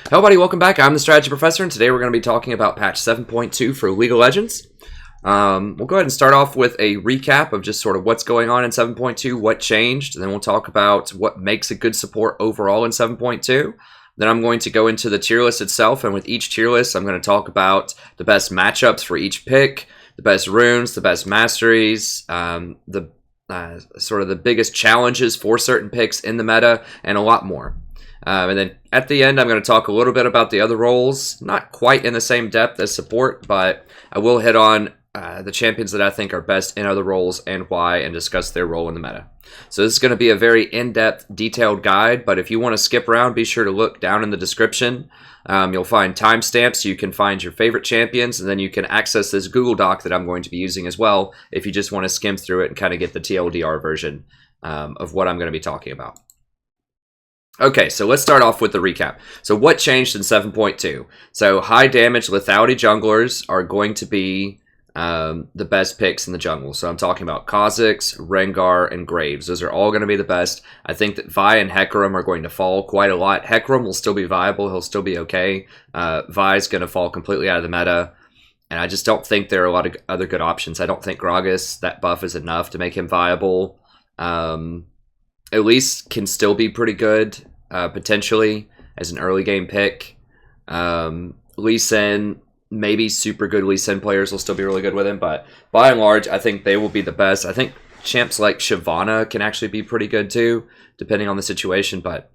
Hello everybody, welcome back. I'm the Strategy Professor, and today we're going to be talking about patch 7.2 for League of Legends. We'll go ahead and start off with a recap of just sort of what's going on in 7.2, what changed, and then we'll talk about what makes a good support overall in 7.2. Then I'm going to go into the tier list itself, and with each tier list, I'm going to talk about the best matchups for each pick, the best runes, the best masteries, the sort of the biggest challenges for certain picks in the meta, and a lot more. And then at the end, I'm going to talk a little bit about the other roles, not quite in the same depth as support, but I will hit on the champions that I think are best in other roles and why, and discuss their role in the meta. So this is going to be a very in-depth, detailed guide, but if you want to skip around, be sure to look down in the description. You'll find timestamps so you can find your favorite champions, and then you can access this Google Doc that I'm going to be using as well if you just want to skim through it and kind of get the TLDR version of what I'm going to be talking about. Okay, so let's start off with the recap. So what changed in 7.2? So high damage lethality junglers are going to be the best picks in the jungle. So I'm talking about Kha'Zix, Rengar, and Graves. Those are all going to be the best. I think that Vi and Hecarim are going to fall quite a lot. Hecarim will still be viable. He'll still be okay. Vi's going to fall completely out of the meta. And I just don't think there are a lot of other good options. I don't think Gragas, that buff is enough to make him viable. Elise can still be pretty good, potentially, as an early game pick. Lee Sin, maybe super good Lee Sin players will still be really good with him, but by and large, I think they will be the best. I think champs like Shyvana can actually be pretty good too, depending on the situation, but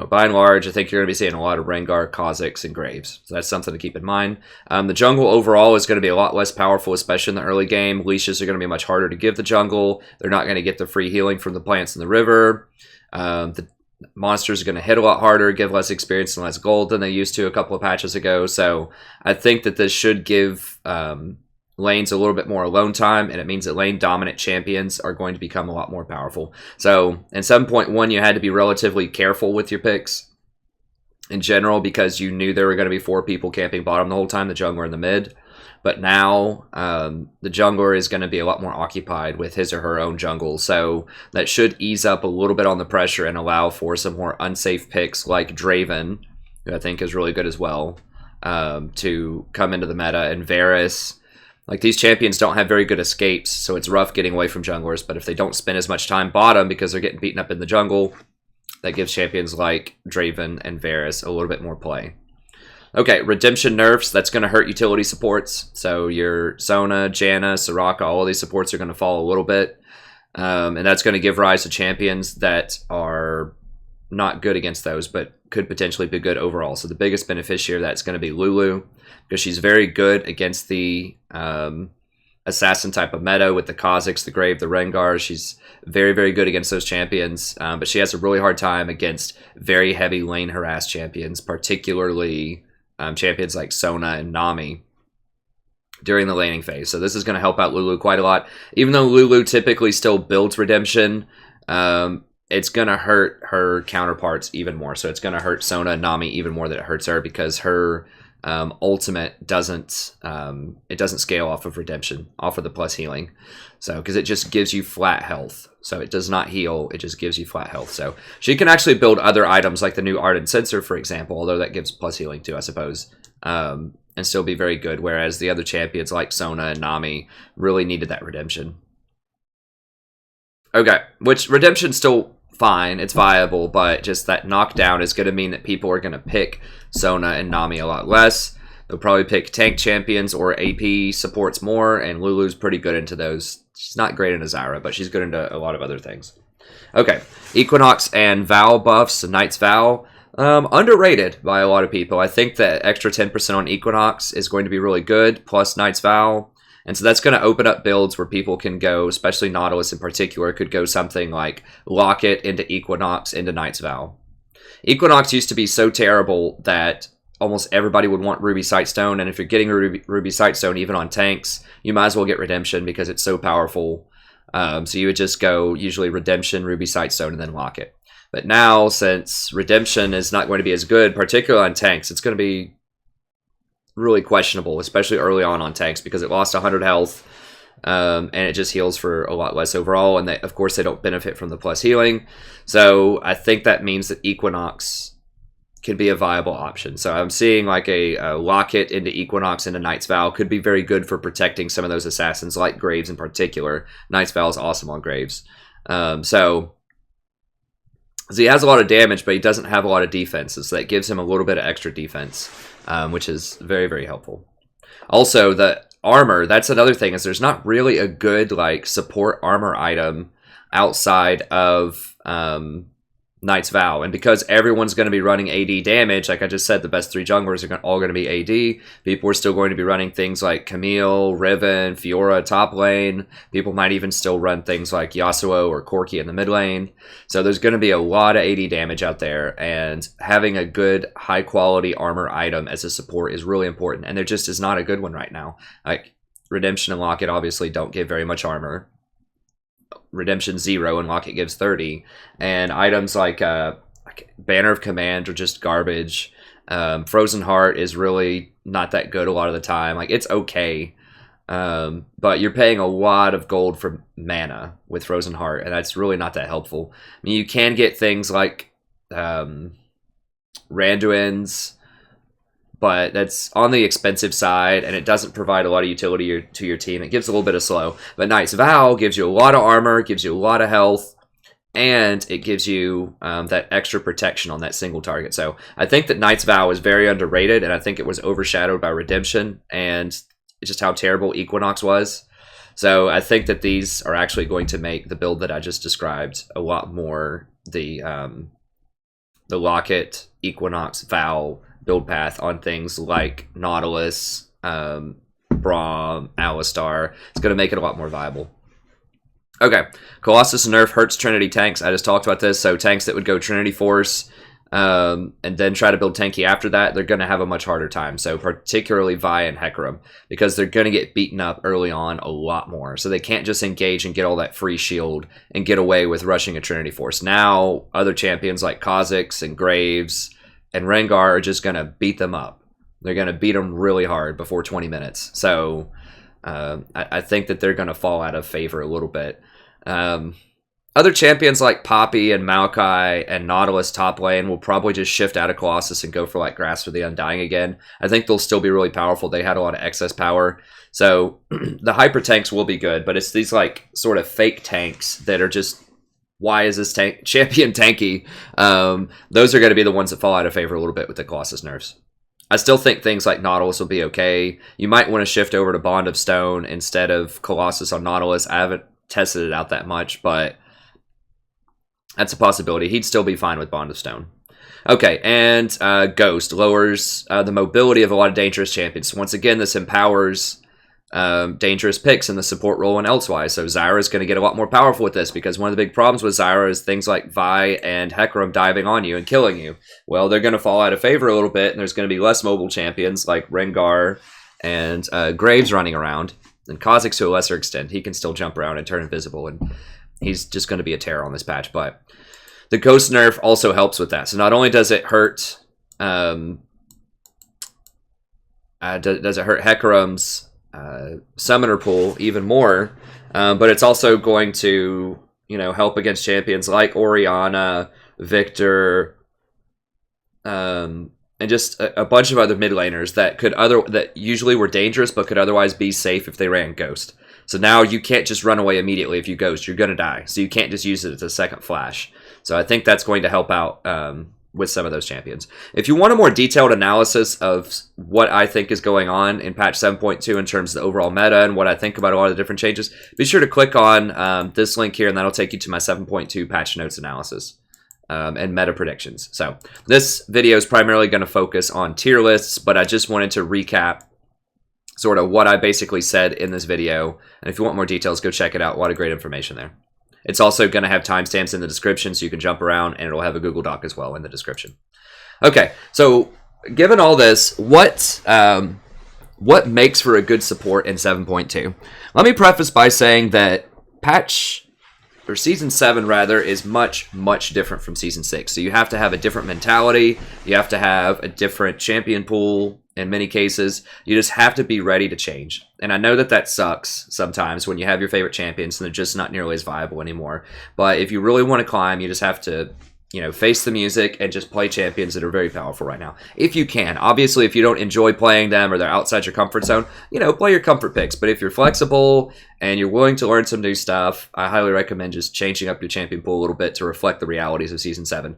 by and large, I think you're going to be seeing a lot of Rengar, Kha'Zix, and Graves. So that's something to keep in mind. The jungle overall is going to be a lot less powerful, especially in the early game. Leashes are going to be much harder to give the jungle. They're not going to get the free healing from the plants in the river. The monsters are going to hit a lot harder, give less experience and less gold than they used to a couple of patches ago. So I think that this should give lanes a little bit more alone time, and it means that lane dominant champions are going to become a lot more powerful. So in 7.1, you had to be relatively careful with your picks in general because you knew there were going to be 4 people camping bottom the whole time, the jungler in the mid. But now the jungler is going to be a lot more occupied with his or her own jungle. So that should ease up a little bit on the pressure and allow for some more unsafe picks like Draven, who I think is really good as well, to come into the meta. And Varus, like, these champions don't have very good escapes, so it's rough getting away from junglers. But if they don't spend as much time bottom because they're getting beaten up in the jungle, that gives champions like Draven and Varus a little bit more play. Okay, redemption nerfs, that's going to hurt utility supports. So your Sona, Janna, Soraka, all of these supports are going to fall a little bit. And that's going to give rise to champions that are not good against those, but could potentially be good overall. So the biggest beneficiary of that's going to be Lulu, because she's very good against the assassin type of meta with the Kha'Zix, the Grave, the Rengar. She's very, very good against those champions, but she has a really hard time against very heavy lane harass champions, particularly champions like Sona and Nami during the laning phase. So this is going to help out Lulu quite a lot. Even though Lulu typically still builds redemption, it's going to hurt her counterparts even more. So it's going to hurt Sona and Nami even more than it hurts her, because her ultimate doesn't scale off of redemption, off of the plus healing. So because it just gives you flat health. So it does not heal, it just gives you flat health. So she can actually build other items like the new Ardent Sensor, for example, although that gives plus healing too, I suppose, and still be very good, whereas the other champions like Sona and Nami really needed that redemption. Okay, which redemption's still fine, it's viable, but just that knockdown is going to mean that people are going to pick Sona and Nami a lot less. They'll probably pick tank champions or AP supports more, and Lulu's pretty good into those. She's not great into Zyra, but she's good into a lot of other things. Okay, Equinox and Vow buffs, Knight's Vow, underrated by a lot of people. I think that extra 10% on Equinox is going to be really good, plus Knight's Vow. And so that's going to open up builds where people can go, especially Nautilus in particular, could go something like Locket into Equinox into Knight's Vow. Equinox used to be so terrible that almost everybody would want Ruby Sightstone, and if you're getting Ruby Sightstone even on tanks, you might as well get Redemption because it's so powerful. So you would just go usually Redemption, Ruby Sightstone, and then Locket. But now, since Redemption is not going to be as good, particularly on tanks, it's going to be really questionable, especially early on tanks, because it lost 100 health, and it just heals for a lot less overall, and of course they don't benefit from the plus healing. So I think that means that Equinox can be a viable option. So I'm seeing like a Locket into Equinox into Knight's Vow could be very good for protecting some of those assassins, like Graves in particular. Knight's Vow is awesome on Graves. So he has a lot of damage, but he doesn't have a lot of defense, so that gives him a little bit of extra defense, which is very, very helpful. Also, the armor, that's another thing, is there's not really a good like support armor item outside of Knight's Vow, and because everyone's going to be running AD damage, like I just said, the best 3 junglers are all going to be AD. People are still going to be running things like Camille, Riven, Fiora top lane. People might even still run things like Yasuo or Corki in the mid lane. So there's going to be a lot of AD damage out there, and having a good high quality armor item as a support is really important, and there just is not a good one right now. Like Redemption and Locket obviously don't give very much armor. Redemption 0 and Locket gives 30, and items like Banner of Command are just garbage. Frozen Heart is really not that good a lot of the time. Like, it's okay, but you're paying a lot of gold for mana with Frozen Heart, and that's really not that helpful. I mean, you can get things like Randuin's, but that's on the expensive side, and it doesn't provide a lot of utility to your team. It gives a little bit of slow. But Knight's Vow gives you a lot of armor, gives you a lot of health, and it gives you that extra protection on that single target. So I think that Knight's Vow is very underrated, and I think it was overshadowed by Redemption and just how terrible Equinox was. So I think that these are actually going to make the build that I just described a lot more the Locket, Equinox, Vow build path on things like Nautilus, Braum, Alistar. It's going to make it a lot more viable. Okay, Colossus nerf hurts Trinity tanks. I just talked about this. So tanks that would go Trinity Force and then try to build tanky after that, they're going to have a much harder time. So particularly Vi and Hecarim, because they're going to get beaten up early on a lot more. So they can't just engage and get all that free shield and get away with rushing a Trinity Force. Now other champions like Kha'Zix and Graves and Rengar are just going to beat them up. They're going to beat them really hard before 20 minutes. So I think that they're going to fall out of favor a little bit. Other champions like Poppy and Maokai and Nautilus top lane will probably just shift out of Colossus and go for like Grasp for the Undying again. I think they'll still be really powerful. They had a lot of excess power. So the hyper tanks will be good, but it's these like sort of fake tanks that are just, why is this champion tanky? Those are going to be the ones that fall out of favor a little bit with the Colossus nerfs. I still think things like Nautilus will be okay. You might want to shift over to Bond of Stone instead of Colossus on Nautilus. I haven't tested it out that much, but that's a possibility. He'd still be fine with Bond of Stone. Okay, and Ghost lowers the mobility of a lot of dangerous champions. So once again, this empowers dangerous picks in the support role and elsewise. So Zyra is going to get a lot more powerful with this, because one of the big problems with Zyra is things like Vi and Hecarim diving on you and killing you. Well, they're going to fall out of favor a little bit, and there's going to be less mobile champions like Rengar and Graves running around, and Kha'Zix to a lesser extent. He can still jump around and turn invisible, and he's just going to be a terror on this patch. But the Ghost nerf also helps with that. So not only does it hurt does it hurt Hecarim's summoner pool even more, but it's also going to, help against champions like Orianna, Victor, and just a bunch of other mid laners that usually were dangerous but could otherwise be safe if they ran Ghost. So now you can't just run away immediately if you Ghost. You're going to die. So you can't just use it as a second flash. So I think that's going to help out with some of those champions. If you want a more detailed analysis of what I think is going on in patch 7.2 in terms of the overall meta and what I think about a lot of the different changes, be sure to click on this link here, and that'll take you to my 7.2 patch notes analysis and meta predictions. So this video is primarily going to focus on tier lists, but I just wanted to recap sort of what I basically said in this video. And if you want more details, go check it out. A lot of great information there. It's also going to have timestamps in the description, so you can jump around, and it'll have a Google Doc as well in the description. Okay, so given all this, what makes for a good support in 7.2? Let me preface by saying that Season 7 rather is much, much different from Season 6. So you have to have a different mentality. You have to have a different champion pool in many cases. You just have to be ready to change. And I know that sucks sometimes when you have your favorite champions and they're just not nearly as viable anymore. But if you really want to climb, you just have to face the music and just play champions that are very powerful right now. If you can. Obviously, if you don't enjoy playing them or they're outside your comfort zone, play your comfort picks. But if you're flexible and you're willing to learn some new stuff, I highly recommend just changing up your champion pool a little bit to reflect the realities of Season 7.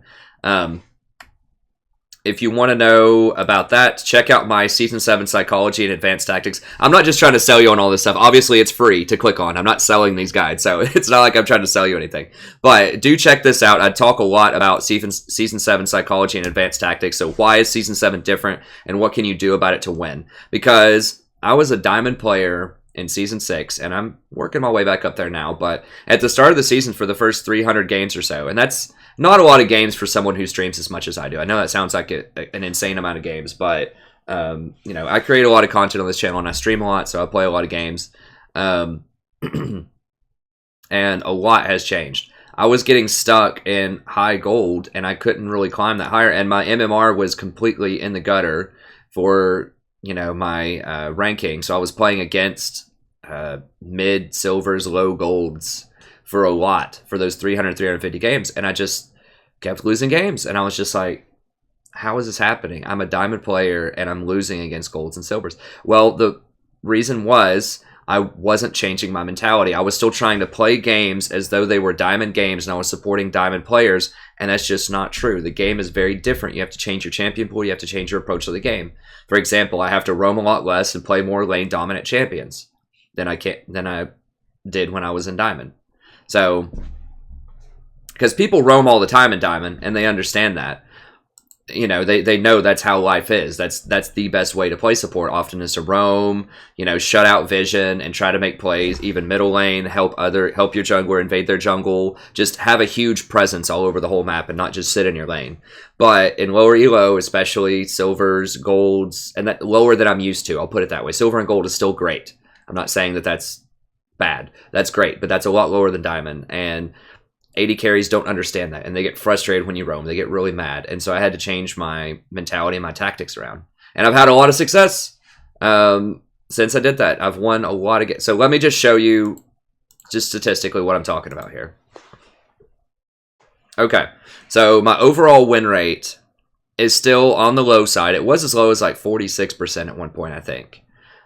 If you want to know about that, check out my Season 7 Psychology and Advanced Tactics. I'm not just trying to sell you on all this stuff. Obviously, it's free to click on. I'm not selling these guides, so it's not like I'm trying to sell you anything. But do check this out. I talk a lot about Season 7 Psychology and Advanced Tactics. So why is Season 7 different, and what can you do about it to win? Because I was a Diamond player in Season 6, and I'm working my way back up there now. But at the start of the season, for the first 300 games or so, and that's not a lot of games for someone who streams as much as I do. I know that sounds like an insane amount of games, but I create a lot of content on this channel and I stream a lot, so I play a lot of games. And a lot has changed. I was getting stuck in high gold and I couldn't really climb that higher, and my MMR was completely in the gutter for my ranking. So I was playing against mid silvers, low golds for a lot for those 350 games, and I just kept losing games, and I was just like, how is this happening? I'm a diamond player and I'm losing against golds and silvers. Well, the reason was I wasn't changing my mentality. I was still trying to play games as though they were diamond games, and I was supporting diamond players, and that's just not true. The game is very different. You have to change your champion pool. You have to change your approach to the game. For example, I have to roam a lot less and play more lane dominant champions than I did when I was in diamond. So, because people roam all the time in Diamond, and they understand that. They know that's how life is. That's the best way to play support often, is to roam, shut out vision and try to make plays, even middle lane, help your jungler invade their jungle, just have a huge presence all over the whole map and not just sit in your lane. But in lower elo, especially silvers, golds, and that lower than I'm used to, I'll put it that way. Silver and gold is still great. I'm not saying that that's bad. That's great, but that's a lot lower than diamond, and AD carries don't understand that, and they get frustrated when you roam. They get really mad, and so I had to change my mentality and my tactics around, and I've had a lot of success since I did that. I've won a lot of games. So let me just show you just statistically what I'm talking about here. Okay, so my overall win rate is still on the low side. It was as low as like 46% at one point, I think.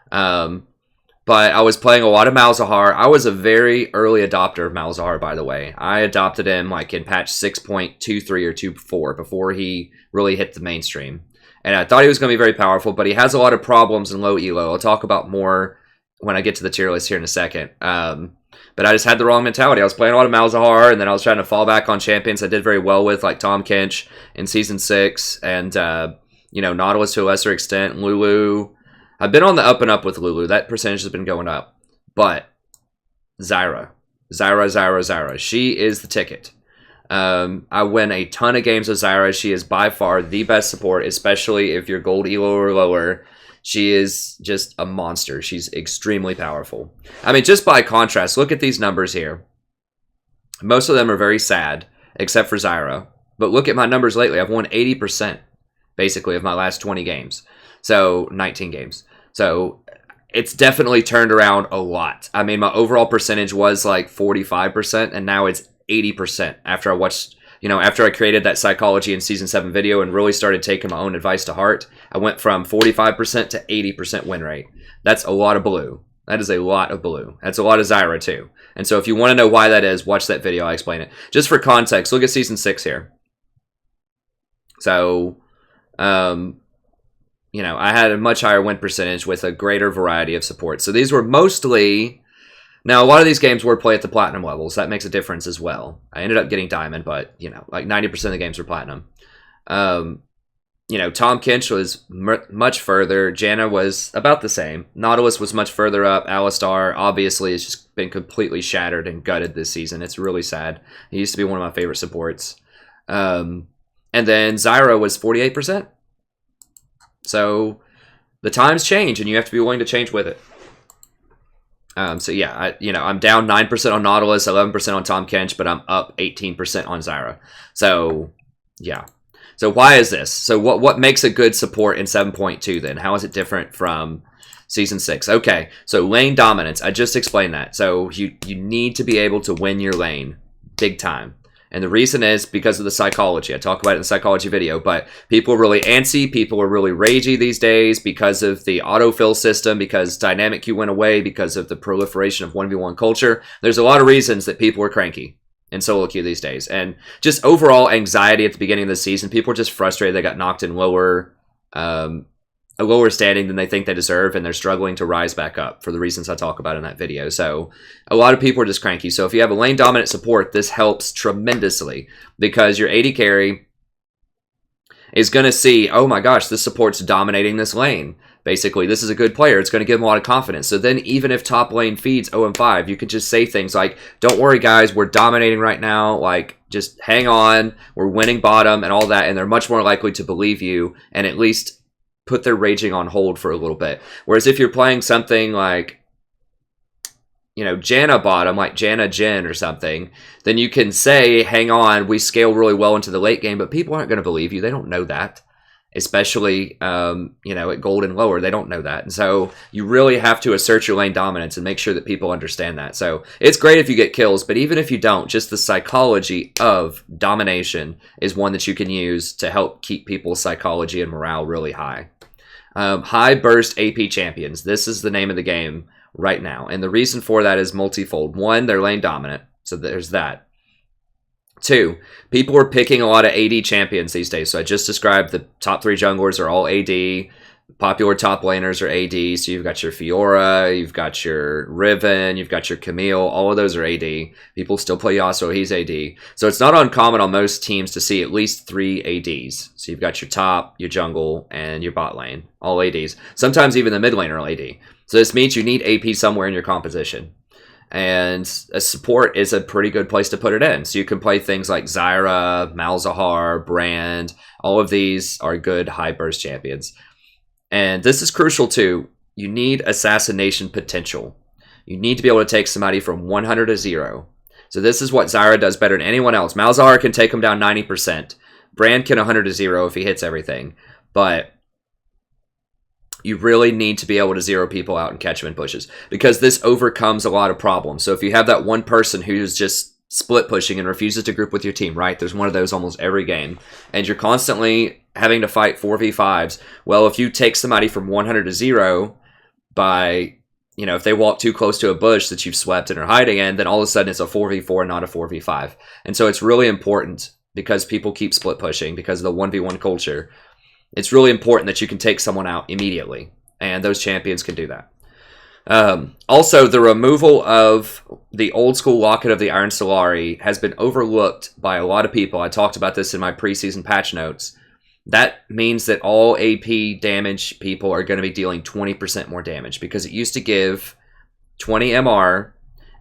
But I was playing a lot of Malzahar. I was a very early adopter of Malzahar, by the way. I adopted him like in patch 6.23 or 2.4 before he really hit the mainstream. And I thought he was going to be very powerful, but he has a lot of problems in low elo. I'll talk about more when I get to the tier list here in a second. But I just had the wrong mentality. I was playing a lot of Malzahar, and then I was trying to fall back on champions I did very well with, like Tahm Kench in Season 6, and Nautilus to a lesser extent, Lulu. I've been on the up and up with Lulu. That percentage has been going up. But Zyra. She is the ticket. I win a ton of games with Zyra. She is by far the best support, especially if you're gold elo or lower. She is just a monster. She's extremely powerful. I mean, just by contrast, look at these numbers here. Most of them are very sad, except for Zyra. But look at my numbers lately. I've won 80%, basically, of my last 20 games. So, 19 games. So, it's definitely turned around a lot. I mean, my overall percentage was like 45%, and now it's 80% after I watched, after I created that Psychology in Season 7 video and really started taking my own advice to heart. I went from 45% to 80% win rate. That's a lot of blue. That is a lot of blue. That's a lot of Zyra, too. And so, if you want to know why that is, watch that video. I explain it. Just for context, look at Season 6 here. So, I had a much higher win percentage with a greater variety of support. So these were mostly... Now, a lot of these games were played at the platinum levels. That makes a difference as well. I ended up getting diamond, but, like 90% of the games were platinum. Tahm Kench was much further. Janna was about the same. Nautilus was much further up. Alistar, obviously, has just been completely shattered and gutted this season. It's really sad. He used to be one of my favorite supports. And then Zyra was 48%. So the times change, and you have to be willing to change with it. So yeah, I'm down 9% on Nautilus, 11% on Tahm Kench, but I'm up 18% on Zyra. So yeah. So why is this? So what makes a good support in 7.2 then? How is it different from Season 6? Okay, so lane dominance. I just explained that. So you need to be able to win your lane big time. And the reason is because of the psychology. I talk about it in the psychology video, but people are really antsy. People are really ragey these days because of the autofill system, because dynamic queue went away, because of the proliferation of 1v1 culture. There's a lot of reasons that people are cranky in solo queue these days. And just overall anxiety at the beginning of the season. People are just frustrated they got knocked in a lower standing than they think they deserve, and they're struggling to rise back up for the reasons I talk about in that video. So a lot of people are just cranky. So if you have a lane dominant support, this helps tremendously, because your AD carry is going to see, oh my gosh, this support's dominating this lane. Basically, this is a good player. It's going to give them a lot of confidence. So then even if top lane feeds 0-5, you could just say things like, don't worry guys, we're dominating right now. Like, just hang on, we're winning bottom and all that. And they're much more likely to believe you and at least put their raging on hold for a little bit. Whereas if you're playing something like, you know, Janna bottom, like Janna Jhin or something, then you can say, hang on, we scale really well into the late game, but people aren't going to believe you. They don't know that. Especially, you know, at gold and lower, they don't know that. And so you really have to assert your lane dominance and make sure that people understand that. So it's great if you get kills, but even if you don't, just the psychology of domination is one that you can use to help keep people's psychology and morale really high. High burst AP champions. This is the name of the game right now. And the reason for that is multifold. One, they're lane dominant. So there's that. Two, people are picking a lot of AD champions these days. So I just described the top 3 junglers are all AD. Popular top laners are AD. So you've got your Fiora, you've got your Riven, you've got your Camille. All of those are AD. People still play Yasuo, he's AD. So it's not uncommon on most teams to see at least 3 ADs. So you've got your top, your jungle, and your bot lane. All ADs. Sometimes even the mid lane are AD. So this means you need AP somewhere in your composition. And a support is a pretty good place to put it in. So you can play things like Zyra, Malzahar, Brand. All of these are good high burst champions. And this is crucial too. You need assassination potential. You need to be able to take somebody from 100 to 0. So this is what Zyra does better than anyone else. Malzahar can take him down 90%. Brand can 100 to 0 if he hits everything. But you really need to be able to zero people out and catch them in bushes, because this overcomes a lot of problems. So if you have that one person who's just split pushing and refuses to group with your team, right? There's one of those almost every game, and you're constantly having to fight 4v5s. Well, if you take somebody from 100 to 0 by, you know, if they walk too close to a bush that you've swept and are hiding in, then all of a sudden it's a 4v4, not a 4v5. And so it's really important, because people keep split pushing because of the 1v1 culture. It's really important that you can take someone out immediately, and those champions can do that. Also, the removal of the old school Locket of the Iron Solari has been overlooked by a lot of people. I talked about this in my preseason patch notes. That means that all AP damage people are going to be dealing 20% more damage, because it used to give 20 MR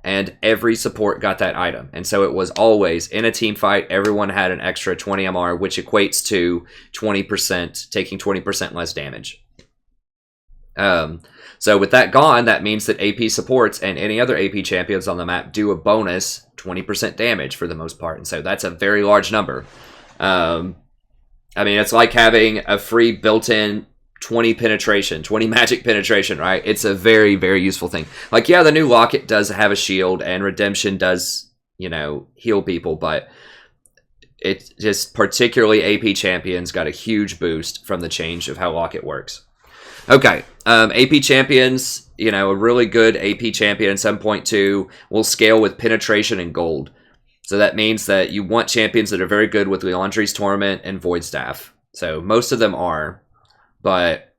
and every support got that item. And so it was always, in a team fight, everyone had an extra 20 MR, which equates to 20%, taking 20% less damage. So with that gone, that means that AP supports and any other AP champions on the map do a bonus 20% damage for the most part. And so that's a very large number. I mean, it's like having a free built-in 20 penetration, 20 magic penetration, right? It's a very, very useful thing. Like, yeah, the new Locket does have a shield, and Redemption does, you know, heal people, but it just, particularly AP champions, got a huge boost from the change of how Locket works. Okay, AP champions, you know, a really good AP champion in 7.2 will scale with penetration and gold. So that means that you want champions that are very good with Leandri's Torment and Void Staff. So most of them are. But,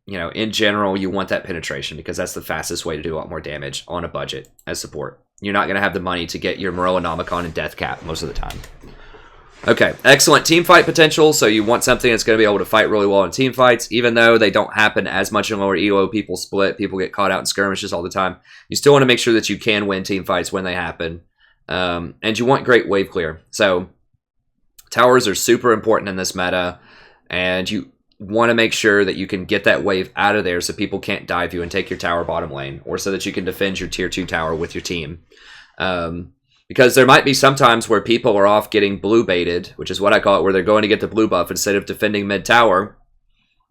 you know, in general, you want that penetration, because that's the fastest way to do a lot more damage on a budget as support. You're not going to have the money to get your Morellonomicon and Death Cap most of the time. Okay, excellent team fight potential. So you want something that's going to be able to fight really well in team fights, even though they don't happen as much in lower elo. People split, people get caught out in skirmishes all the time. You still want to make sure that you can win team fights when they happen. And you want great wave clear. So towers are super important in this meta, and you want to make sure that you can get that wave out of there so people can't dive you and take your tower bottom lane, or so that you can defend your tier 2 tower with your team. Because there might be some times where people are off getting blue baited, which is what I call it, where they're going to get the blue buff instead of defending mid tower,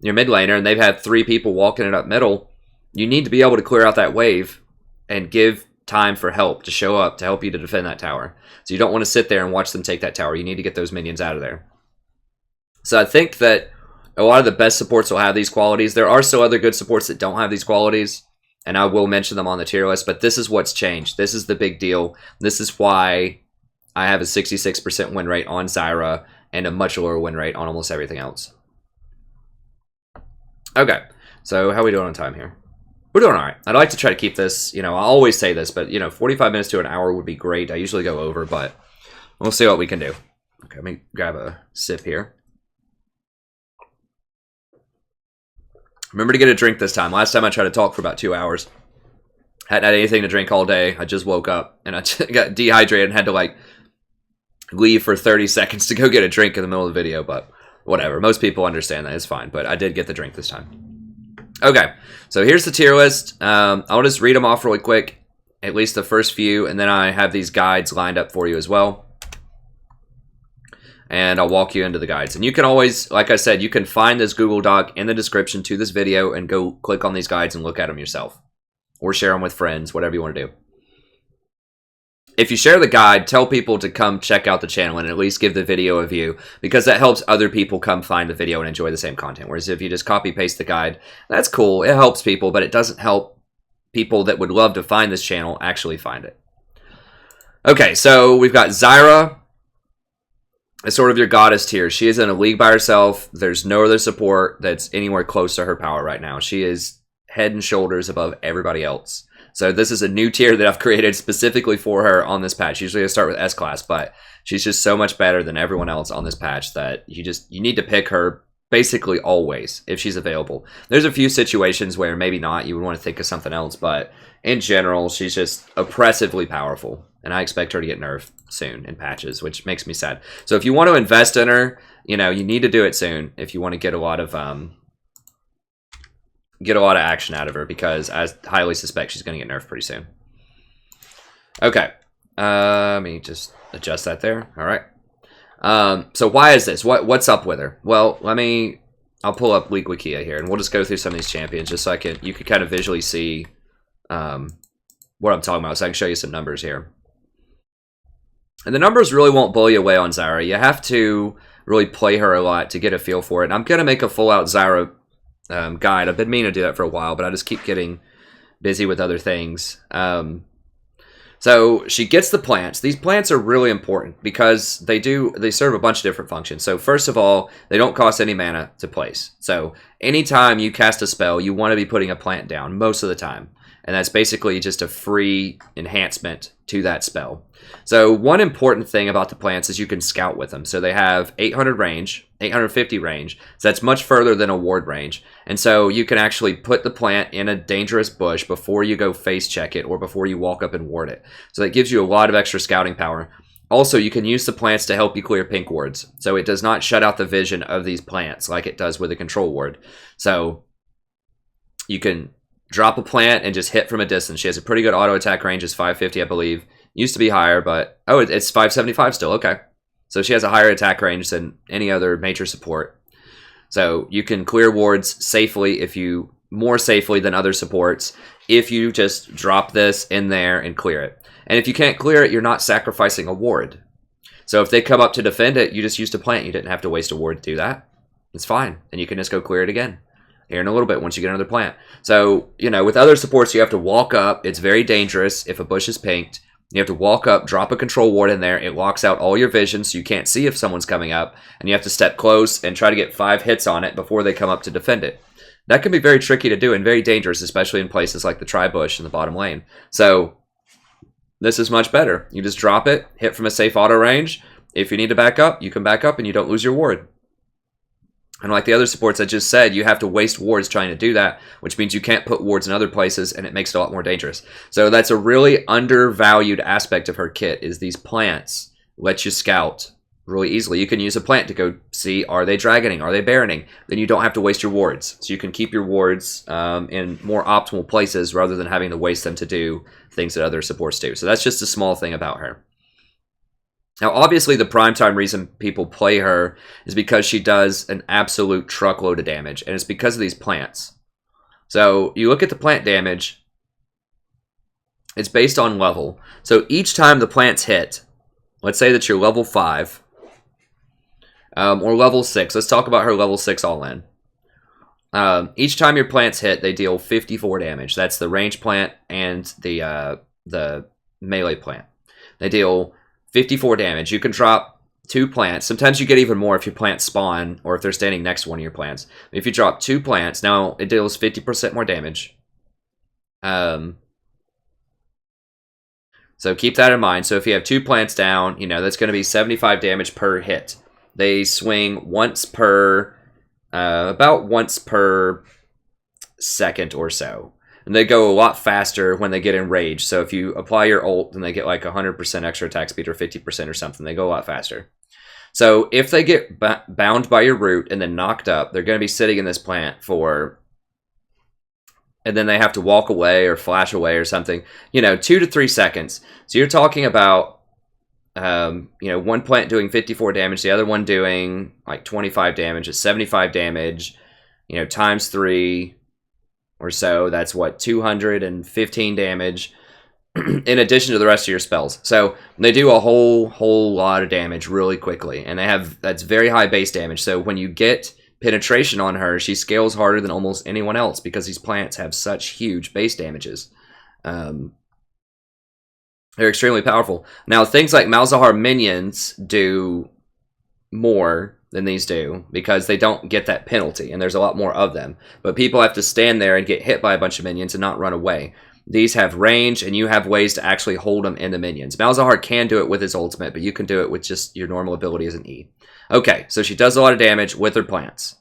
your mid laner, and they've had 3 people walking it up middle. You need to be able to clear out that wave and give time for help to show up to help you to defend that tower. So you don't want to sit there and watch them take that tower. You need to get those minions out of there. So I think that a lot of the best supports will have these qualities. There are still other good supports that don't have these qualities, and I will mention them on the tier list, but this is what's changed. This is the big deal. This is why I have a 66% win rate on Zyra and a much lower win rate on almost everything else. Okay, so how are we doing on time here? We're doing all right. I'd like to try to keep this, I always say this, but, 45 minutes to an hour would be great. I usually go over, but we'll see what we can do. Okay, let me grab a sip here. Remember to get a drink this time. Last time I tried to talk for about 2 hours. Hadn't had anything to drink all day. I just woke up, and I got dehydrated and had to, leave for 30 seconds to go get a drink in the middle of the video, but whatever. Most people understand that. It's fine, but I did get the drink this time. Okay, so here's the tier list. I'll just read them off really quick, at least the first few, and then I have these guides lined up for you as well. And I'll walk you into the guides. And you can always, like I said, you can find this Google Doc in the description to this video and go click on these guides and look at them yourself. Or share them with friends, whatever you want to do. If you share the guide, tell people to come check out the channel and at least give the video a view, because that helps other people come find the video and enjoy the same content. Whereas if you just copy paste the guide, that's cool, it helps people, but it doesn't help people that would love to find this channel actually find it. Okay, so we've got Zyra as sort of your goddess tier. She is in a league by herself. There's no other support that's anywhere close to her power right now. She is head and shoulders above everybody else. So this is a new tier that I've created specifically for her on this patch. Usually I start with S-Class, but she's just so much better than everyone else on this patch that you need to pick her basically always if she's available. There's a few situations where maybe not, you would want to think of something else, but in general, she's just oppressively powerful, and I expect her to get nerfed soon in patches, which makes me sad. So if you want to invest in her, you need to do it soon if you want to get a lot of action out of her, because I highly suspect she's going to get nerfed pretty soon. Okay. Let me just adjust that there. All right. So why is this? What's up with her? Well, I'll pull up League Wikia here, and we'll just go through some of these champions just so you can kind of visually see what I'm talking about, so I can show you some numbers here. And the numbers really won't blow you away on Zyra. You have to really play her a lot to get a feel for it. And I'm going to make a full-out Zyra guide. I've been meaning to do that for a while, but I just keep getting busy with other things. So she gets the plants. These plants are really important because they serve a bunch of different functions. So first of all, they don't cost any mana to place. So anytime you cast a spell, you want to be putting a plant down most of the time. And that's basically just a free enhancement to that spell. So one important thing about the plants is you can scout with them. So they have 800 range, 850 range. So that's much further than a ward range. And so you can actually put the plant in a dangerous bush before you go face check it or before you walk up and ward it. So that gives you a lot of extra scouting power. Also, you can use the plants to help you clear pink wards. So it does not shut out the vision of these plants like it does with a control ward. So you can drop a plant and just hit from a distance. She has a pretty good auto attack range. It's 550, I believe. Used to be higher, but oh, it's 575 still. Okay. So she has a higher attack range than any other major support. So you can clear wards safely, more safely than other supports, if you just drop this in there and clear it. And if you can't clear it, you're not sacrificing a ward. So if they come up to defend it, you just used a plant. You didn't have to waste a ward to do that. It's fine. And you can just go clear it again here in a little bit once you get another plant. So, with other supports, you have to walk up. It's very dangerous if a bush is pinked. You have to walk up, drop a control ward in there. It locks out all your vision, so you can't see if someone's coming up. And you have to step close and try to get 5 hits on it before they come up to defend it. That can be very tricky to do and very dangerous, especially in places like the tri-bush in the bottom lane. So this is much better. You just drop it, hit from a safe auto range. If you need to back up, you can back up and you don't lose your ward. And like the other supports I just said, you have to waste wards trying to do that, which means you can't put wards in other places, and it makes it a lot more dangerous. So that's a really undervalued aspect of her kit, is these plants let you scout really easily. You can use a plant to go see, are they dragoning? Are they baroning? Then you don't have to waste your wards. So you can keep your wards in more optimal places rather than having to waste them to do things that other supports do. So that's just a small thing about her. Now, obviously, the primetime reason people play her is because she does an absolute truckload of damage, and it's because of these plants. So you look at the plant damage, It's based on level. So each time the plants hit, let's say that you're level 5 or level 6. Let's talk about her level 6 all-in. Each time your plants hit, they deal 54 damage. That's the range plant and the melee plant. They deal 54 damage. You can drop 2 plants. Sometimes you get even more if your plants spawn or if they're standing next to one of your plants. If you drop 2 plants, now it deals 50% more damage. So keep that in mind. So if you have 2 plants down, you know, that's going to be 75 damage per hit. They swing once per, about once per second or so. And they go a lot faster when they get enraged. So if you apply your ult, then they get like 100% extra attack speed or 50% or something. They go a lot faster. So if they get bound by your root and then knocked up, they're going to be sitting in this plant for... and then they have to walk away or flash away or something, you know, 2 to 3 seconds. So you're talking about, you know, one plant doing 54 damage, the other one doing like 25 damage, it's 75 damage, you know, times 3 or so. That's what, 215 damage in addition to the rest of your spells. So they do a whole lot of damage really quickly. And they have, that's very high base damage. So when you get penetration on her, she scales harder than almost anyone else because these plants have such huge base damages. They're extremely powerful. Now, things like Malzahar minions do more than these do because they don't get that penalty, and there's a lot more of them. But people have to stand there and get hit by a bunch of minions and not run away. These have range, and you have ways to actually hold them in the minions. Malzahar can do it with his ultimate, but you can do it with just your normal ability as an E. Okay, so she does a lot of damage with her plants.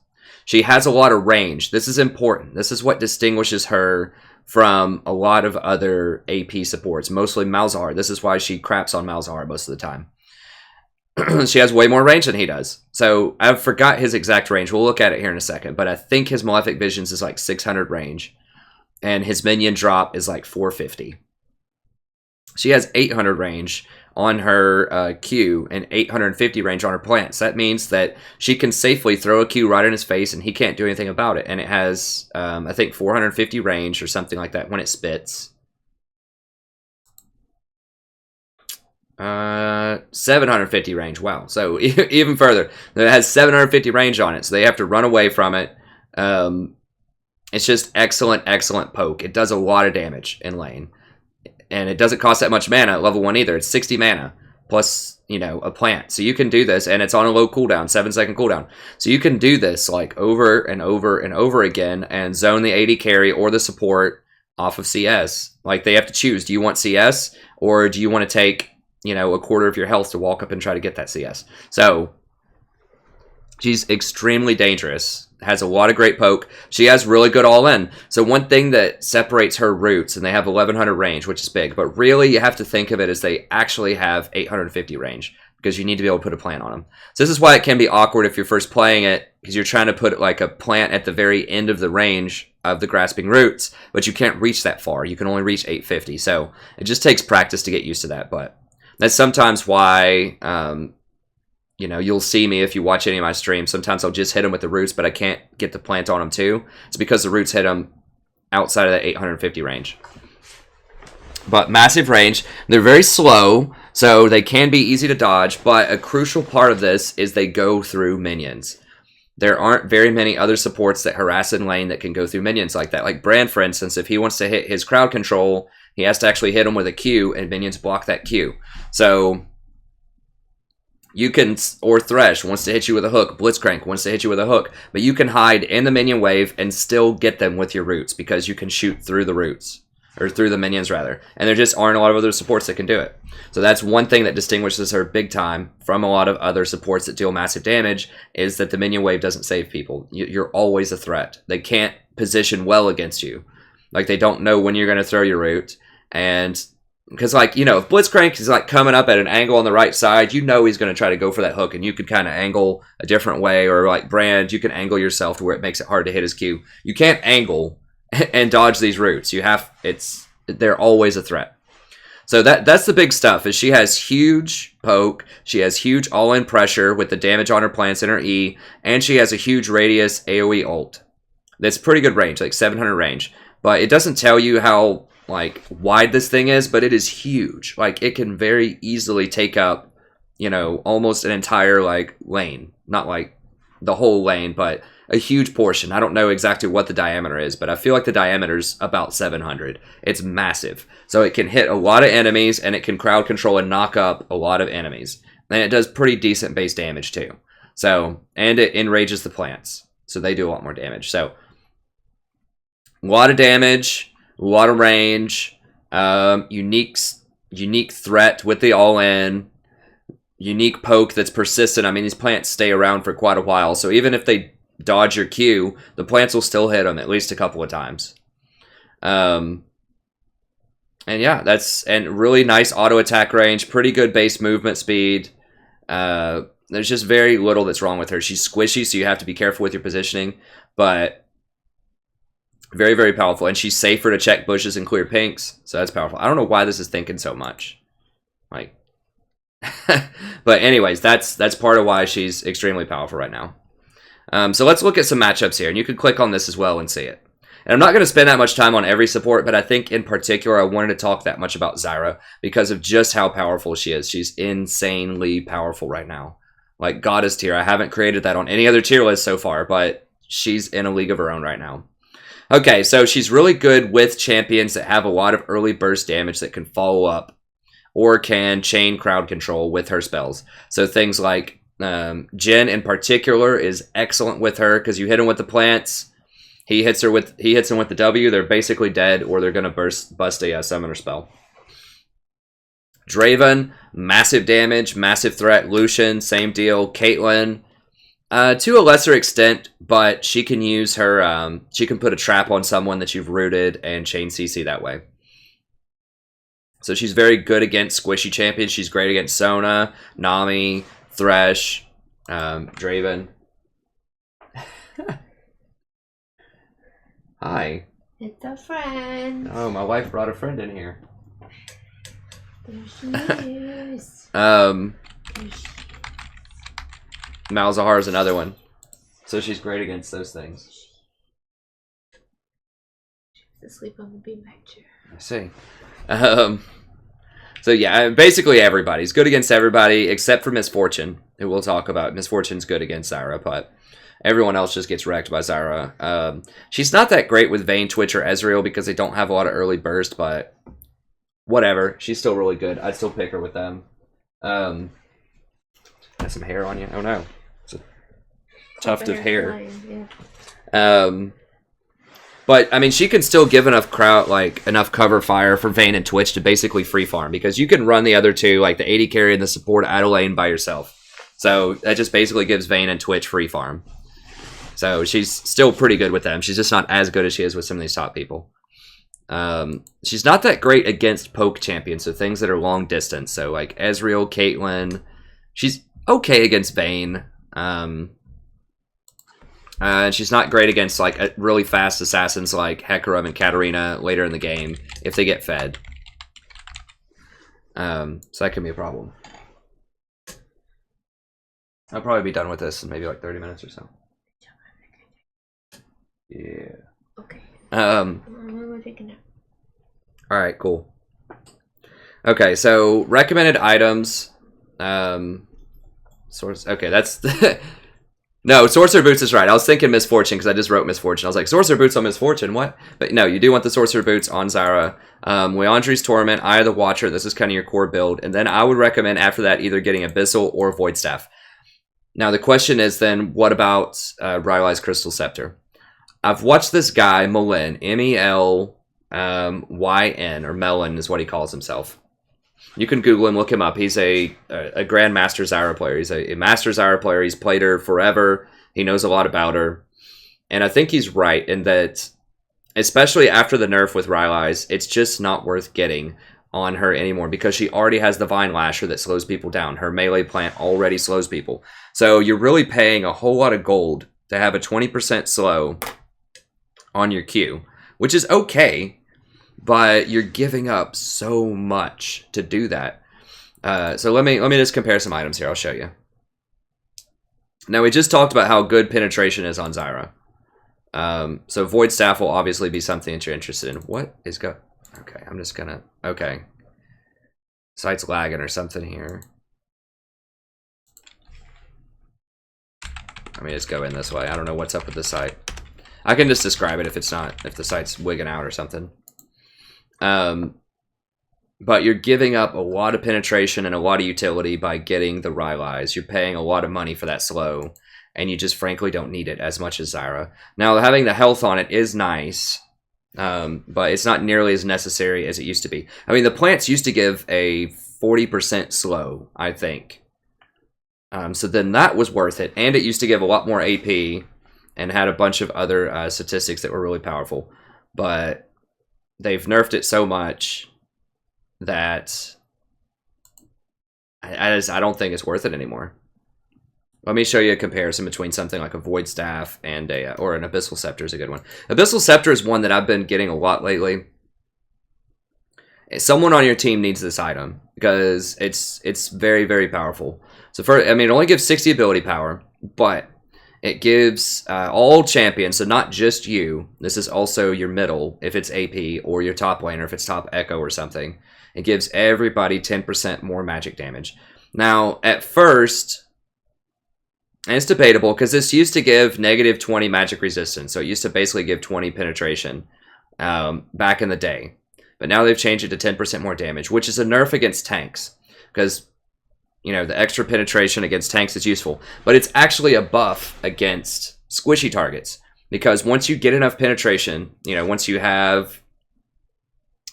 She has a lot of range. This is important. This is what distinguishes her from a lot of other AP supports, mostly Malzahar. This is why she craps on Malzahar most of the time. She has way more range than he does. So I forgot his exact range. We'll look at it here in a second, but I think his Malefic Visions is like 600 range, and his minion drop is like 450. She has 800 range on her Q and 850 range on her plants. That means that she can safely throw a Q right in his face and he can't do anything about it. And it has, I think, 450 range or something like that when it spits. 750 range. Wow. So even further. It has 750 range on it, so they have to run away from it. It's just excellent, excellent poke. It does a lot of damage in lane. And it doesn't cost that much mana at level 1 either. It's 60 mana plus, you know, a plant. So you can do this, and it's on a low cooldown, 7-second cooldown. So you can do this like over and over and over again and zone the AD carry or the support off of CS. Like they have to choose. Do you want CS or do you want to take, you know, a quarter of your health to walk up and try to get that CS? So she's extremely dangerous. Has a lot of great poke. She has really good all-in. So one thing that separates her roots, and they have 1100 range, which is big, but really you have to think of it as they actually have 850 range because you need to be able to put a plant on them. So this is why it can be awkward if you're first playing it because you're trying to put like a plant at the very end of the range of the grasping roots, but you can't reach that far. You can only reach 850. So it just takes practice to get used to that, but that's sometimes why... you know, you'll see me if you watch any of my streams. Sometimes I'll just hit them with the roots, but I can't get the plant on them too. It's because the roots hit them outside of that 850 range. But massive range. They're very slow, so they can be easy to dodge. But a crucial part of this is they go through minions. There aren't very many other supports that harass in lane that can go through minions like that. Like Brand, for instance, if he wants to hit his crowd control, he has to actually hit him with a Q, and minions block that Q. So... you can, or Thresh wants to hit you with a hook, Blitzcrank wants to hit you with a hook, but you can hide in the minion wave and still get them with your roots because you can shoot through the roots, or through the minions rather, and there just aren't a lot of other supports that can do it. So that's one thing that distinguishes her big time from a lot of other supports that deal massive damage, is that the minion wave doesn't save people. You're always a threat. They can't position well against you. Like they don't know when you're going to throw your root, and... because, like, you know, if Blitzcrank is, like, coming up at an angle on the right side, you know he's going to try to go for that hook, and you could kind of angle a different way, or, like, Brand, you can angle yourself to where it makes it hard to hit his Q. You can't angle and dodge these roots. You have, they're always a threat. So that's the big stuff, is she has huge poke, she has huge all-in pressure with the damage on her plants in her E, and she has a huge radius AoE ult. That's pretty good range, like 700 range. But it doesn't tell you how... like wide this thing is, but it is huge. Like it can very easily take up, you know, almost an entire like lane. Not like the whole lane, but a huge portion. I don't know exactly what the diameter is, but I feel like the diameter's about 700. It's massive. So it can hit a lot of enemies, and it can crowd control and knock up a lot of enemies. And it does pretty decent base damage too. So, and it enrages the plants. So they do a lot more damage. So, a lot of damage, a lot of range, unique threat with the all-in, unique poke that's persistent. I mean, these plants stay around for quite a while. So even if they dodge your Q, the plants will still hit them at least a couple of times. And yeah, and really nice auto attack range, pretty good base movement speed. There's just very little that's wrong with her. She's squishy, so you have to be careful with your positioning, but very, very powerful. And she's safer to check bushes and clear pinks, so that's powerful. I don't know why this is thinking so much. Like, but anyways, that's part of why she's extremely powerful right now. So let's look at some matchups here, and you can click on this as well and see it. And I'm not going to spend that much time on every support, but I think in particular I wanted to talk that much about Zyra because of just how powerful she is. She's insanely powerful right now. Like goddess tier. I haven't created that on any other tier list so far, but she's in a league of her own right now. Okay, so she's really good with champions that have a lot of early burst damage that can follow up or can chain crowd control with her spells. So things like Jhin in particular is excellent with her because you hit him with the plants. He hits him with the W. They're basically dead, or they're gonna bust a summoner spell. Draven, massive damage, massive threat. Lucian, same deal. Caitlyn, to a lesser extent, but she can use her. She can put a trap on someone that you've rooted and chain CC that way. So she's very good against squishy champions. She's great against Sona, Nami, Thresh, Draven. Hi. It's a friend. Oh, my wife brought a friend in here. There she is. Malzahar is another one. So she's great against those things. She's asleep on the beanbag chair. I see. So yeah, basically everybody's good against everybody except for Misfortune, who we'll talk about. Misfortune's good against Zyra, but everyone else just gets wrecked by Zyra. She's not that great with Vayne, Twitch, or Ezreal because they don't have a lot of early burst, but whatever. She's still really good. I'd still pick her with them. Has some hair on you? Oh no. It's a tuft of hair. Yeah. But I mean, she can still give enough cover fire for Vayne and Twitch to basically free farm because you can run the other two, like the AD carry and the support out of lane by yourself. So that just basically gives Vayne and Twitch free farm. So she's still pretty good with them. She's just not as good as she is with some of these top people. She's not that great against poke champions, so things that are long distance. So like Ezreal, Caitlyn. She's okay against Vayne. And she's not great against like really fast assassins like Hecarim and Katarina later in the game if they get fed. So that can be a problem. I'll probably be done with this in maybe like 30 minutes or so. Yeah. Okay. We're taking it. All right, cool. Okay, so recommended items. Source. Okay, that's no. Sorcerer Boots is right. I was thinking Misfortune because I just wrote Misfortune. I was like, Sorcerer Boots on Misfortune. What? But no, you do want the Sorcerer Boots on Zyra. Leandri's Torment, Eye of the Watcher. This is kind of your core build, and then I would recommend after that either getting Abyssal or Void Staff. Now the question is then, what about Rylai's Crystal Scepter? I've watched this guy Melin, M-E-L-Y-N, or Melon is what he calls himself. You can Google him, look him up. He's a Grandmaster Zyra player. He's a Master Zyra player. He's played her forever. He knows a lot about her. And I think he's right in that, especially after the nerf with Rylai's, it's just not worth getting on her anymore because she already has the Vine Lasher that slows people down. Her melee plant already slows people. So you're really paying a whole lot of gold to have a 20% slow on your Q, which is okay, but you're giving up so much to do that. So let me just compare some items here. I'll show you. Now we just talked about how good penetration is on Zyra. So Void Staff will obviously be something that you're interested in. What is go? Okay, I'm just gonna... Okay. Site's lagging or something here. Let me just go in this way. I don't know what's up with the site. I can just describe it if it's not, if the site's wigging out or something. But you're giving up a lot of penetration and a lot of utility by getting the Rylai's. You're paying a lot of money for that slow, and you just frankly don't need it as much as Zyra. Now, having the health on it is nice, but it's not nearly as necessary as it used to be. I mean, the plants used to give a 40% slow, I think. So then that was worth it, and it used to give a lot more AP and had a bunch of other statistics that were really powerful. But they've nerfed it so much that I don't think it's worth it anymore. Let me show you a comparison between something like a Void Staff and or an Abyssal Scepter is a good one. Abyssal Scepter is one that I've been getting a lot lately. Someone on your team needs this item because it's very, very powerful. So I mean, it only gives 60 ability power, but it gives all champions, so not just you. This is also your middle, if it's AP, or your top laner, if it's top Echo or something. It gives everybody 10% more magic damage. Now, at first, and it's debatable, because this used to give negative 20 magic resistance, so it used to basically give 20 penetration back in the day. But now they've changed it to 10% more damage, which is a nerf against tanks, because, you know, the extra penetration against tanks is useful. But it's actually a buff against squishy targets, because once you get enough penetration, you know, once you have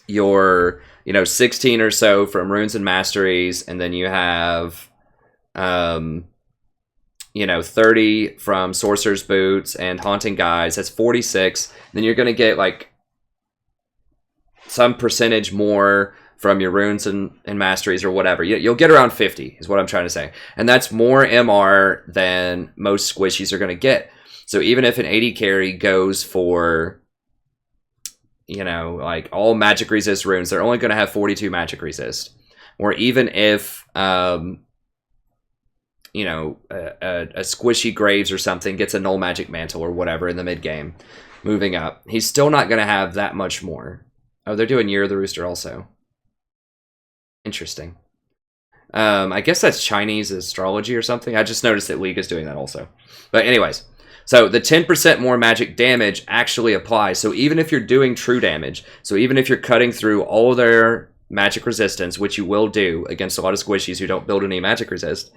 your, you know, 16 or so from runes and masteries, and then you have, you know, 30 from sorcerer's boots and haunting guys, that's 46. Then you're going to get like some percentage more from your runes and masteries or whatever. You'll get around 50 is what I'm trying to say. And that's more MR than most squishies are going to get. So even if an 80 carry goes for, you know, like all magic resist runes, they're only going to have 42 magic resist. Or even if, you know, a squishy Graves or something gets a null magic mantle or whatever in the mid game, moving up, he's still not going to have that much more. Oh, they're doing Year of the Rooster also. Interesting. I guess that's Chinese astrology or something. I just noticed that League is doing that also. But anyways, so the 10% more magic damage actually applies. So even if you're doing true damage, so even if you're cutting through all their magic resistance, which you will do against a lot of squishies who don't build any magic resist,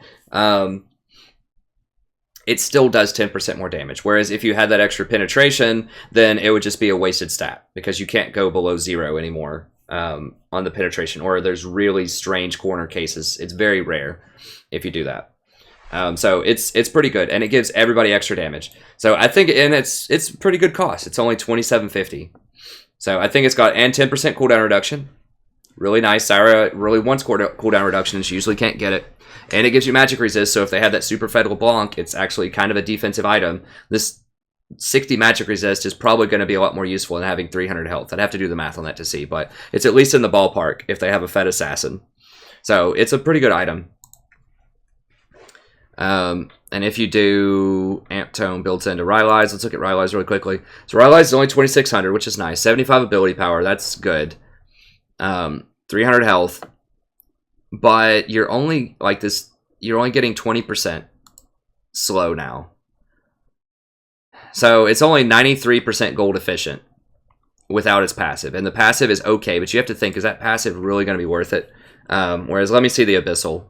it still does 10% more damage. Whereas if you had that extra penetration, then it would just be a wasted stat, because you can't go below 0 anymore on the penetration, or there's really strange corner cases. It's very rare if you do that. So it's pretty good, and it gives everybody extra damage. So I think, and it's pretty good cost. It's only $27.50. So I think it's got, and 10% cooldown reduction. Really nice. Zyra really wants cooldown reduction, and she usually can't get it. And it gives you magic resist, so if they have that super Fed LeBlanc, it's actually kind of a defensive item. This 60 magic resist is probably going to be a lot more useful than having 300 health. I'd have to do the math on that to see, but it's at least in the ballpark if they have a Fed Assassin. So it's a pretty good item. And if you do Amp Tome builds into Rylai's, let's look at Rylai's really quickly. So Rylai's is only 2600, which is nice. 75 ability power, that's good. 300 health. But you're only like this, you're only getting 20% slow now. So it's only 93% gold efficient without its passive. And the passive is okay, but you have to think, is that passive really going to be worth it? Whereas, let me see the Abyssal.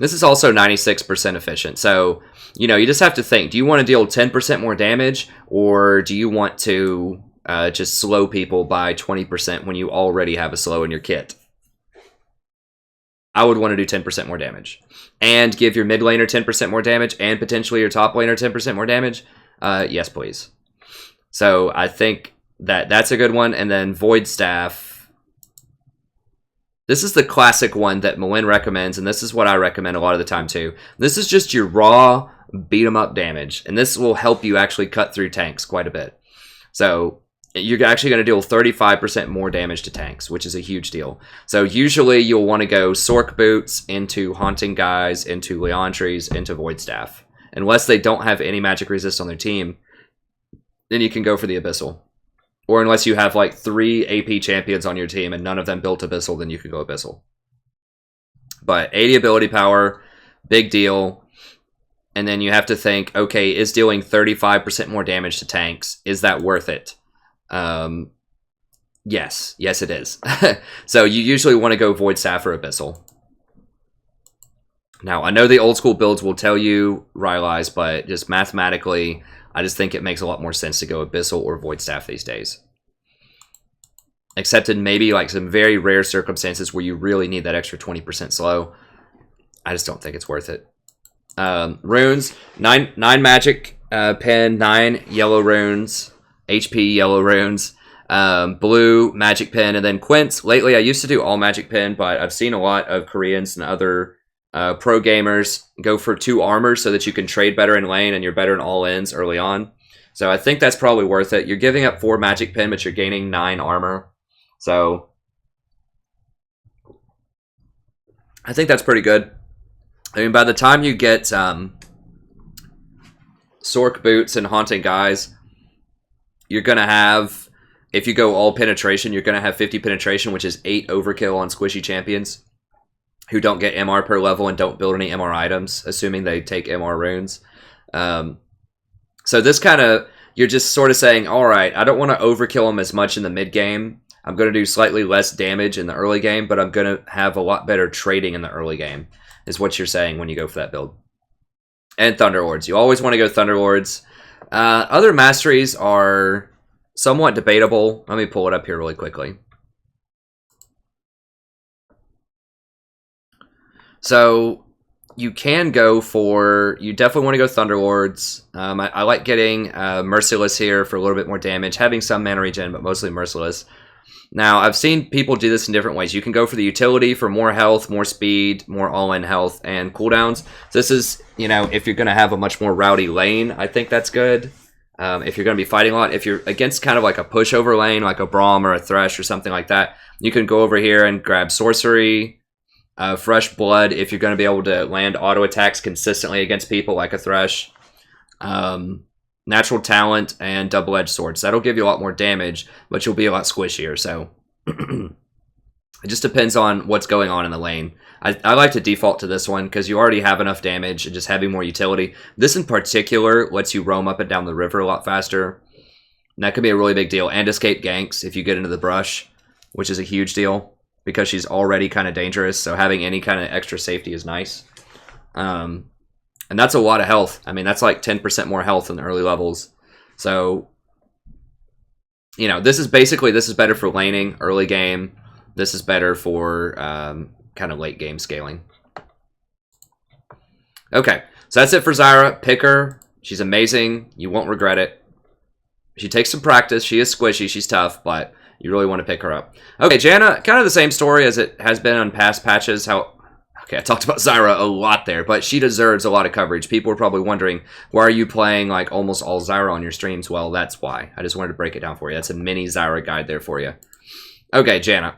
This is also 96% efficient. So, you know, you just have to think, do you want to deal 10% more damage, or do you want to just slow people by 20% when you already have a slow in your kit? I would want to do 10% more damage. And give your mid laner 10% more damage, and potentially your top laner 10% more damage. Yes, please. So I think that's a good one. And then Void Staff. This is the classic one that Malin recommends, and this is what I recommend a lot of the time too. This is just your raw beat 'em up damage, and this will help you actually cut through tanks quite a bit. So you're actually going to deal 35% more damage to tanks, which is a huge deal. So usually you'll want to go Sork Boots into Haunting Guys, into Leontries, into Void Staff. unless they don't have any magic resist on their team, then you can go for the Abyssal. Or unless you have like 3 AP champions on your team and none of them built Abyssal, then you can go Abyssal. But 80 ability power, big deal. And then you have to think, okay, is dealing 35% more damage to tanks, is that worth it? Yes, it is. So you usually want to go Void Staff or Abyssal. Now, I know the old school builds will tell you Rylai's, but just mathematically, I just think it makes a lot more sense to go Abyssal or Void Staff these days. Except in maybe like some very rare circumstances where you really need that extra 20% slow. I just don't think it's worth it. Runes, 9 magic pen, 9 yellow runes, HP yellow runes, blue magic pen, and then quints. Lately, I used to do all magic pen, but I've seen a lot of Koreans and other pro gamers go for 2 armors so that you can trade better in lane and you're better in all ins early on. So I think that's probably worth it. You're giving up 4 magic pen, but you're gaining 9 armor. So I think that's pretty good. I mean, by the time you get Sork boots and Haunting Guys, you're going to have, if you go all penetration, you're going to have 50 penetration, which is 8 overkill on squishy champions who don't get MR per level and don't build any MR items, assuming they take MR runes. So this kind of, you're just sort of saying, all right, I don't want to overkill them as much in the mid game. I'm going to do slightly less damage in the early game, but I'm going to have a lot better trading in the early game, is what you're saying when you go for that build. And Thunderlords. You always want to go Thunderlords. Other masteries are somewhat debatable. Let me pull it up here really quickly. So you can go for, you definitely want to go Thunderlords. I like getting Merciless here for a little bit more damage, having some mana regen, but mostly Merciless. Now, I've seen people do this in different ways. You can go for the utility for more health, more speed, more all-in health, and cooldowns. So this is, you know, if you're going to have a much more rowdy lane, I think that's good. If you're going to be fighting a lot, if you're against kind of like a pushover lane, like a Braum or a Thresh or something like that, you can go over here and grab Sorcery, Fresh Blood, if you're going to be able to land auto attacks consistently against people like a Thresh. Natural Talent, and Double-Edged Swords. That'll give you a lot more damage, but you'll be a lot squishier, so it just depends on what's going on in the lane. I like to default to this one because you already have enough damage and just having more utility. This in particular lets you roam up and down the river a lot faster. And that could be a really big deal. And escape ganks if you get into the brush, which is a huge deal because she's already kind of dangerous, so having any kind of extra safety is nice. And that's a lot of health. I mean, that's like 10% more health in the early levels. So, you know, this is better for laning, early game. This is better for kind of late game scaling. Okay, so that's it for Zyra. Pick her. She's amazing. You won't regret it. She takes some practice. She is squishy. She's tough, but you really want to pick her up. Okay, Janna, kind of the same story as it has been on past patches. Okay, I talked about Zyra a lot there, but she deserves a lot of coverage. People are probably wondering, why are you playing like almost all Zyra on your streams? Well, that's why. I just wanted to break it down for you. That's a mini Zyra guide there for you. Okay, Janna.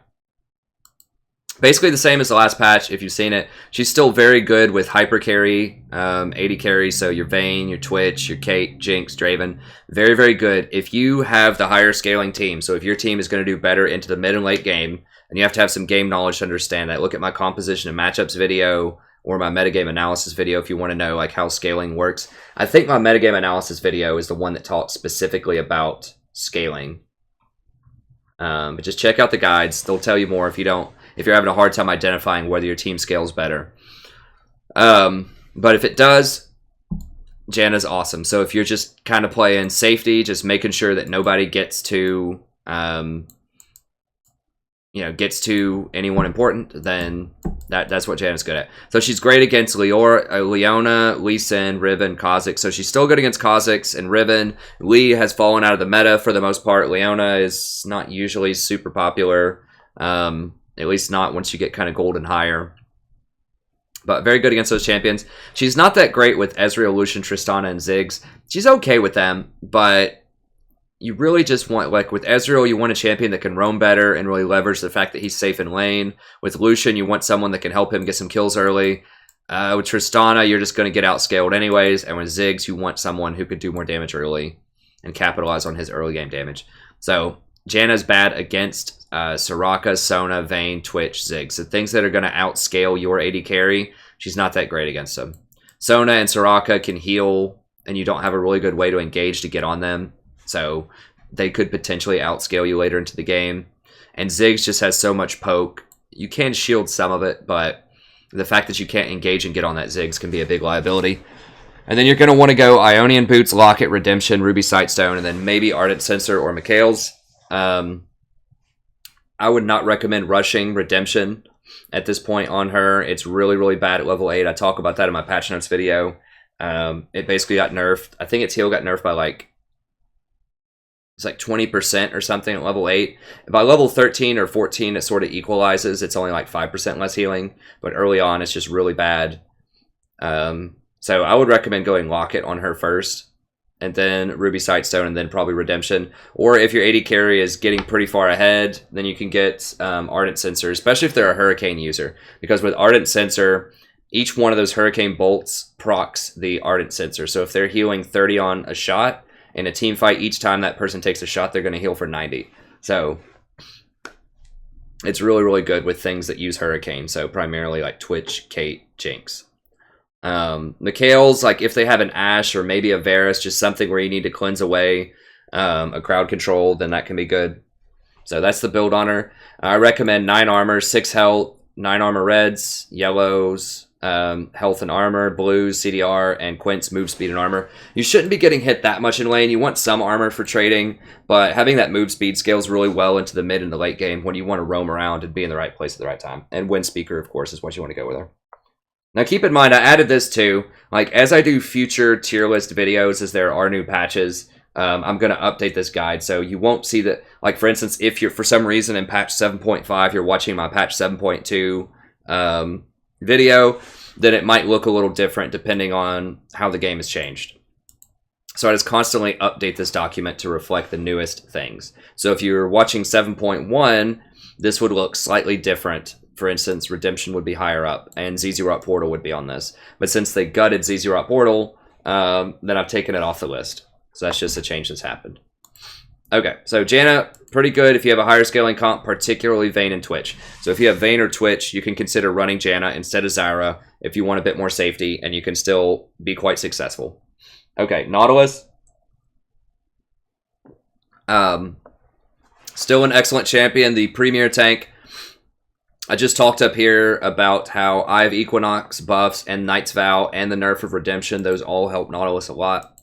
Basically the same as the last patch, if you've seen it. She's still very good with hyper carry, 80 carry, so your Vayne, your Twitch, your Kate, Jinx, Draven. Very, very good. If you have the higher scaling team, so if your team is going to do better into the mid and late game, and you have to have some game knowledge to understand that. Look at my composition and matchups video or my metagame analysis video if you want to know like how scaling works. I think my metagame analysis video is the one that talks specifically about scaling. But just check out the guides. They'll tell you more if you're having a hard time identifying whether your team scales better. But if it does, Janna's awesome. So if you're just kind of playing safety, just making sure that nobody gets to anyone important, then that's what Janna's good at. So she's great against Leona, Lee Sin, Riven, Kha'Zix. So she's still good against Kha'Zix and Riven. Lee has fallen out of the meta for the most part. Leona is not usually super popular, at least not once you get kind of gold and higher. But very good against those champions. She's not that great with Ezreal, Lucian, Tristana, and Ziggs. She's okay with them, but you really just want, like with Ezreal, you want a champion that can roam better and really leverage the fact that he's safe in lane. With Lucian, you want someone that can help him get some kills early. With Tristana, you're just going to get outscaled anyways. And with Ziggs, you want someone who could do more damage early and capitalize on his early game damage. So Janna's bad against Soraka, Sona, Vayne, Twitch, Ziggs. The things that are going to outscale your AD carry, she's not that great against them. Sona and Soraka can heal, and you don't have a really good way to engage to get on them. So they could potentially outscale you later into the game. And Ziggs just has so much poke. You can shield some of it, but the fact that you can't engage and get on that Ziggs can be a big liability. And then you're going to want to go Ionian Boots, Locket, Redemption, Ruby Sightstone, and then maybe Ardent Censer or Mikhail's. I would not recommend rushing Redemption at this point on her. It's really, really bad at level 8. I talk about that in my patch notes video. It basically got nerfed. I think its heal got nerfed by like, it's like 20% or something at level 8. By level 13 or 14, it sort of equalizes. It's only like 5% less healing. But early on, it's just really bad. So I would recommend going Locket on her first. And then Ruby Sightstone, and then probably Redemption. Or if your AD carry is getting pretty far ahead, then you can get Ardent Censer, especially if they're a Hurricane user. Because with Ardent Censer, each one of those Hurricane bolts procs the Ardent Censer. So if they're healing 30 on a shot, in a team fight, each time that person takes a shot, they're going to heal for 90. So it's really, really good with things that use Hurricane. So primarily like Twitch, Kate, Jinx. Mikhail's, like if they have an Ashe or maybe a Varus, just something where you need to cleanse away a crowd control, then that can be good. So that's the build on her. I recommend 9 armor, 6 health, 9 armor reds, yellows, health and armor, blues, CDR, and Quince, move speed and armor. You shouldn't be getting hit that much in lane. You want some armor for trading, but having that move speed scales really well into the mid and the late game when you want to roam around and be in the right place at the right time. And wind speaker, of course, is what you want to go with her. Now keep in mind, I added this too. Like as I do future tier list videos, as there are new patches, I'm going to update this guide. So you won't see that, like for instance, if you're for some reason in patch 7.5, you're watching my patch 7.2 video, then it might look a little different depending on how the game has changed. So I just constantly update this document to reflect the newest things. So if you're watching 7.1, this would look slightly different. For instance, Redemption would be higher up, and ZZ Rot Portal would be on this. But since they gutted ZZ Rot Portal, then I've taken it off the list. So that's just a change that's happened. Okay, so Janna, pretty good if you have a higher scaling comp, particularly Vayne and Twitch. So if you have Vayne or Twitch, you can consider running Janna instead of Zyra if you want a bit more safety, and you can still be quite successful. Okay, Nautilus. Still an excellent champion, the premier tank. I just talked up here about how Eye of Equinox buffs and Knight's Vow and the nerf of Redemption, those all help Nautilus a lot.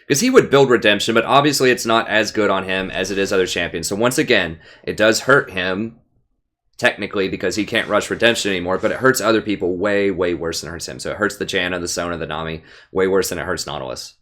Because he would build Redemption, but obviously it's not as good on him as it is other champions. So once again, it does hurt him, technically, because he can't rush Redemption anymore, but it hurts other people way, way worse than it hurts him. So it hurts the Janna, the Sona, the Nami, way worse than it hurts Nautilus.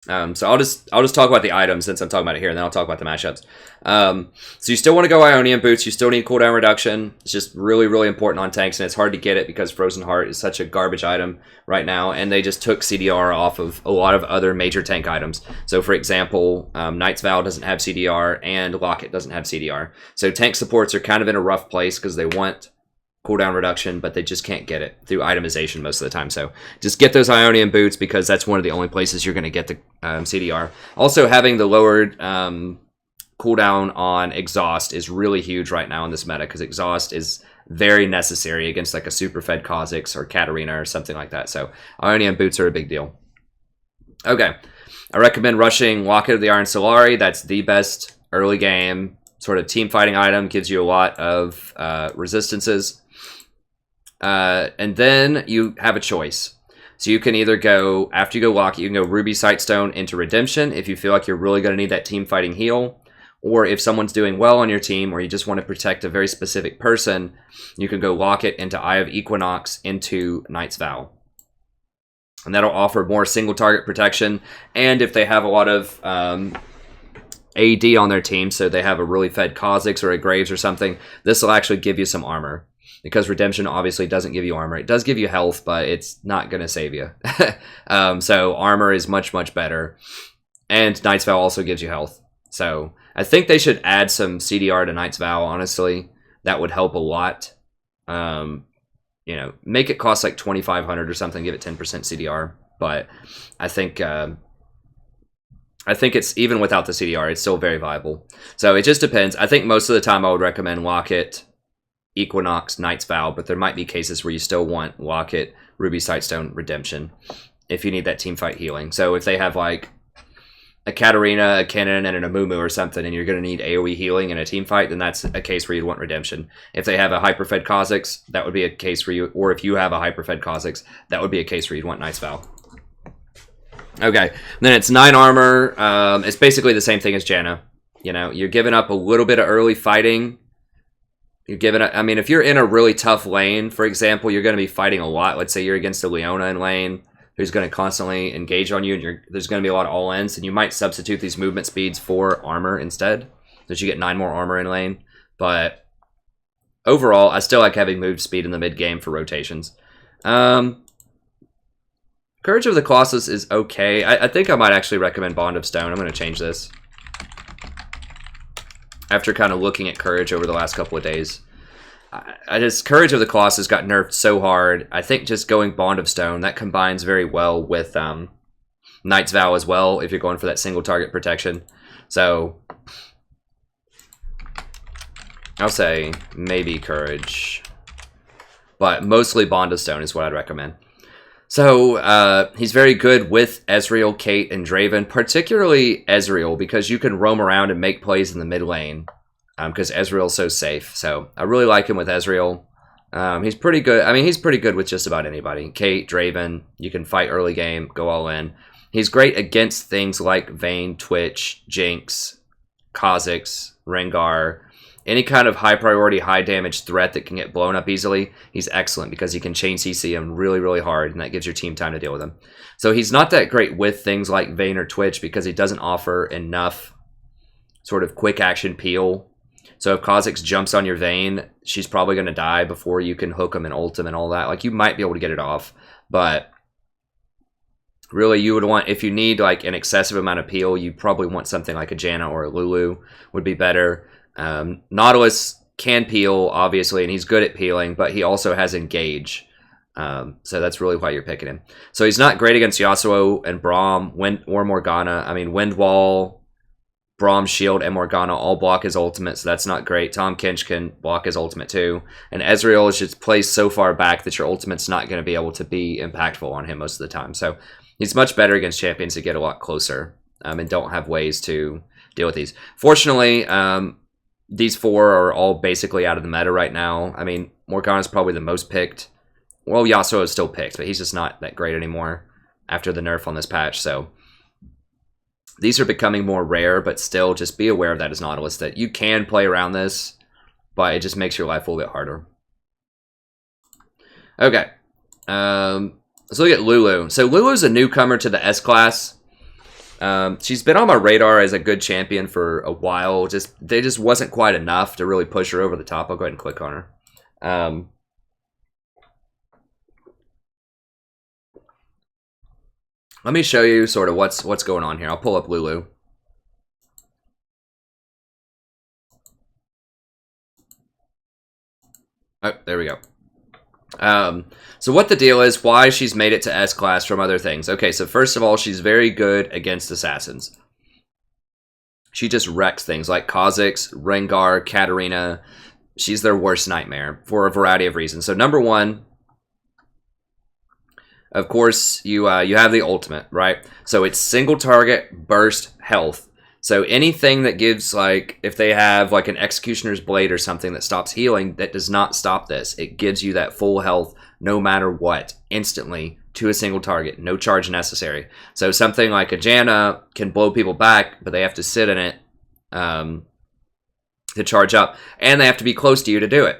So I'll just talk about the items since I'm talking about it here, and then I'll talk about the mashups. So you still want to go Ionian Boots. You still need cooldown reduction. It's just really, really important on tanks, and it's hard to get it because Frozen Heart is such a garbage item right now, and they just took CDR off of a lot of other major tank items. So for example, Knight's Vow doesn't have CDR, and Locket doesn't have CDR. So tank supports are kind of in a rough place because they want cooldown reduction, but they just can't get it through itemization most of the time. So just get those Ionian Boots because that's one of the only places you're going to get the CDR. Also, having the lowered cooldown on Exhaust is really huge right now in this meta because Exhaust is very necessary against like a super fed Kha'Zix or Katarina or something like that. So Ionian Boots are a big deal. Okay, I recommend rushing Locket of the Iron Solari. That's the best early game sort of team fighting item. Gives you a lot of resistances. And then you have a choice. So you can either go, after you go Locket, you can go Ruby Sightstone into Redemption if you feel like you're really going to need that team fighting heal. Or if someone's doing well on your team or you just want to protect a very specific person, you can go Locket into Eye of Equinox into Knight's Vow. And that'll offer more single target protection. And if they have a lot of AD on their team, so they have a really fed Kha'Zix or a Graves or something, this will actually give you some armor. Because Redemption obviously doesn't give you armor. It does give you health, but it's not going to save you. So armor is much, much better. And Knight's Vow also gives you health. So I think they should add some CDR to Knight's Vow, honestly. That would help a lot. you know, make it cost like 2,500 or something, give it 10% CDR. But I think it's, even without the CDR, it's still very viable. So it just depends. I think most of the time I would recommend Locket, Equinox, Knight's Vow, but there might be cases where you still want Locket, Ruby Sightstone, Redemption, if you need that team fight healing. So if they have like a Katarina, a Kennen, and an Amumu or something, and you're going to need AoE healing in a team fight, then that's a case where you'd want Redemption. If they have a Hyperfed Kha'Zix, that would be a case where you, or if you have a Hyperfed Kha'Zix, that would be a case where you'd want Knight's Vow. Okay, then it's 9 armor. It's basically the same thing as Janna. You know, you're giving up a little bit of early fighting. You're giving up, I mean, if you're in a really tough lane, for example, you're going to be fighting a lot. Let's say you're against a Leona in lane, who's going to constantly engage on you, and there's going to be a lot of all-ins, and you might substitute these movement speeds for armor instead, so that you get 9 more armor in lane. But overall, I still like having move speed in the mid-game for rotations. Courage of the Colossus is okay. I think I might actually recommend Bond of Stone. I'm going to change this after kind of looking at Courage over the last couple of days. Courage of the Colossus got nerfed so hard. I think just going Bond of Stone, that combines very well with Knight's Vow as well, if you're going for that single target protection. So I'll say maybe Courage, but mostly Bond of Stone is what I'd recommend. So he's very good with Ezreal, Kate, and Draven, particularly Ezreal, because you can roam around and make plays in the mid lane, because Ezreal's so safe. So I really like him with Ezreal. He's pretty good. I mean, he's pretty good with just about anybody. Kate, Draven, you can fight early game, go all in. He's great against things like Vayne, Twitch, Jinx, Kha'Zix, Rengar. Any kind of high priority, high damage threat that can get blown up easily, he's excellent because he can chain CC him really, really hard, and that gives your team time to deal with him. So he's not that great with things like Vayne or Twitch because he doesn't offer enough sort of quick action peel. So if Kha'Zix jumps on your Vayne, she's probably going to die before you can hook him and ult him and all that. Like, you might be able to get it off, but really you would want, if you need like an excessive amount of peel, you probably want something like a Janna or a Lulu would be better. Nautilus can peel, obviously, and he's good at peeling, but he also has engage. So that's really why you're picking him. So he's not great against Yasuo and Braum or Morgana. I mean, Wind Wall, Braum Shield, and Morgana all block his ultimate, so that's not great. Tahm Kench can block his ultimate too. And Ezreal is just placed so far back that your ultimate's not going to be able to be impactful on him most of the time. So he's much better against champions that get a lot closer and don't have ways to deal with these. Fortunately, these 4 are all basically out of the meta right now. I mean, Morgana's probably the most picked. Well, Yasuo is still picked, but he's just not that great anymore after the nerf on this patch. So these are becoming more rare, but still just be aware of that as Nautilus, that you can play around this, but it just makes your life a little bit harder. Okay. Let's look at Lulu. So Lulu's a newcomer to the S class. She's been on my radar as a good champion for a while. They just wasn't quite enough to really push her over the top. I'll go ahead and click on her. Let me show you sort of what's going on here. I'll pull up Lulu. Oh, there we go. So what the deal is, why she's made it to S class from other things. Okay, so first of all, she's very good against assassins. She just wrecks things like Kha'Zix, Rengar, Katarina. She's their worst nightmare for a variety of reasons. So number one, of course, you have the ultimate, right? So it's single target, burst, health. So anything that gives, like, if they have like an Executioner's Blade or something that stops healing, that does not stop this. It gives you that full health no matter what, instantly to a single target, no charge necessary. So something like a Janna can blow people back, but they have to sit in it to charge up, and they have to be close to you to do it.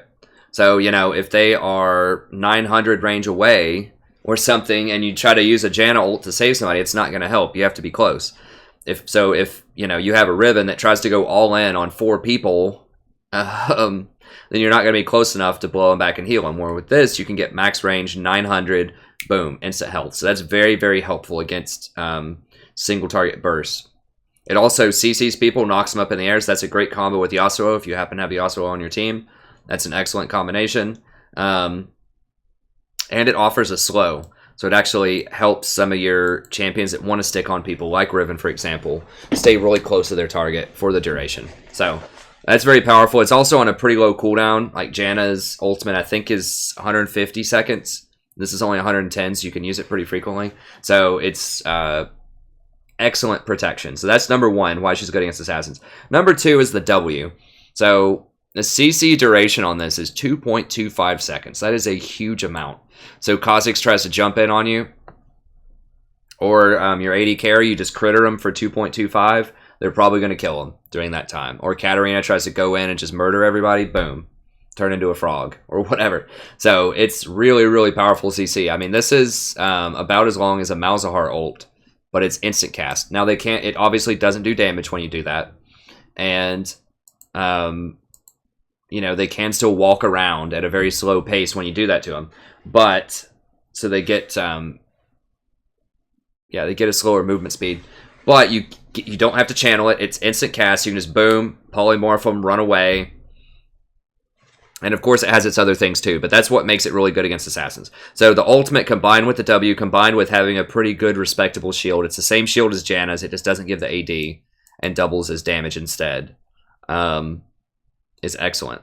So, you know, if they are 900 range away or something, and you try to use a Janna ult to save somebody, it's not going to help. You have to be close. If you know, you have a Riven that tries to go all in on 4 people, then you're not going to be close enough to blow them back and heal them. Where with this, you can get max range 900, boom, instant health. So that's very, very helpful against single target bursts. It also CCs people, knocks them up in the air. So that's a great combo with Yasuo if you happen to have Yasuo on your team. That's an excellent combination. And it offers a slow. So it actually helps some of your champions that want to stick on people, like Riven, for example, stay really close to their target for the duration. So that's very powerful. It's also on a pretty low cooldown. Like Janna's ultimate, I think, is 150 seconds. This is only 110, so you can use it pretty frequently. So it's excellent protection. So that's number one, why she's good against assassins. Number two is the W. So the CC duration on this is 2.25 seconds. That is a huge amount. So Kha'Zix tries to jump in on you, or your AD carry, you just critter them for 2.25. They're probably going to kill them during that time. Or Katarina tries to go in and just murder everybody. Boom. Turn into a frog or whatever. So it's really, really powerful CC. I mean, this is about as long as a Malzahar ult, but it's instant cast. Now they can't. It obviously doesn't do damage when you do that, and you know, they can still walk around at a very slow pace when you do that to them. But so they get they get a slower movement speed. But you don't have to channel it. It's instant cast. You can just boom, polymorph them, run away. And of course it has its other things too, but that's what makes it really good against assassins. So the ultimate combined with the W, combined with having a pretty good respectable shield. It's the same shield as Janna's, it just doesn't give the AD and doubles as damage instead. Is excellent.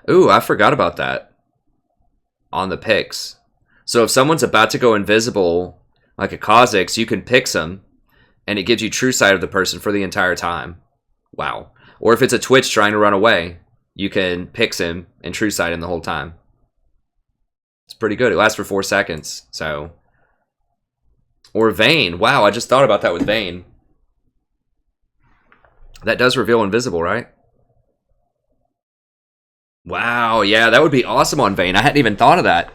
Ooh, I forgot about that on the picks. So if someone's about to go invisible, like a Kha'Zix, you can pix them, and it gives you true sight of the person for the entire time. Wow. Or if it's a Twitch trying to run away, you can pix him and true sight him the whole time. It's pretty good. It lasts for 4 seconds. So, or Vayne. Wow, I just thought about that with Vayne. That does reveal invisible, right? Wow, yeah, that would be awesome on Vayne. I hadn't even thought of that.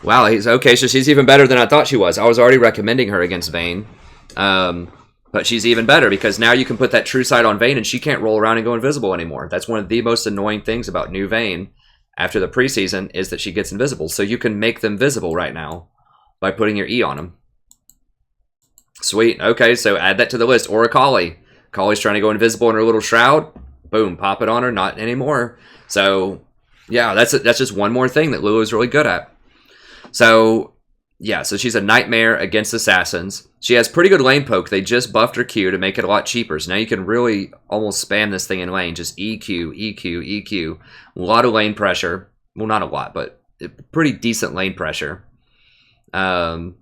Wow, he's okay, so she's even better than I thought she was. I was already recommending her against Vayne. But she's even better because now you can put that true sight on Vayne and she can't roll around and go invisible anymore. That's one of the most annoying things about new Vayne after the preseason is that she gets invisible. So you can make them visible right now by putting your E on them. Sweet. Okay, so add that to the list. Or a Kayle. Kayle's trying to go invisible in her little shroud. Boom, pop it on her. Not anymore. So, yeah, that's just one more thing that Lulu is really good at. So, yeah, so she's a nightmare against assassins. She has pretty good lane poke. They just buffed her Q to make it a lot cheaper. So now you can really almost spam this thing in lane. Just EQ, EQ, EQ. A lot of lane pressure. Well, not a lot, but pretty decent lane pressure. So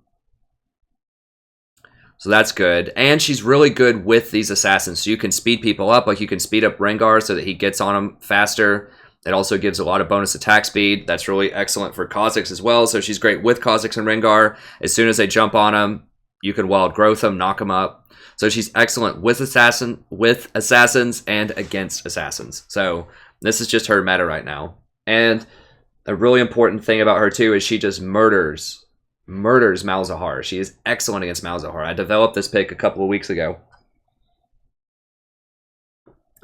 that's good. And she's really good with these assassins. So you can speed people up. Like you can speed up Rengar so that he gets on them faster. It also gives a lot of bonus attack speed. That's really excellent for Kha'Zix as well. So she's great with Kha'Zix and Rengar. As soon as they jump on them, you can wild growth them, knock them up. So she's excellent with assassins and against assassins. So this is just her meta right now. And a really important thing about her too is she just murders Malzahar. She is excellent against Malzahar. I developed this pick a couple of weeks ago.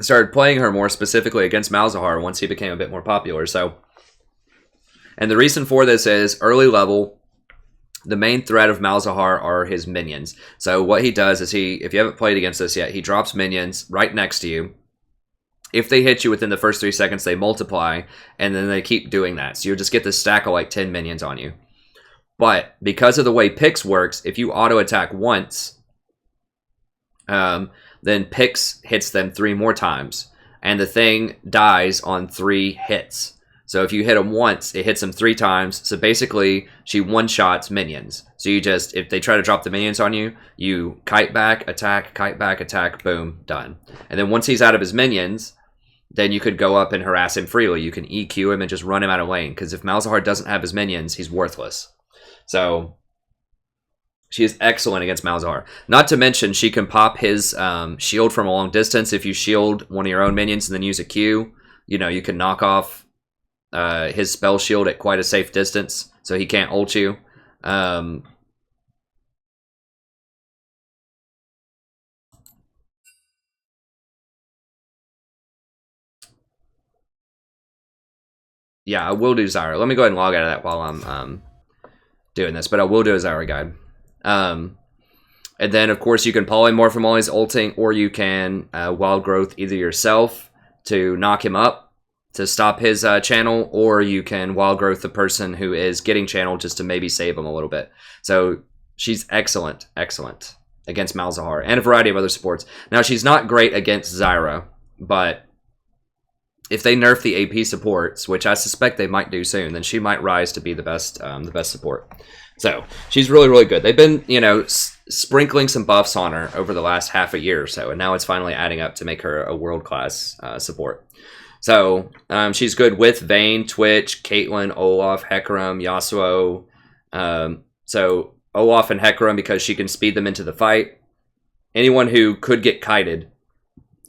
Started playing her more specifically against Malzahar once he became a bit more popular. So, and the reason for this is early level, the main threat of Malzahar are his minions. So what he does is if you haven't played against this yet, he drops minions right next to you. If they hit you within the first 3 seconds, they multiply, and then they keep doing that. So you'll just get this stack of like 10 minions on you. But because of the way Pix works, if you auto attack once, then Pix hits them 3 more times, and the thing dies on 3 hits. So if you hit them once, it hits them 3 times. So basically, she one-shots minions. So you just, if they try to drop the minions on you, you kite back, attack, boom, done. And then once he's out of his minions, then you could go up and harass him freely. You can EQ him and just run him out of lane, because if Malzahar doesn't have his minions, he's worthless. So she is excellent against Malzahar. Not to mention, she can pop his shield from a long distance. If you shield one of your own minions and then use a Q, you know, you can knock off his spell shield at quite a safe distance, so he can't ult you. Yeah, I will do Zyra. Let me go ahead and log out of that while I'm doing this, but I will do a Zyra guide. And then, of course, you can polymorph him while he's ulting, or you can wild growth either yourself to knock him up, to stop his channel, or you can wild growth the person who is getting channel just to maybe save him a little bit. So she's excellent against Malzahar and a variety of other supports. Now, she's not great against Zyra, but if they nerf the AP supports, which I suspect they might do soon, then she might rise to be the best support. So she's really, really good. They've been, you know, sprinkling some buffs on her over the last half a year or so, and now it's finally adding up to make her a world-class support. So she's good with Vayne, Twitch, Caitlyn, Olaf, Hecarim, Yasuo. So Olaf and Hecarim, because she can speed them into the fight. Anyone who could get kited,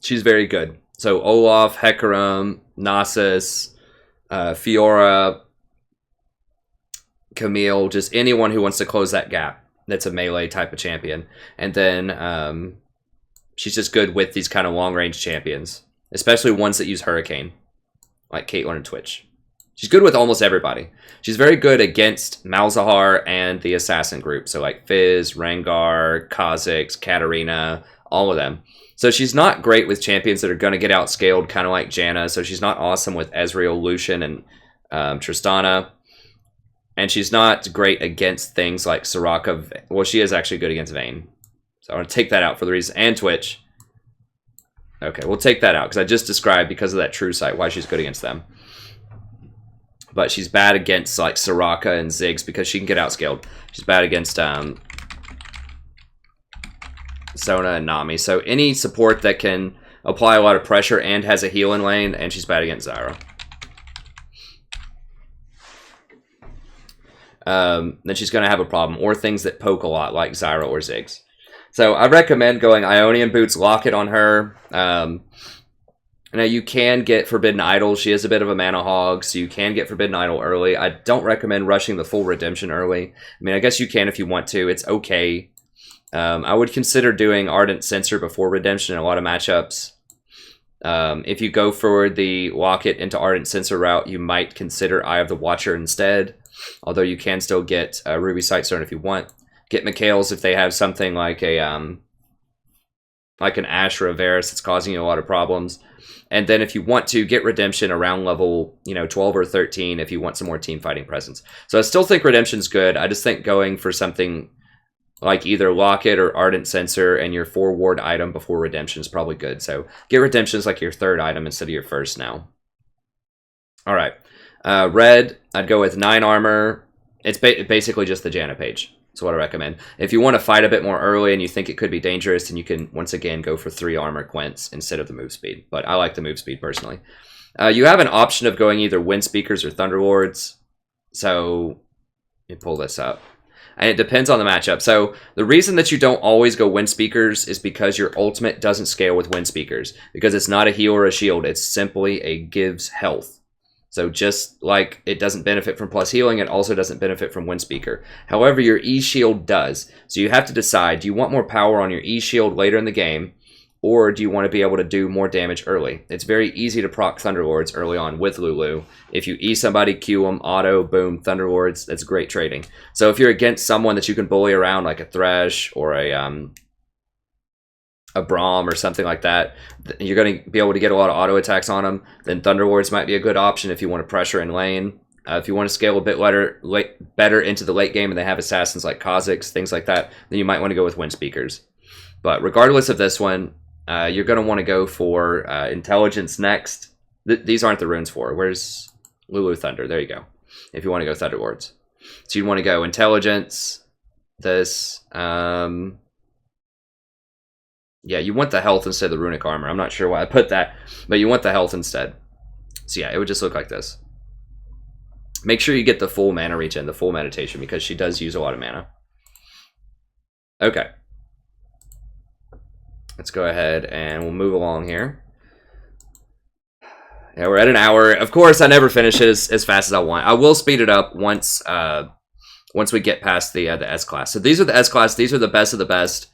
she's very good. So Olaf, Hecarim, Nasus, Fiora, Camille, just anyone who wants to close that gap that's a melee type of champion. And then she's just good with these kind of long-range champions, especially ones that use Hurricane, like Caitlyn and Twitch. She's good with almost everybody. She's very good against Malzahar and the Assassin group, so like Fizz, Rengar, Kha'Zix, Katarina, all of them. So she's not great with champions that are going to get outscaled, kind of like Janna. So she's not awesome with Ezreal, Lucian, and Tristana. And she's not great against things like Soraka. Well, she is actually good against Vayne. So I want to take that out for the reason. And Twitch. Okay, we'll take that out because I just described, because of that true sight, why she's good against them. But she's bad against like Soraka and Ziggs because she can get outscaled. She's bad against Sona and Nami. So any support that can apply a lot of pressure and has a healing lane, and she's bad against Zyra. Then she's going to have a problem. Or things that poke a lot, like Zyra or Ziggs. So I recommend going Ionian Boots, Locket on her. Now you can get Forbidden Idol. She is a bit of a mana hog, so you can get Forbidden Idol early. I don't recommend rushing the full Redemption early. I mean, I guess you can if you want to. It's okay. I would consider doing Ardent Censer before Redemption in a lot of matchups. If you go for the Locket into Ardent Censer route, you might consider Eye of the Watcher instead. Although you can still get Ruby Sightstone if you want. Get Mikhail's if they have something like an Ashe or a Varus that's causing you a lot of problems. And then if you want to, get Redemption around level 12 or 13 if you want some more team fighting presence. So I still think Redemption's good. I just think going for something like either Locket or Ardent Censer and your 4 ward item before Redemption is probably good. So get Redemption as like your 3rd item instead of your 1st now. All right. Red, I'd go with 9 armor. It's basically just the Janna page. That's what I recommend. If you want to fight a bit more early and you think it could be dangerous, then you can, once again, go for 3 armor Quints instead of the move speed. But I like the move speed, personally. You have an option of going either Wind Speakers or Thunderlords. So, let me pull this up. And it depends on the matchup. So, the reason that you don't always go Wind Speakers is because your ultimate doesn't scale with Wind Speakers. Because it's not a heal or a shield. It's simply a gives health. So just like it doesn't benefit from plus healing, it also doesn't benefit from Wind Speaker. However, your E-Shield does. So you have to decide, do you want more power on your E-Shield later in the game, or do you want to be able to do more damage early? It's very easy to proc Thunderlords early on with Lulu. If you E somebody, Q them, auto, boom, Thunderlords, that's great trading. So if you're against someone that you can bully around, like a Thresh or a Braum or something like that, you're going to be able to get a lot of auto attacks on them, then Thunderlords might be a good option if you want to pressure in lane. If you want to scale a bit better into the late game and they have assassins like Kha'Zix, things like that, then you might want to go with Wind Speakers. But regardless of this one, you're going to want to go for Intelligence next. These aren't the runes for. Where's Lulu Thunder? There you go. If you want to go Thunderlords. So you'd want to go Intelligence, this... yeah, you want the health instead of the runic armor. I'm not sure why I put that, but you want the health instead. So yeah, it would just look like this. Make sure you get the full mana regen, the full meditation, because she does use a lot of mana. Okay. Let's go ahead and we'll move along here. Yeah, we're at an hour. Of course, I never finish it as fast as I want. I will speed it up once we get past the S-Class. So these are the S-Class. These are the best of the best.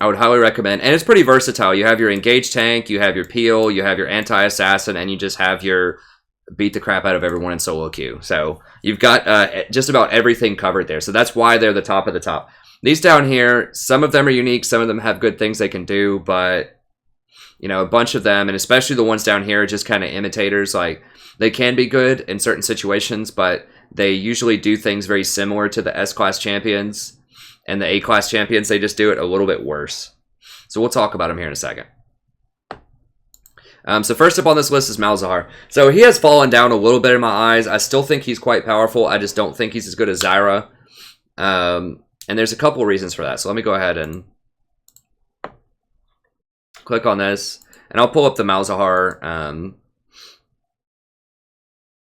I would highly recommend, and it's pretty versatile. You have your engage tank, you have your peel, you have your anti-assassin, and you just have your beat the crap out of everyone in solo queue. So you've got just about everything covered there. So that's why they're the top of the top. These down here, some of them are unique, some of them have good things they can do, but you know, a bunch of them, and especially the ones down here, are just kind of imitators. Like, they can be good in certain situations, but they usually do things very similar to the S-Class champions. And the A-Class champions, they just do it a little bit worse. So we'll talk about them here in a second. So first up on this list is Malzahar. So he has fallen down a little bit in my eyes. I still think he's quite powerful. I just don't think he's as good as Zyra. And there's a couple of reasons for that. So let me go ahead and click on this, and I'll pull up the Malzahar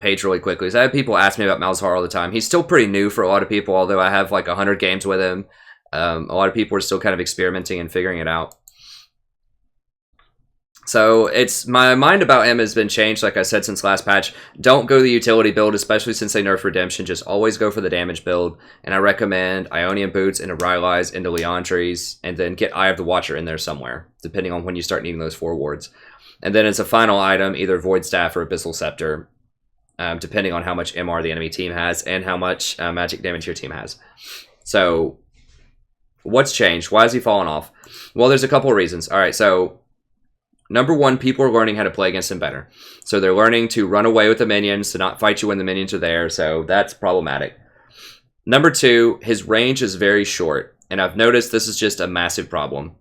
page really quickly. So I have people ask me about Malzahar all the time. He's still pretty new for a lot of people, although I have like 100 games with him. A lot of people are still kind of experimenting and figuring it out. So it's my mind about him has been changed, like I said, since last patch. Don't go the utility build, especially since they nerfed Redemption. Just always go for the damage build. And I recommend Ionian Boots into Rylai's into Leandri's, and then get Eye of the Watcher in there somewhere, depending on when you start needing those 4 wards. And then as a final item, either Void Staff or Abyssal Scepter, depending on how much MR the enemy team has and how much magic damage your team has. So what's changed? Why has he fallen off? Well, there's a couple of reasons. All right, so number one, people are learning how to play against him better. So they're learning to run away with the minions, to not fight you when the minions are there. So that's problematic. Number two, his range is very short. And I've noticed this is just a massive problem.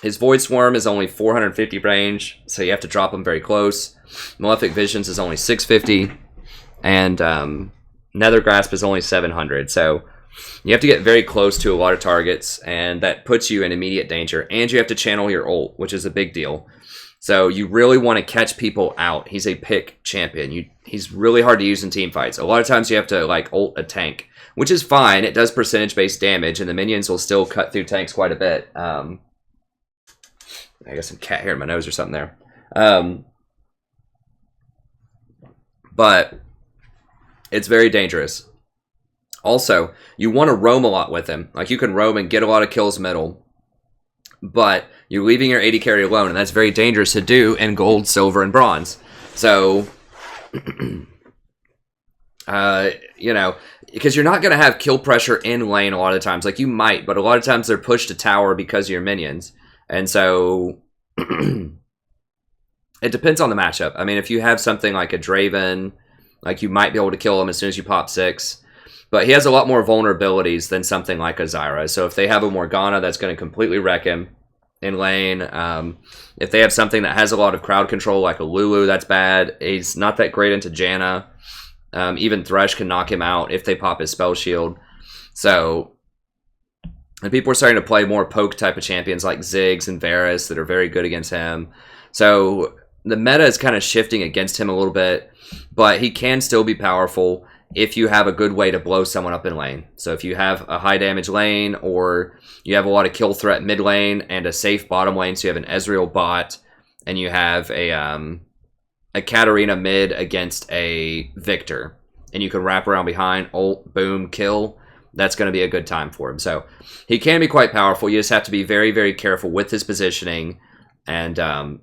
His Void Swarm is only 450 range, so you have to drop him very close. Malefic Visions is only 650. And Nether Grasp is only 700. So you have to get very close to a lot of targets, and that puts you in immediate danger. And you have to channel your ult, which is a big deal. So you really want to catch people out. He's a pick champion. He's really hard to use in team fights. A lot of times you have to like ult a tank, which is fine. It does percentage-based damage, and the minions will still cut through tanks quite a bit. I got some cat hair in my nose or something there. But it's very dangerous. Also, you want to roam a lot with him. Like, you can roam and get a lot of kills middle, but you're leaving your AD carry alone, and that's very dangerous to do in gold, silver, and bronze. So, you know, because you're not going to have kill pressure in lane a lot of times. Like, you might, but a lot of times they're pushed to tower because of your minions. And so, it depends on the matchup. I mean, if you have something like a Draven, like, you might be able to kill him as soon as you pop 6. But he has a lot more vulnerabilities than something like a Zyra. So if they have a Morgana, that's going to completely wreck him in lane. If they have something that has a lot of crowd control, like a Lulu, that's bad. He's not that great into Janna. Even Thresh can knock him out if they pop his spell shield. So, and people are starting to play more poke type of champions like Ziggs and Varus that are very good against him. So the meta is kind of shifting against him a little bit, but he can still be powerful if you have a good way to blow someone up in lane. So if you have a high damage lane, or you have a lot of kill threat mid lane and a safe bottom lane, so you have an Ezreal bot and you have a Katarina mid against a Victor, and you can wrap around behind, ult, boom, kill, that's going to be a good time for him. So he can be quite powerful. You just have to be very, very careful with his positioning, and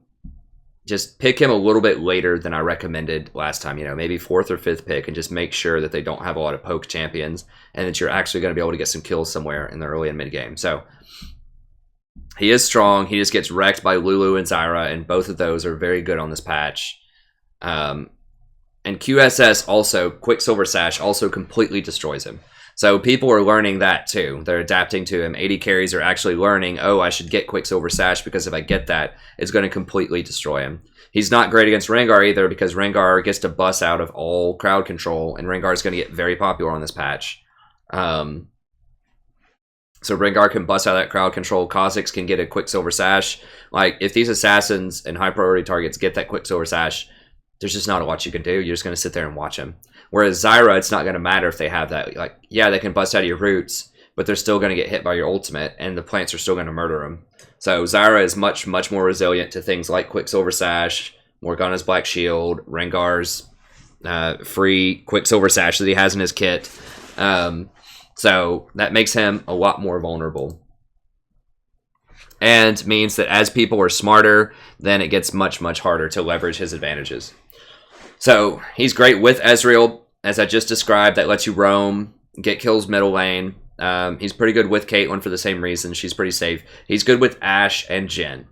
just pick him a little bit later than I recommended last time, you know, maybe 4th or 5th pick, and just make sure that they don't have a lot of poke champions and that you're actually going to be able to get some kills somewhere in the early and mid game. So he is strong. He just gets wrecked by Lulu and Zyra, and both of those are very good on this patch. And QSS also, Quicksilver Sash, also completely destroys him. So people are learning that too. They're adapting to him. AD carries are actually learning, oh, I should get Quicksilver Sash, because if I get that, it's going to completely destroy him. He's not great against Rengar either, because Rengar gets to bust out of all crowd control, and Rengar is going to get very popular on this patch. So Rengar can bust out that crowd control. Kha'Zix can get a Quicksilver Sash. Like, if these assassins and high priority targets get that Quicksilver Sash, there's just not a lot you can do. You're just going to sit there and watch him. Whereas Zyra, it's not going to matter if they have that. Like, yeah, they can bust out of your roots, but they're still going to get hit by your ultimate, and the plants are still going to murder them. So Zyra is much, much more resilient to things like Quicksilver Sash, Morgana's Black Shield, Rengar's free Quicksilver Sash that he has in his kit. So that makes him a lot more vulnerable. And means that as people are smarter, then it gets much, much harder to leverage his advantages. So he's great with Ezreal, as I just described. That lets you roam, get kills middle lane. He's pretty good with Caitlyn for the same reason. She's pretty safe. He's good with Ashe and Jhin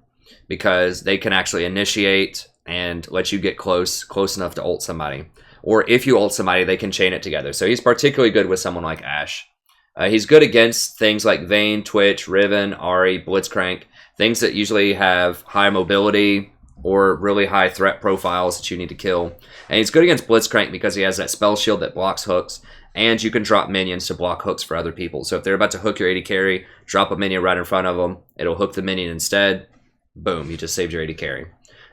because they can actually initiate and let you get close enough to ult somebody. Or if you ult somebody, they can chain it together. So he's particularly good with someone like Ashe. He's good against things like Vayne, Twitch, Riven, Ahri, Blitzcrank, things that usually have high mobility or really high threat profiles that you need to kill. And he's good against Blitzcrank because he has that spell shield that blocks hooks, and you can drop minions to block hooks for other people. So if they're about to hook your AD carry, drop a minion right in front of them, it'll hook the minion instead. Boom, you just saved your AD carry.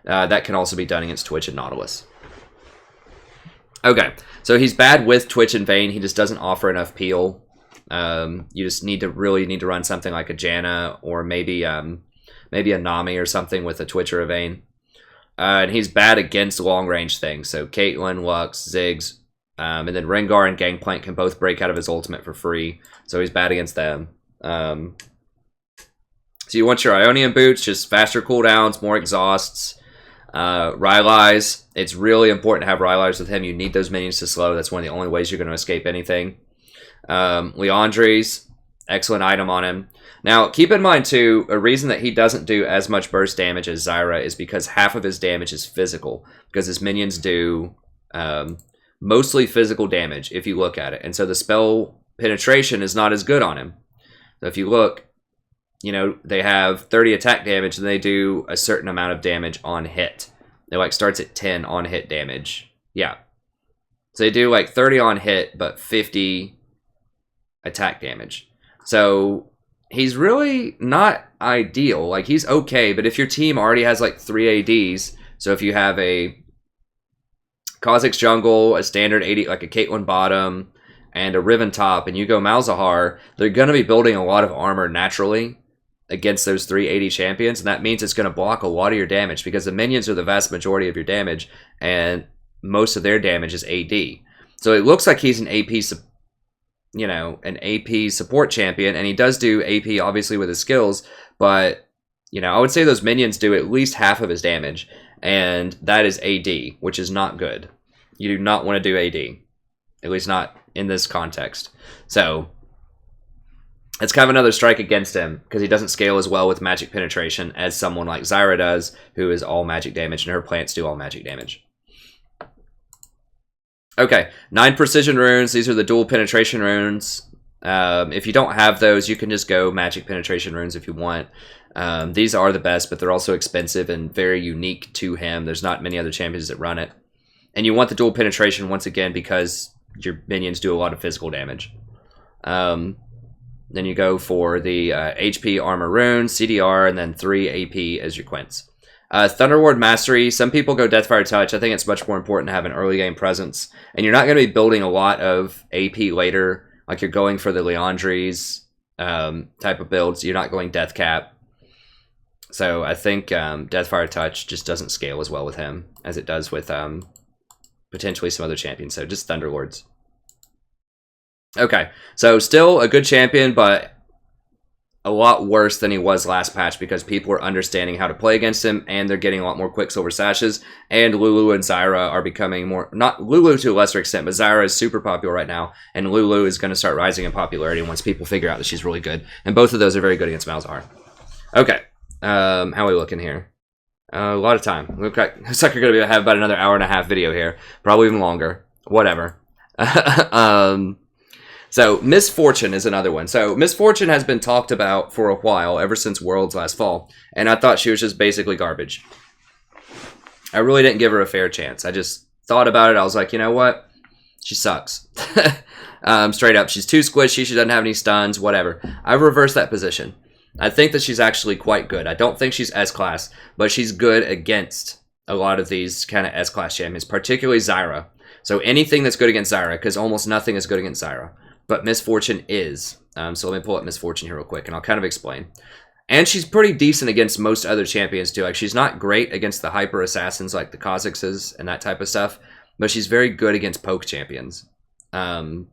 That can also be done against Twitch and Nautilus. Okay, so he's bad with Twitch and Vayne. He just doesn't offer enough peel. You just really need to run something like a Janna or maybe a Nami or something with a Twitch or a Vayne. And he's bad against long-range things. So Caitlyn, Lux, Ziggs, and then Rengar and Gangplank can both break out of his ultimate for free. So he's bad against them. So you want your Ionian boots, just faster cooldowns, more exhausts. Rylai's, it's really important to have Rylai's with him. You need those minions to slow. That's one of the only ways you're going to escape anything. Liandry's, excellent item on him. Now, keep in mind, too, a reason that he doesn't do as much burst damage as Zyra is because half of his damage is physical. Because his minions do mostly physical damage, if you look at it. And so the spell penetration is not as good on him. So if you look, you know, they have 30 attack damage, and they do a certain amount of damage on hit. It, like, starts at 10 on hit damage. Yeah. So they do, like, 30 on hit, but 50 attack damage. So he's really not ideal. Like, he's okay, but if your team already has like 3 ADs, so if you have a Kha'Zix jungle, a standard AD, like a Caitlyn bottom, and a Riven top, and you go Malzahar, they're going to be building a lot of armor naturally against those 3 AD champions, and that means it's going to block a lot of your damage because the minions are the vast majority of your damage, and most of their damage is AD. So it looks like he's an AP support champion, and he does do AP obviously with his skills, but I would say those minions do at least half of his damage, and that is AD, which is not good. You do not want to do AD, at least not in this context. So it's kind of another strike against him because he doesn't scale as well with magic penetration as someone like Zyra does, who is all magic damage, and her plants do all magic damage. Okay, 9 precision runes. These are the dual penetration runes. If you don't have those, you can just go magic penetration runes if you want. These are the best, but they're also expensive and very unique to him. There's not many other champions that run it. And you want the dual penetration once again because your minions do a lot of physical damage. Then you go for the HP armor rune, CDR, and then 3 AP as your quints. Thunderward Mastery, some people go Deathfire Touch. I think it's much more important to have an early game presence. And you're not going to be building a lot of AP later, like you're going for the Liandry's type of builds. You're not going Death Cap. So I think Deathfire Touch just doesn't scale as well with him as it does with potentially some other champions. So just Thunderlords. Okay, so still a good champion, but a lot worse than he was last patch because people are understanding how to play against him, and they're getting a lot more Quicksilver Sashes, and Lulu and Zyra are becoming more, not Lulu to a lesser extent, but Zyra is super popular right now, and Lulu is going to start rising in popularity once people figure out that she's really good, and both of those are very good against Malzahar. Okay, how are we looking here? A lot of time. Looks like we're going to have about another hour and a half video here, probably even longer, whatever. So, Miss Fortune is another one. So, Miss Fortune has been talked about for a while, ever since Worlds last fall. And I thought she was just basically garbage. I really didn't give her a fair chance. I just thought about it. I was like, you know what? She sucks. Straight up. She's too squishy. She doesn't have any stuns, whatever. I've reversed that position. I think that she's actually quite good. I don't think she's S-Class, but she's good against a lot of these kind of S-Class champions, particularly Zyra. So, anything that's good against Zyra, because almost nothing is good against Zyra. But Miss Fortune is. So let me pull up Miss Fortune here real quick, and I'll kind of explain. And she's pretty decent against most other champions, too. Like, she's not great against the hyper assassins like the Kha'Zixes and that type of stuff, but she's very good against poke champions. And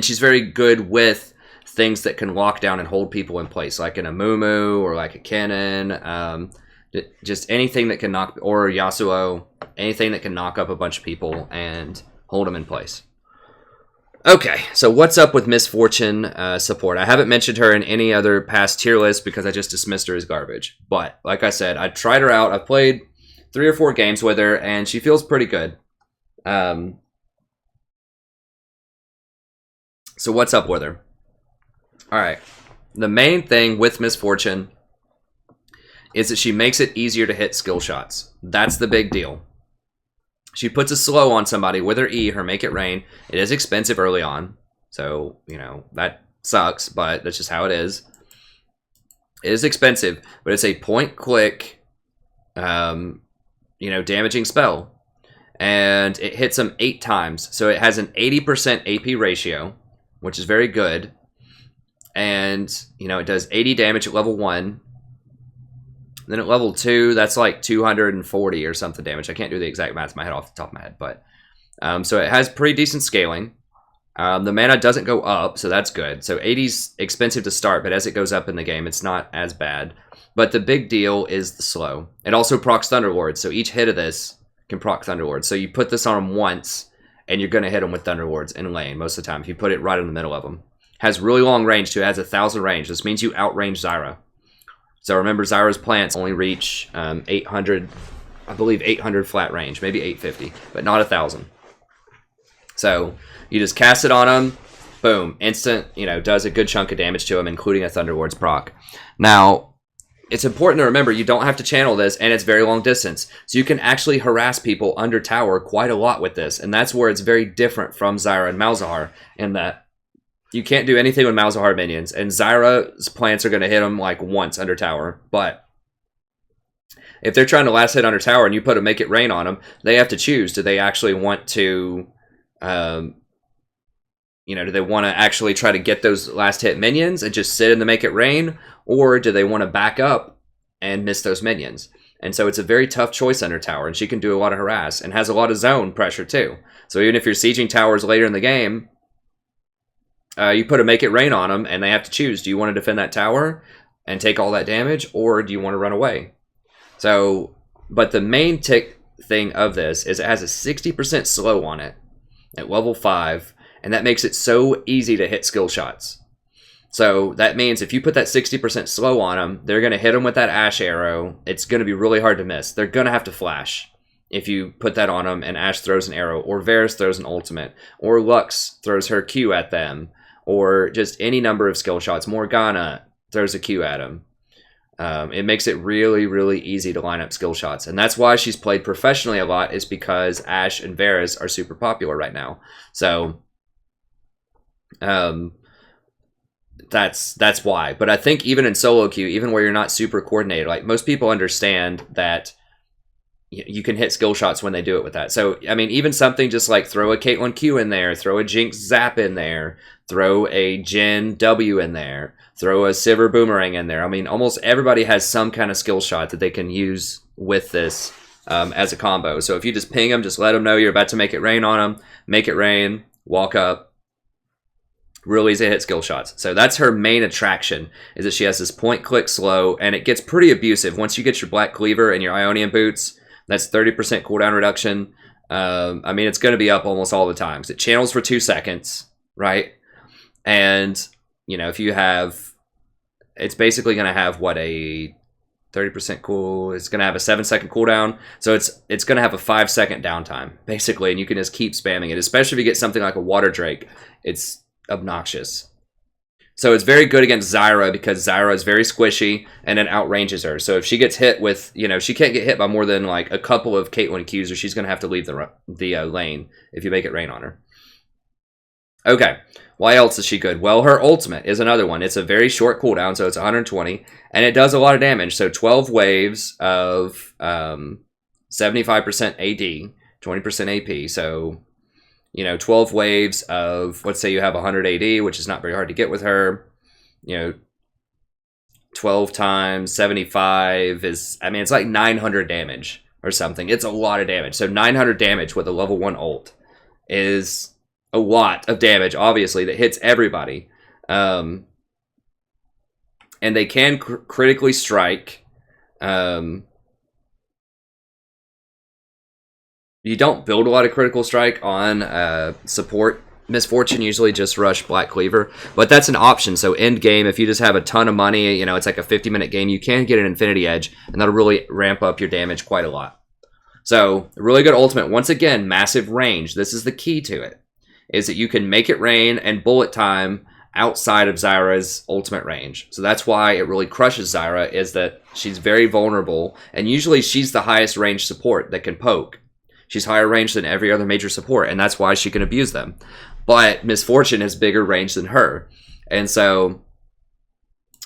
she's very good with things that can lock down and hold people in place, like an Amumu or like a Kennen. Just anything that can knock, or Yasuo, anything that can knock up a bunch of people and hold them in place. Okay, so what's up with Misfortune support? I haven't mentioned her in any other past tier list because I just dismissed her as garbage. But, like I said, I tried her out. I've played 3 or 4 games with her, and she feels pretty good. So what's up with her? Alright, the main thing with Misfortune is that she makes it easier to hit skill shots. That's the big deal. She puts a slow on somebody with her E, her Make It Rain. It is expensive early on, so, you know, that sucks, but that's just how it is. It is expensive, but it's a point-click, you know, damaging spell. And it hits them 8 times, so it has an 80% AP ratio, which is very good. And, you know, it does 80 damage at level 1. Then at level 2, that's like 240 or something damage. I can't do the exact math in my head off the top of my head, but so it has pretty decent scaling. The mana doesn't go up, so that's good. So 80's expensive to start, but as it goes up in the game, it's not as bad. But the big deal is the slow. It also procs Thunderlord, so each hit of this can proc Thunderlord. So you put this on them once, and you're going to hit them with Thunderlords in lane most of the time, if you put it right in the middle of them. Has really long range, too. It has 1,000 range. This means you outrange Zyra. So remember, Zyra's plants only reach 800, I believe 800 flat range, maybe 850, but not 1,000. So you just cast it on them, boom, instant, you know, does a good chunk of damage to them, including a Thunderlord's proc. Now, it's important to remember you don't have to channel this, and it's very long distance. So you can actually harass people under tower quite a lot with this, and that's where it's very different from Zyra and Malzahar, in that you can't do anything with Malzahar minions, and Zyra's plants are going to hit them like once under tower. But if they're trying to last hit under tower and you put a Make It Rain on them, they have to choose. Do they actually want to, you know, do they want to actually try to get those last hit minions and just sit in the Make It Rain, or do they want to back up and miss those minions? And so it's a very tough choice under tower, and she can do a lot of harass and has a lot of zone pressure too. So even if you're sieging towers later in the game, you put a Make It Rain on them, and they have to choose. Do you want to defend that tower and take all that damage, or do you want to run away? So, but the main thing of this is it has a 60% slow on it at level 5, and that makes it so easy to hit skill shots. So that means if you put that 60% slow on them, they're going to hit them with that Ash arrow. It's going to be really hard to miss. They're going to have to flash if you put that on them, and Ash throws an arrow, or Varus throws an ultimate, or Lux throws her Q at them, or just any number of skill shots. Morgana throws a Q at him. It makes it really, really easy to line up skill shots. And that's why she's played professionally a lot, is because Ashe and Varus are super popular right now. So, that's why. But I think even in solo queue, even where you're not super coordinated, like most people understand that you can hit skill shots when they do it with that. So, I mean, even something just like throw a Caitlyn Q in there, throw a Jinx Zap in there, throw a Jhin W in there, throw a Sivir Boomerang in there. I mean, almost everybody has some kind of skill shot that they can use with this as a combo. So if you just ping them, just let them know you're about to Make It Rain on them, Make It Rain, walk up. Real easy to hit skill shots. So that's her main attraction, is that she has this point-click slow, and it gets pretty abusive. Once you get your Black Cleaver and your Ionian Boots, that's 30% cooldown reduction. I mean, it's going to be up almost all the time. It channels for 2 seconds, right? And, you know, if you have... It's basically going to have, what, a 30% cool... It's going to have a 7-second cooldown. So it's going to have a 5-second downtime, basically. And you can just keep spamming it. Especially if you get something like a Water Drake. It's obnoxious. So it's very good against Zyra, because Zyra is very squishy and it outranges her. So if she gets hit with, you know, she can't get hit by more than like a couple of Caitlyn Qs, or she's going to have to leave the lane if you Make It Rain on her. Okay, why else is she good? Well, her ultimate is another one. It's a very short cooldown, so it's 120, and it does a lot of damage. So 12 waves of 75% AD, 20% AP. So, you know, 12 waves of, let's say you have 100 AD, which is not very hard to get with her. You know, 12 times 75 is, I mean, it's like 900 damage or something. It's a lot of damage. So 900 damage with a level 1 ult is a lot of damage, obviously, that hits everybody. And they can critically strike. You don't build a lot of critical strike on support Miss Fortune usually just rush Black Cleaver, but that's an option. So end game, if you just have a ton of money, you know, it's like a 50-minute game, you can get an Infinity Edge, and that'll really ramp up your damage quite a lot. So, really good ultimate. Once again, massive range. This is the key to it, is that you can make it rain and bullet time outside of Zyra's ultimate range. So that's why it really crushes Zyra, is that she's very vulnerable, and usually she's the highest range support that can poke. She's higher range than every other major support, and that's why she can abuse them. But Miss Fortune has bigger range than her. And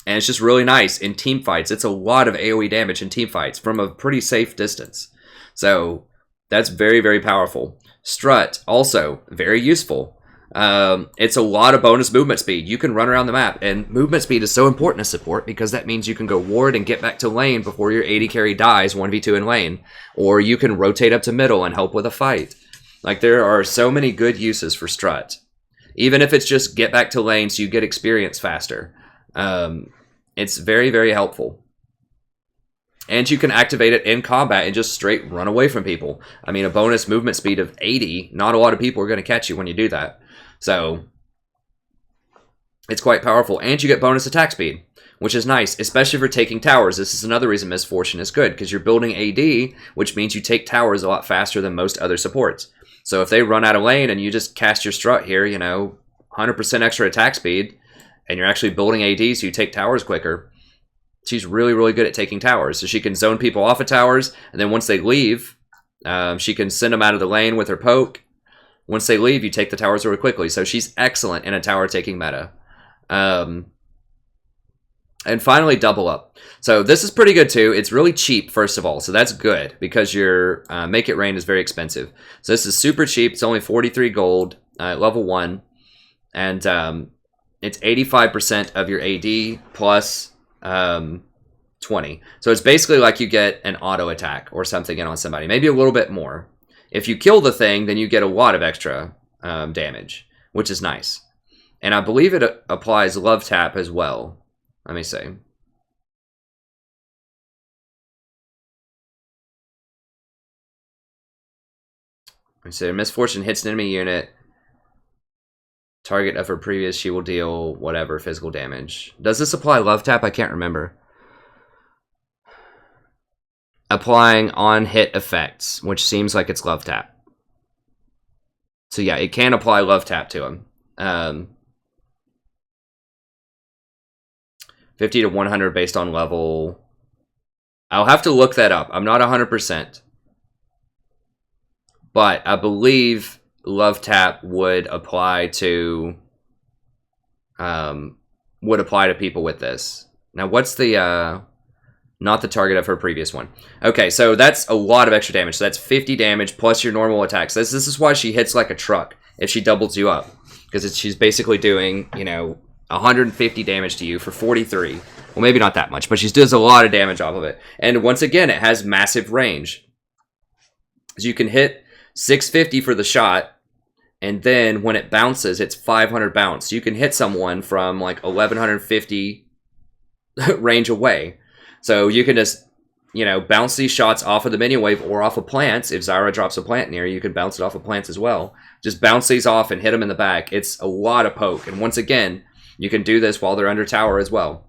it's just really nice in team fights. It's a lot of AoE damage in team fights from a pretty safe distance. So that's very, very powerful. Strut, also very useful. It's a lot of bonus movement speed. You can run around the map, and movement speed is so important to support because that means you can go ward and get back to lane before your AD carry dies 1v2 in lane. Or you can rotate up to middle and help with a fight. Like, there are so many good uses for Strut. Even if it's just get back to lane so you get experience faster. It's very, very helpful. And you can activate it in combat and just straight run away from people. I mean, a bonus movement speed of 80, not a lot of people are going to catch you when you do that. So, it's quite powerful. And you get bonus attack speed, which is nice, especially for taking towers. This is another reason Miss Fortune is good, because you're building AD, which means you take towers a lot faster than most other supports. So if they run out of lane and you just cast your Strut here, you know, 100% extra attack speed, and you're actually building AD so you take towers quicker, she's really, really good at taking towers. So she can zone people off of towers, and then once they leave, she can send them out of the lane with her poke. Once they leave, you take the towers really quickly. So she's excellent in a tower-taking meta. And finally, double up. So this is pretty good too. It's really cheap, first of all. So that's good because your Make It Rain is very expensive. So this is super cheap. It's only 43 gold, level 1. And it's 85% of your AD plus 20. So it's basically like you get an auto attack or something in on somebody. Maybe a little bit more. If you kill the thing, then you get a lot of extra damage, which is nice. And I believe it applies Love Tap as well. Let me see. So Miss Fortune hits an enemy unit. Target of her previous, she will deal whatever physical damage. Does this apply Love Tap? I can't remember. Applying on-hit effects, which seems like it's Love Tap. So yeah, it can apply Love Tap to him. 50 to 100 based on level. I'll have to look that up. I'm not 100%. But I believe Love Tap would apply to people with this. Now, what's the not the target of her previous one? Okay, so that's a lot of extra damage. So that's 50 damage plus your normal attacks. This is why she hits like a truck if she doubles you up, because she's basically doing, you know, 150 damage to you for 43. Well, maybe not that much, but she does a lot of damage off of it. And once again, it has massive range. So you can hit 650 for the shot, and then when it bounces, it's 500 bounce. So you can hit someone from like 1150 range away. So you can just, you know, bounce these shots off of the minion wave or off of plants. If Zyra drops a plant near you, you can bounce it off of plants as well. Just bounce these off and hit them in the back. It's a lot of poke. And once again, you can do this while they're under tower as well.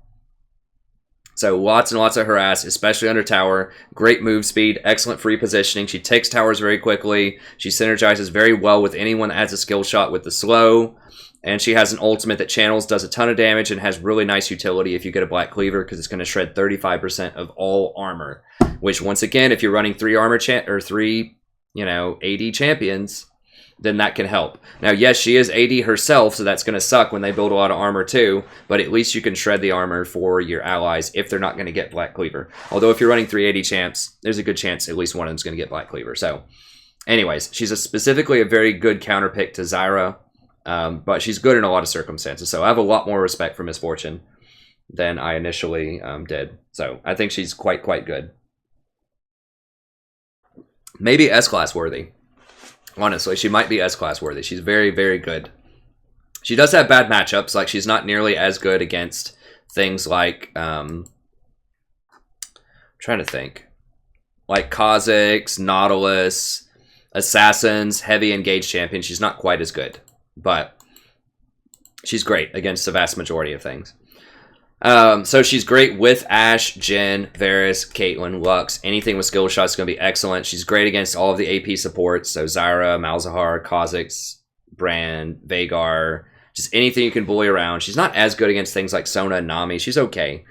So lots and lots of harass, especially under tower. Great move speed, excellent free positioning. She takes towers very quickly. She synergizes very well with anyone that has a skill shot with the slow. And she has an ultimate that channels, does a ton of damage, and has really nice utility if you get a Black Cleaver, because it's going to shred 35% of all armor. Which, once again, if you're running 3 armor three, you know, AD champions, then that can help. Now, yes, she is AD herself, so that's going to suck when they build a lot of armor too, but at least you can shred the armor for your allies if they're not going to get Black Cleaver. Although if you're running 3 AD champs, there's a good chance at least one of them's going to get Black Cleaver. So, anyways, she's specifically a very good counter pick to Zyra, but she's good in a lot of circumstances. So I have a lot more respect for Miss Fortune than I initially did. So I think she's quite good. Maybe S-class worthy. Honestly, she might be S-class worthy. She's very, very good. She does have bad matchups. Like, she's not nearly as good against things like, trying to think. Like Kha'Zix, Nautilus, Assassins, heavy engaged champions. She's not quite as good. but she's great against the vast majority of things. So she's great with Ashe, Jhin, Varus, Caitlyn, Lux. Anything with skill shots is going to be excellent. She's great against all of the AP supports. So Zyra, Malzahar, Kha'Zix, Brand, Veigar. Just anything you can bully around. She's not as good against things like Sona and Nami. She's okay.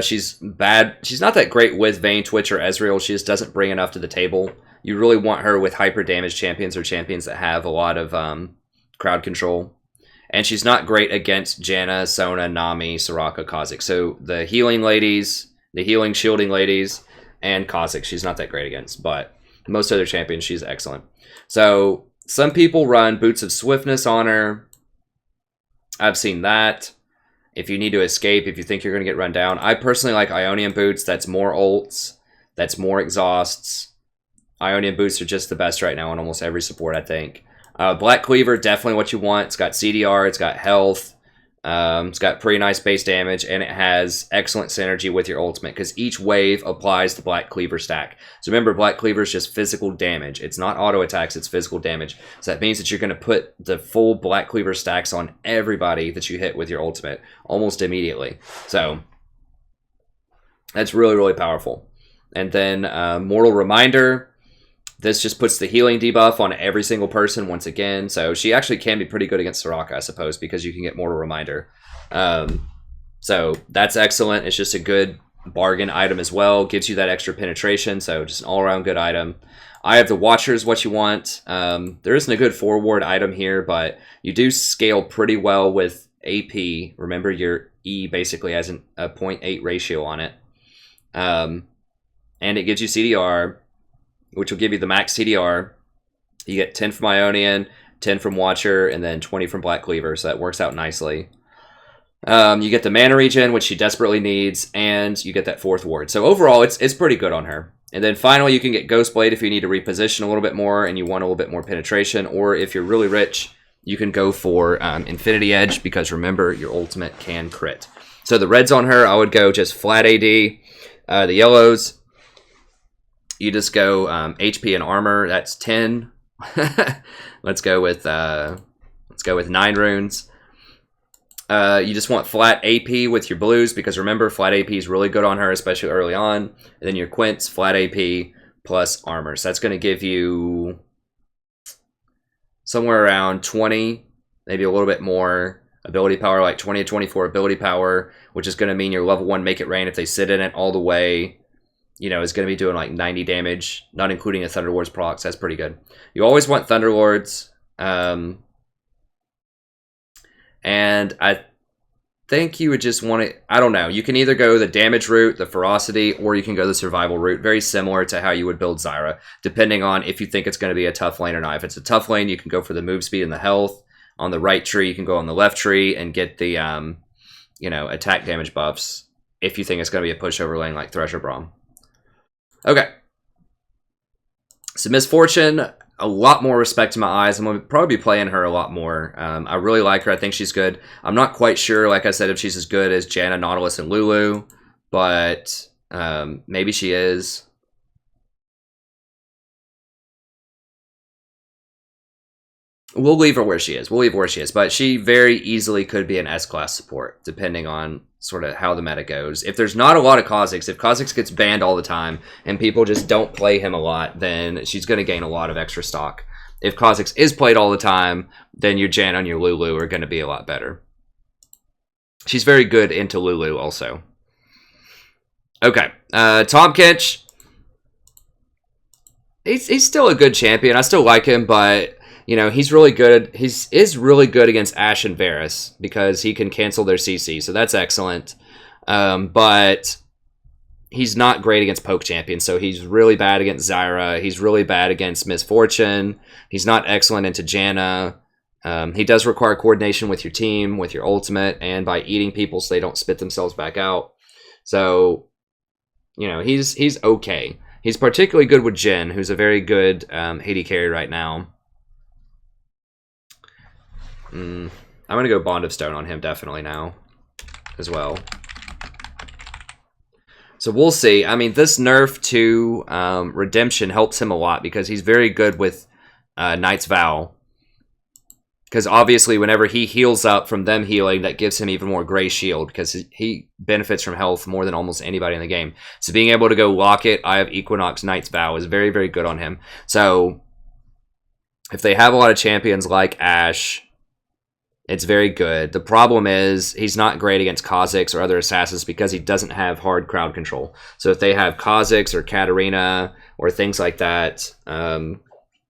She's bad. She's not that great with Vayne, Twitch, or Ezreal. She just doesn't bring enough to the table. You really want her with hyper damage champions or champions that have a lot of crowd control. And she's not great against Janna, Sona, Nami, Soraka, Kha'Zix. So the healing ladies, the healing shielding ladies, and Kha'Zix, she's not that great against. But most other champions, she's excellent. So some people run Boots of Swiftness on her. I've seen that. If you need to escape, if you think you're going to get run down. I personally like Ionian Boots. That's more ults. That's more exhausts. Ionian Boots are just the best right now on almost every support, I think. Black Cleaver, definitely what you want. It's got CDR, it's got health, it's got pretty nice base damage, and it has excellent synergy with your ultimate, because each wave applies the Black Cleaver stack. So remember, Black Cleaver is just physical damage. It's not auto attacks, it's physical damage. So that means that you're going to put the full Black Cleaver stacks on everybody that you hit with your ultimate, almost immediately. So that's really, really powerful. And then Mortal Reminder. This just puts the healing debuff on every single person once again. So she actually can be pretty good against Soraka, I suppose, because you can get Mortal Reminder. So that's excellent. It's just a good bargain item as well. Gives you that extra penetration. So just an all-around good item. Eye of the Watcher is what you want. There isn't a good forward item here, but you do scale pretty well with AP. Remember, your E basically has a 0.8 ratio on it. And it gives you CDR, which will give you the max CDR. You get 10 from Ionian, 10 from Watcher, and then 20 from Black Cleaver, so that works out nicely. You get the mana regen, which she desperately needs, and you get that 4th ward. So overall, it's pretty good on her. And then finally, you can get Ghostblade if you need to reposition a little bit more and you want a little bit more penetration, or if you're really rich, you can go for Infinity Edge, because remember, your ultimate can crit. So the reds on her, I would go just flat AD. The yellows, you just go HP and armor. That's 10. Let's go with 9 runes. You just want flat AP with your blues, because remember, flat AP is really good on her, especially early on. And then your quints, flat AP plus armor. So that's going to give you somewhere around 20, maybe a little bit more ability power, like 20 to 24 ability power, which is going to mean your level 1 Make It Rain, if they sit in it all the way, you know, is going to be doing like 90 damage, not including a Thunderlord's procs. That's pretty good. You always want Thunderlords. And I think you would just want to, I don't know, you can either go the damage route, the ferocity, or you can go the survival route. Very similar to how you would build Zyra, depending on if you think it's going to be a tough lane or not. If it's a tough lane, you can go for the move speed and the health. On the right tree, you can go on the left tree and get the, you know, attack damage buffs if you think it's going to be a pushover lane like Thresh or Braum. Okay. So Miss Fortune, a lot more respect in my eyes. I'm going to probably be playing her a lot more. I really like her. I think she's good. I'm not quite sure, like I said, if she's as good as Janna, Nautilus, and Lulu, but maybe she is. We'll leave her where she is. But she very easily could be an S-class support, depending on sort of how the meta goes. If there's not a lot of Kha'Zix, if Kha'Zix gets banned all the time and people just don't play him a lot, then she's going to gain a lot of extra stock. If Kha'Zix is played all the time, then your Janna and your Lulu are going to be a lot better. She's very good into Lulu also. Okay, Tom Kench. He's still a good champion. I still like him, but you know, he's really good. He is really good against Ashe and Varus because he can cancel their CC, so that's excellent. But he's not great against poke champions, so he's really bad against Zyra. He's really bad against Miss Fortune. He's not excellent into Janna. He does require coordination with your team, with your ultimate, and by eating people so they don't spit themselves back out. So, you know, he's okay. He's particularly good with Jhin, who's a very good AD carry right now. I'm going to go Bond of Stone on him definitely now as well. So we'll see. I mean, this nerf to Redemption helps him a lot because he's very good with Knight's Vow. Because obviously whenever he heals up from them healing, that gives him even more Gray Shield, because he benefits from health more than almost anybody in the game. So being able to go Locket, Eye of Equinox, Knight's Vow is very, very good on him. So if they have a lot of champions like Ashe, it's very good. The problem is he's not great against Kha'Zix or other assassins because he doesn't have hard crowd control. So if they have Kha'Zix or Katarina or things like that,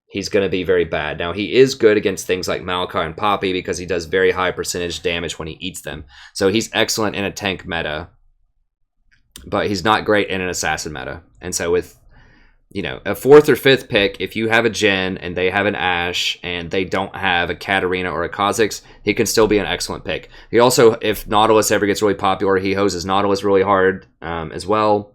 he's going to be very bad. Now, he is good against things like Maokai and Poppy because he does very high percentage damage when he eats them. So he's excellent in a tank meta, but he's not great in an assassin meta. And so with, you know, a 4th or 5th pick, if you have a Jhin and they have an Ashe and they don't have a Katarina or a Kha'Zix, he can still be an excellent pick. He also, if Nautilus ever gets really popular, he hoses Nautilus really hard as well.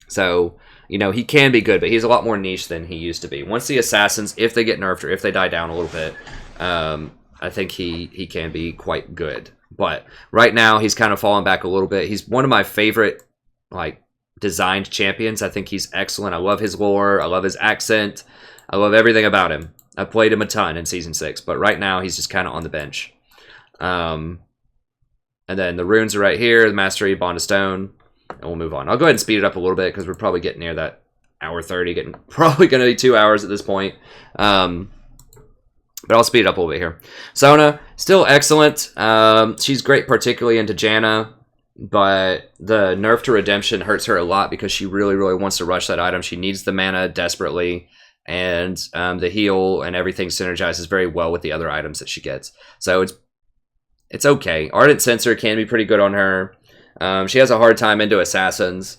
So, you know, he can be good, but he's a lot more niche than he used to be. Once the assassins, if they get nerfed or if they die down a little bit, I think he can be quite good. But right now, he's kind of fallen back a little bit. He's one of my favorite, like, designed champions. I think he's excellent. I love his lore. I love his accent. I love everything about him. I played him a ton in Season 6, but right now he's just kind of on the bench. And then the runes are right here, the Mastery, Bond of Stone, and we'll move on. I'll go ahead and speed it up a little bit because we're probably getting near that hour 30, probably going to be 2 hours at this point. But I'll speed it up a little bit here. Sona, still excellent. She's great, particularly into Janna. But the nerf to Redemption hurts her a lot because she really, really wants to rush that item. She needs the mana desperately, and the heal and everything synergizes very well with the other items that she gets. So it's okay. Ardent Sensor can be pretty good on her. She has a hard time into Assassins.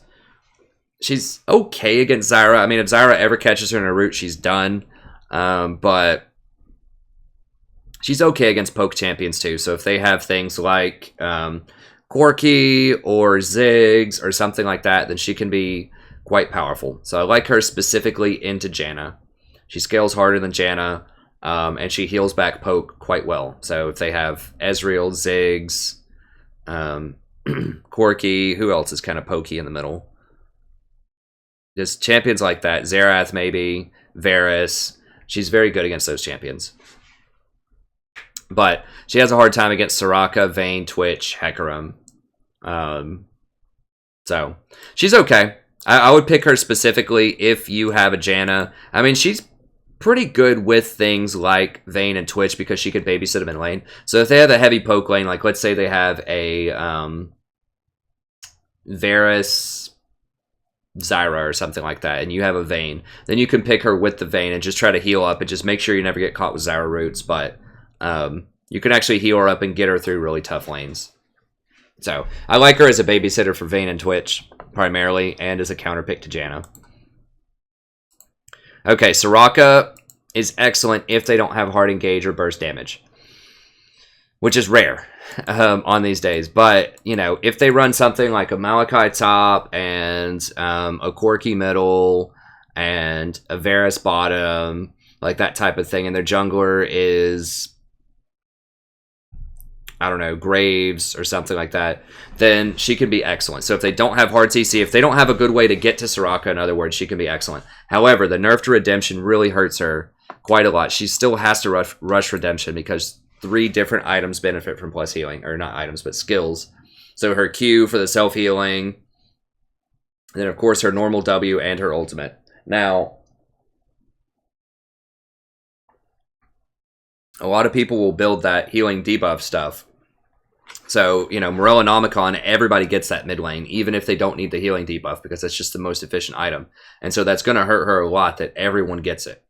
She's okay against Zyra. I mean, if Zyra ever catches her in a route, she's done. But she's okay against poke champions too. So if they have things like Corki or Ziggs or something like that, then she can be quite powerful. So I like her specifically into Janna. She scales harder than Janna, and she heals back poke quite well. So if they have Ezreal, Ziggs, Corki, who else is kind of pokey in the middle? Just champions like that. Xerath maybe, Varus. She's very good against those champions. But she has a hard time against Soraka, Vayne, Twitch, Hecarim. So she's okay. I would pick her specifically if you have a Janna. I mean, she's pretty good with things like Vayne and Twitch because she could babysit them in lane. So if they have a heavy poke lane, like let's say they have a Varus, Zyra or something like that, and you have a Vayne, then you can pick her with the Vayne and just try to heal up and just make sure you never get caught with Zyra roots. But you can actually heal her up and get her through really tough lanes. So I like her as a babysitter for Vayne and Twitch primarily, and as a counter pick to Janna. Okay, Soraka is excellent if they don't have hard engage or burst damage, which is rare on these days. But, you know, if they run something like a Maokai top and a Corki middle and a Varus bottom, like that type of thing, and their jungler is, I don't know, Graves or something like that, then she can be excellent. So if they don't have hard CC, if they don't have a good way to get to Soraka, in other words, she can be excellent. However, the nerf to Redemption really hurts her quite a lot. She still has to rush Redemption because 3 different items benefit from plus healing. Or not items, but skills. So her Q for the self-healing. And then, of course, her normal W and her ultimate. Now, a lot of people will build that healing debuff stuff. So, you know, Morellonomicon, everybody gets that mid lane, even if they don't need the healing debuff, because that's just the most efficient item. And so that's going to hurt her a lot that everyone gets it.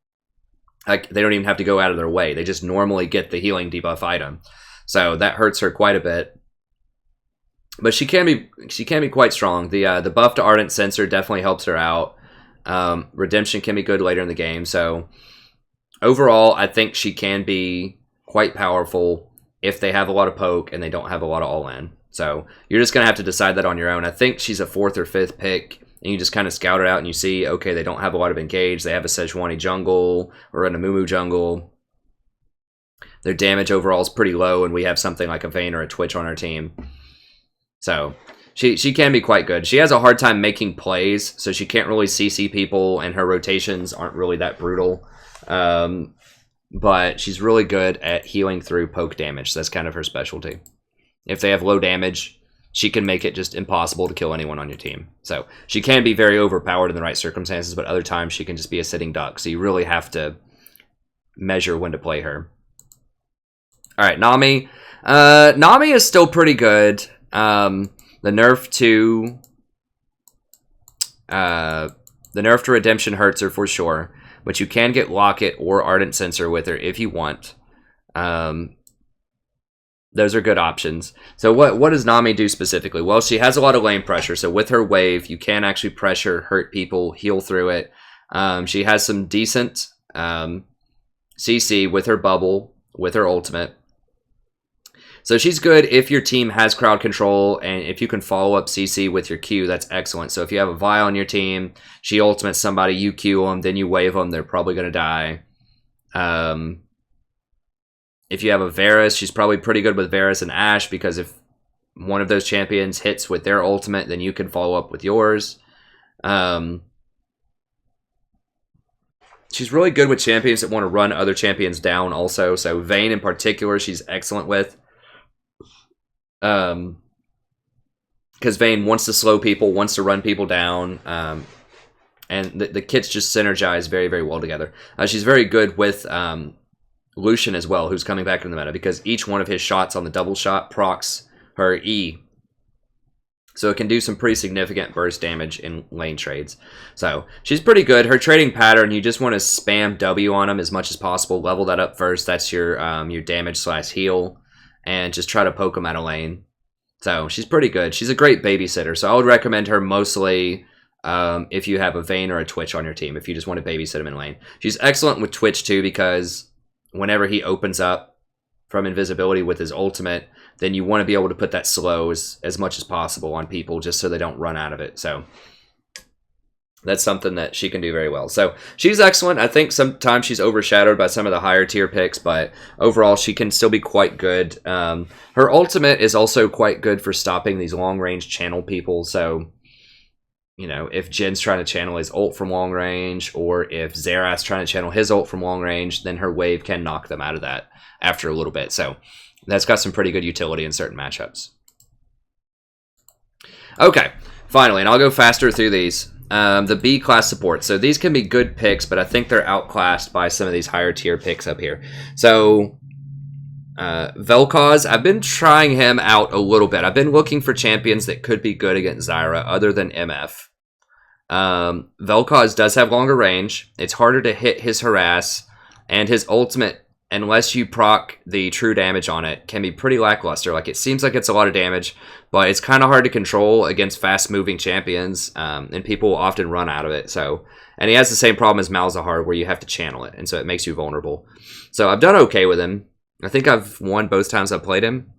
Like, they don't even have to go out of their way. They just normally get the healing debuff item. So that hurts her quite a bit. But she can be quite strong. The buff to Ardent Sensor definitely helps her out. Redemption can be good later in the game. So overall, I think she can be quite powerful if they have a lot of poke and they don't have a lot of all-in. So you're just going to have to decide that on your own. I think she's a 4th or 5th pick, and you just kind of scout it out and you see, okay, they don't have a lot of engage. They have a Sejuani jungle or an Amumu jungle. Their damage overall is pretty low, and we have something like a Vayne or a Twitch on our team. So She can be quite good. She has a hard time making plays, so she can't really CC people, and her rotations aren't really that brutal. But she's really good at healing through poke damage. That's kind of her specialty. If they have low damage, she can make it just impossible to kill anyone on your team. So she can be very overpowered in the right circumstances, but other times she can just be a sitting duck. So you really have to measure when to play her. All right, Nami. Nami is still pretty good. The nerf to Redemption hurts her for sure, but you can get Locket or Ardent Sensor with her if you want. Those are good options. So what does Nami do specifically? Well, she has a lot of lane pressure, so with her wave, you can actually pressure, hurt people, heal through it. She has some decent CC with her bubble, with her ultimate. So she's good if your team has crowd control, and if you can follow up CC with your Q, that's excellent. So if you have a Vi on your team, she ultimates somebody, you Q them, then you wave them, they're probably going to die. If you have a Varus, she's probably pretty good with Varus and Ashe, because if one of those champions hits with their ultimate, then you can follow up with yours. She's really good with champions that want to run other champions down also. So Vayne in particular, she's excellent with. Because Vayne wants to slow people, wants to run people down, and the kits just synergize very, very well together. She's very good with Lucian as well, who's coming back into the meta, because each one of his shots on the double shot procs her E. So it can do some pretty significant burst damage in lane trades. So she's pretty good. Her trading pattern, you just want to spam W on them as much as possible. Level that up first. That's your damage / heal. And just try to poke them out of lane. So she's pretty good. She's a great babysitter. So I would recommend her mostly if you have a Vayne or a Twitch on your team, if you just want to babysit him in lane. She's excellent with Twitch too, because whenever he opens up from invisibility with his ultimate, then you want to be able to put that slow as much as possible on people just so they don't run out of it. So that's something that she can do very well. So she's excellent. I think sometimes she's overshadowed by some of the higher tier picks, but overall she can still be quite good. Her ultimate is also quite good for stopping these long range channel people. So, you know, if Jin's trying to channel his ult from long range, or if Xerath's trying to channel his ult from long range, then her wave can knock them out of that after a little bit. So that's got some pretty good utility in certain matchups. Okay, finally, and I'll go faster through these. The B class support. So these can be good picks, but I think they're outclassed by some of these higher tier picks up here. So Vel'Koz, I've been trying him out a little bit. I've been looking for champions that could be good against Zyra other than MF. Vel'Koz does have longer range. It's harder to hit his harass, and his ultimate, unless you proc the true damage on it, can be pretty lackluster. Like, it seems like it's a lot of damage, but it's kind of hard to control against fast-moving champions, and people will often run out of it. So, and he has the same problem as Malzahar, where you have to channel it, and so it makes you vulnerable. So I've done okay with him. I think I've won both times I've played him.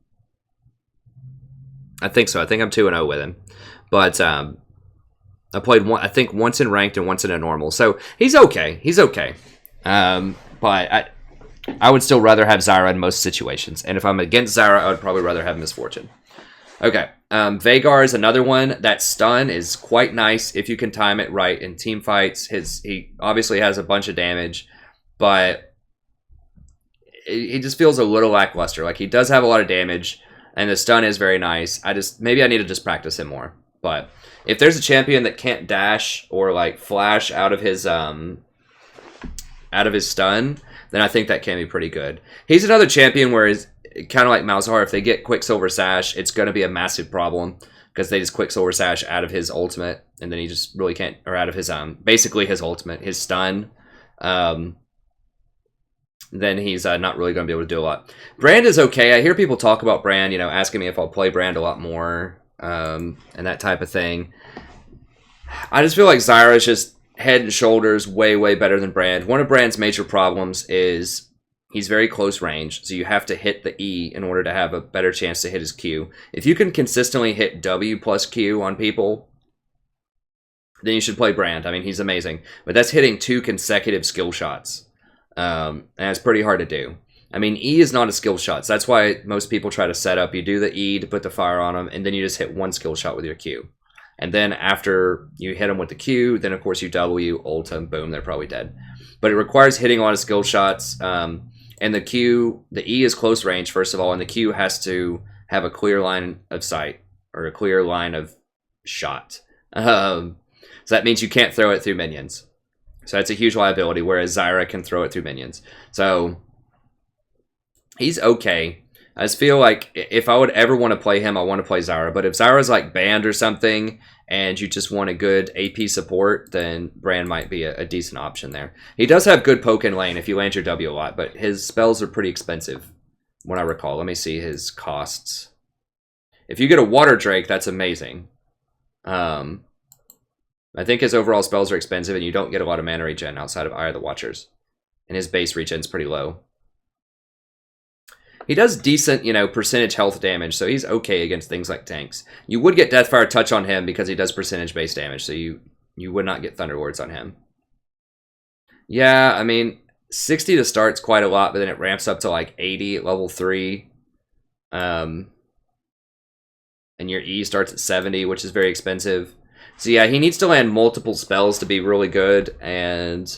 I think so. I think I'm 2-0 with him. But I played one, I think once in ranked and once in a normal. So he's okay. He's okay. But I would still rather have Zyra in most situations. And if I'm against Zyra, I would probably rather have Misfortune. Okay. Veigar is another one. That stun is quite nice if you can time it right in team fights. He obviously has a bunch of damage, but he just feels a little lackluster. Like, he does have a lot of damage, and the stun is very nice. Maybe I need to just practice him more. But if there's a champion that can't dash or like flash out of his stun, then I think that can be pretty good. He's another champion where he's kind of like Malzahar. If they get Quicksilver Sash, it's going to be a massive problem, because they just Quicksilver Sash out of his ultimate, and then he just really can't, or out of his basically his ultimate, his stun. Then he's not really going to be able to do a lot. Brand is okay. I hear people talk about Brand, asking me if I'll play Brand a lot more, and that type of thing. I just feel like Zyra is just head and shoulders way, way better than Brand. One of Brand's major problems is he's very close range, so you have to hit the E in order to have a better chance to hit his Q. If you can consistently hit W plus Q on people, then you should play Brand. I mean, he's amazing. But that's hitting 2 consecutive skill shots. And it's pretty hard to do. I mean, E is not a skill shot, so that's why most people try to set up. You do the E to put the fire on them, and then you just hit one skill shot with your Q. And then after you hit them with the Q, then of course you W, ult them, boom, they're probably dead. But it requires hitting a lot of skill shots, and the Q, the E is close range, first of all, and the Q has to have a clear line of sight, or a clear line of shot. So that means you can't throw it through minions. So that's a huge liability, whereas Zyra can throw it through minions. So he's okay. I just feel like if I would ever want to play him, I want to play Zyra. But if Zyra's like banned or something, and you just want a good AP support, then Bran might be a decent option there. He does have good poke in lane if you land your W a lot, but his spells are pretty expensive, when I recall. Let me see his costs. If you get a Water Drake, that's amazing. I think his overall spells are expensive, and you don't get a lot of mana regen outside of Eye of the Watchers. And his base regen's pretty low. He does decent, you know, percentage health damage, so he's okay against things like tanks. You would get Deathfire Touch on him because he does percentage base damage, so you would not get Thunderlords on him. Yeah, I mean, 60 to start's quite a lot, but then it ramps up to like 80 at level 3. And your E starts at 70, which is very expensive. So yeah, he needs to land multiple spells to be really good, and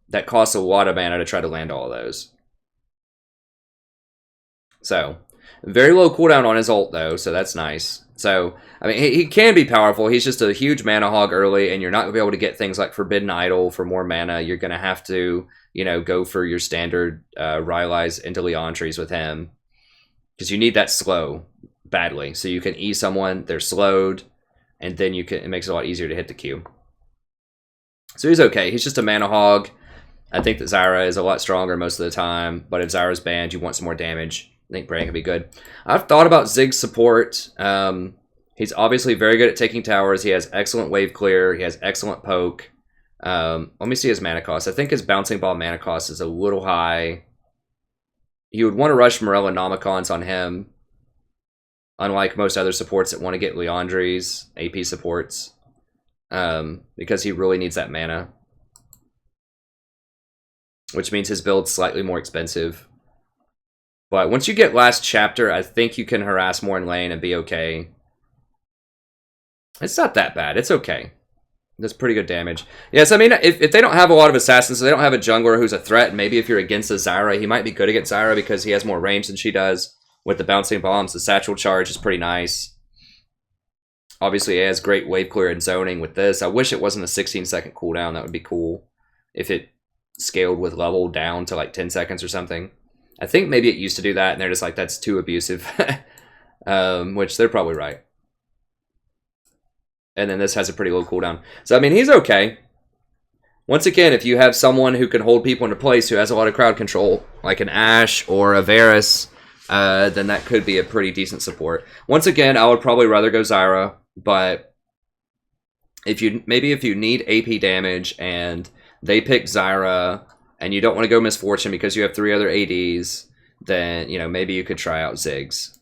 that costs a lot of mana to try to land all of those. So, very low cooldown on his ult though, so that's nice. So, I mean, he can be powerful. He's just a huge mana hog early, and you're not going to be able to get things like Forbidden Idol for more mana. You're going to have to, you know, go for your standard Rylai's into Leon trees with him, because you need that slow badly. So you can E someone, they're slowed, and then you can. It makes it a lot easier to hit the Q. So he's okay. He's just a mana hog. I think that Zyra is a lot stronger most of the time, but if Zyra's banned, you want some more damage. I think Bran could be good. I've thought about Ziggs support. He's obviously very good at taking towers. He has excellent wave clear. He has excellent poke. Let me see his mana cost. I think his bouncing ball mana cost is a little high. You would want to rush Morella Nomicons on him, unlike most other supports that want to get Leandri's AP supports, because he really needs that mana, which means his build's slightly more expensive. But once you get last chapter, I think you can harass more in lane and be okay. It's not that bad. It's okay. That's pretty good damage. Yes, I mean, if they don't have a lot of assassins, so they don't have a jungler who's a threat, maybe if you're against a Zyra, he might be good against Zyra because he has more range than she does. With the bouncing bombs, the satchel charge is pretty nice. Obviously, it has great wave clear and zoning with this. I wish it wasn't a 16-second cooldown. That would be cool if it scaled with level down to like 10 seconds or something. I think maybe it used to do that, and they're just like, that's too abusive. Which they're probably right. And then this has a pretty low cooldown. So, I mean, he's okay. Once again, if you have someone who can hold people into place who has a lot of crowd control, like an Ashe or a Varus, then that could be a pretty decent support. Once again, I would probably rather go Zyra, but if you need AP damage and they pick Zyra, and you don't want to go Misfortune because you have 3 other ADs, then, you know, maybe you could try out Ziggs.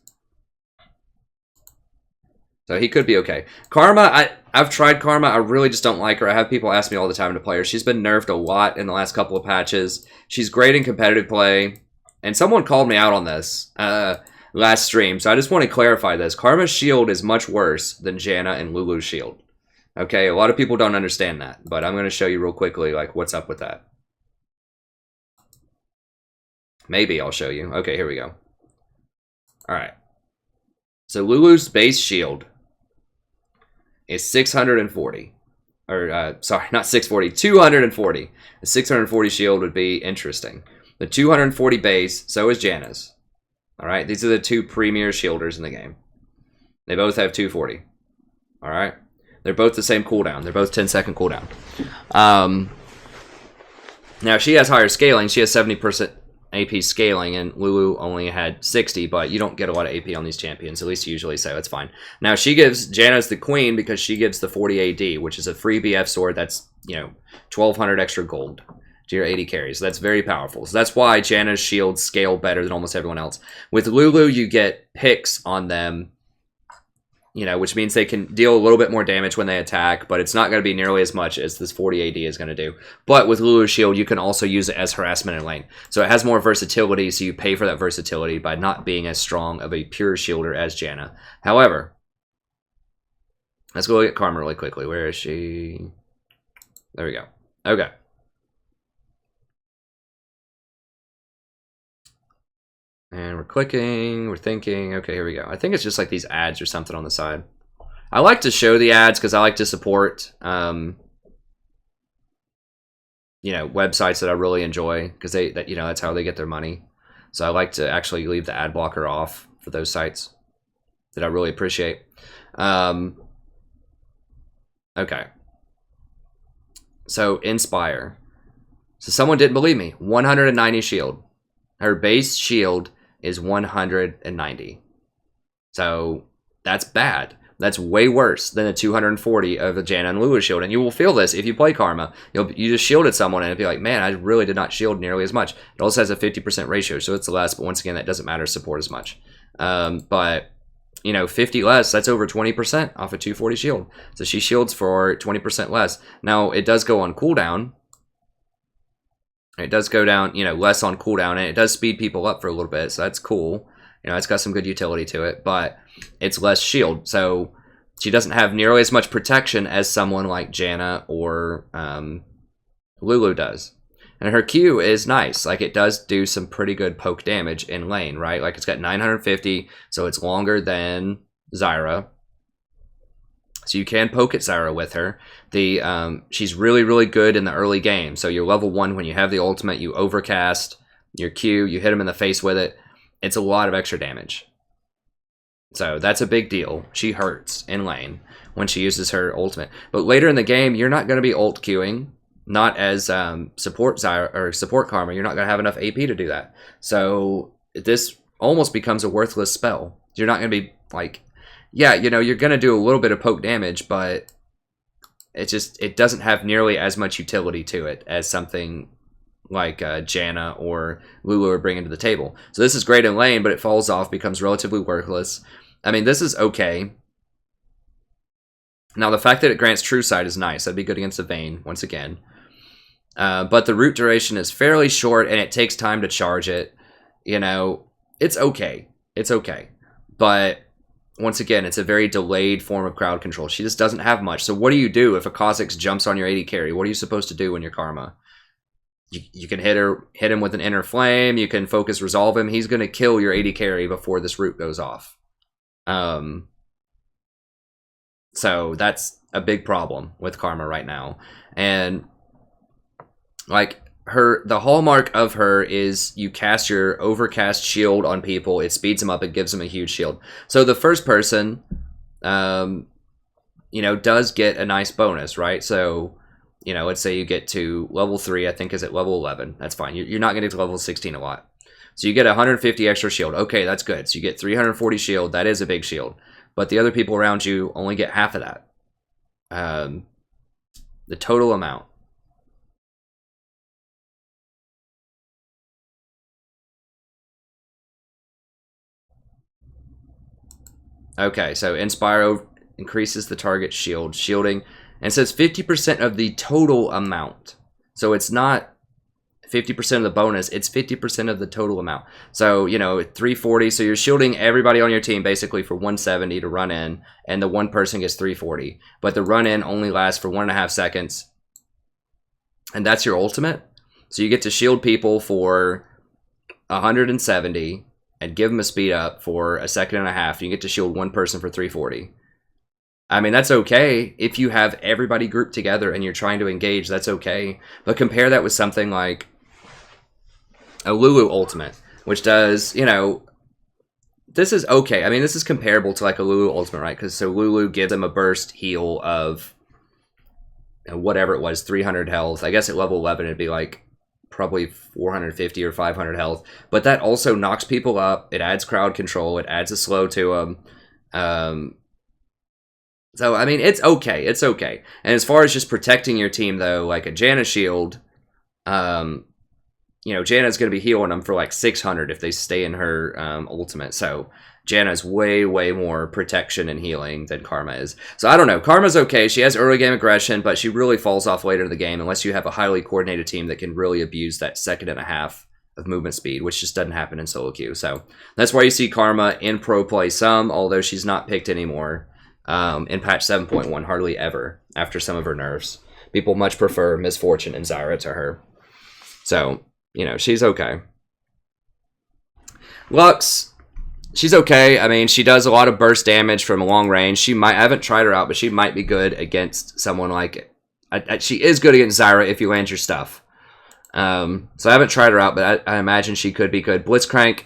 So he could be okay. Karma, I've tried Karma. I really just don't like her. I have people ask me all the time to play her. She's been nerfed a lot in the last couple of patches. She's great in competitive play. And someone called me out on this last stream, so I just want to clarify this. Karma's shield is much worse than Janna and Lulu's shield. Okay, a lot of people don't understand that, but I'm going to show you real quickly like what's up with that. Maybe I'll show you. Okay, here we go. Alright. So Lulu's base shield is 640. Or, sorry, not 640, 240. The 640 shield would be interesting. The 240 base, so is Janna's. Alright, these are the two premier shielders in the game. They both have 240. Alright? They're both the same cooldown. They're both 10-second cooldown. Now, she has higher scaling. She has 70% AP scaling, and Lulu only had 60, but you don't get a lot of AP on these champions, at least usually, so it's fine. Now, Janna's the queen because she gives the 40 AD, which is a free BF sword that's, you know, 1,200 extra gold to your 80 carries. So that's very powerful. So that's why Janna's shields scale better than almost everyone else. With Lulu, you get picks on them you know, which means they can deal a little bit more damage when they attack, but it's not going to be nearly as much as this 40 AD is going to do. But with Lulu's shield, you can also use it as harassment in lane. So it has more versatility, so you pay for that versatility by not being as strong of a pure shielder as Janna. However, let's go look at Karma really quickly. Where is she? There we go. Okay. And we're clicking, we're thinking, okay, here we go. I think it's just like these ads or something on the side. I like to show the ads because I like to support, you know, websites that I really enjoy because you know, that's how they get their money. So I like to actually leave the ad blocker off for those sites that I really appreciate. Okay. So Inspire. So someone didn't believe me. 190 shield. Her base shield is 190. So that's bad. That's way worse than the 240 of the Janna and Lulu shield. And you will feel this if you play Karma. You just shielded someone and it'd be like, man, I really did not shield nearly as much. It also has a 50% ratio, so it's less. But once again, that doesn't matter support as much. But, you know, 50 less, that's over 20% off a 240 shield. So she shields for 20% less. Now, it does go on cooldown. It does go down, you know, less on cooldown, and it does speed people up for a little bit, so that's cool. You know, it's got some good utility to it, but it's less shield, so she doesn't have nearly as much protection as someone like Janna or Lulu does. And her Q is nice. Like, it does do some pretty good poke damage in lane, right? Like, it's got 950, so it's longer than Zyra. So you can poke at Zyra with her. She's really, really good in the early game. So you're level 1 when you have the ultimate, you overcast your Q, you hit him in the face with it. It's a lot of extra damage. So that's a big deal. She hurts in lane when she uses her ultimate. But later in the game, you're not going to be ult queuing. Not as support Zyra or support Karma. You're not going to have enough AP to do that. So this almost becomes a worthless spell. You're not going to be like... Yeah, you know, you're going to do a little bit of poke damage, but it doesn't have nearly as much utility to it as something like Janna or Lulu are bringing to the table. So this is great in lane, but it falls off, becomes relatively worthless. I mean, this is okay. Now, the fact that it grants True Sight is nice. That'd be good against the Vayne, once again. But the root duration is fairly short, and it takes time to charge it. You know, it's okay. It's okay. But... once again, it's a very delayed form of crowd control. She just doesn't have much. So what do you do if a Kha'Zix jumps on your AD carry? What are you supposed to do when you're Karma? You can hit him with an Inner Flame. You can focus resolve him. He's going to kill your AD carry before this root goes off. So that's a big problem with Karma right now. And like... the hallmark of her is you cast your overcast shield on people. It speeds them up. It gives them a huge shield. So the first person, you know, does get a nice bonus, right? So, you know, let's say you get to level 3, I think is at level 11. That's fine. You're not going to get to level 16 a lot. So you get 150 extra shield. Okay, that's good. So you get 340 shield. That is a big shield. But the other people around you only get half of that. The total amount. Okay, so Inspire increases the target shielding, and says 50% of the total amount. So it's not 50% of the bonus, it's 50% of the total amount. So, you know, 340, so you're shielding everybody on your team basically for 170 to run in, and the one person gets 340. But the run in only lasts for 1.5 seconds, and that's your ultimate. So you get to shield people for 170, and give them a speed up for 1.5 seconds. You get to shield one person for 340. I mean, that's okay. If you have everybody grouped together and you're trying to engage, that's okay. But compare that with something like a Lulu ultimate, which does, you know, this is okay. I mean, this is comparable to like a Lulu ultimate, right? Because so Lulu gives them a burst heal of, you know, whatever it was, 300 health. I guess at level 11, it'd be like probably 450 or 500 health, but that also knocks people up. It adds crowd control. It adds a slow to them. So, I mean, it's okay. It's okay. And as far as just protecting your team, though, like a Janna shield, you know, Janna's going to be healing them for like 600 if they stay in her ultimate. So Janna is way, way more protection and healing than Karma is. So I don't know. Karma's okay. She has early game aggression, but she really falls off later in the game unless you have a highly coordinated team that can really abuse that second and a half of movement speed, which just doesn't happen in solo queue. So that's why you see Karma in pro play some, although she's not picked anymore in patch 7.1, hardly ever after some of her nerfs. People much prefer Misfortune and Zyra to her. So, you know, she's okay. Lux, she's okay. I mean, she does a lot of burst damage from long range. I haven't tried her out, but she might be good against someone like... she is good against Zyra if you land your stuff. So I haven't tried her out, but I imagine she could be good. Blitzcrank,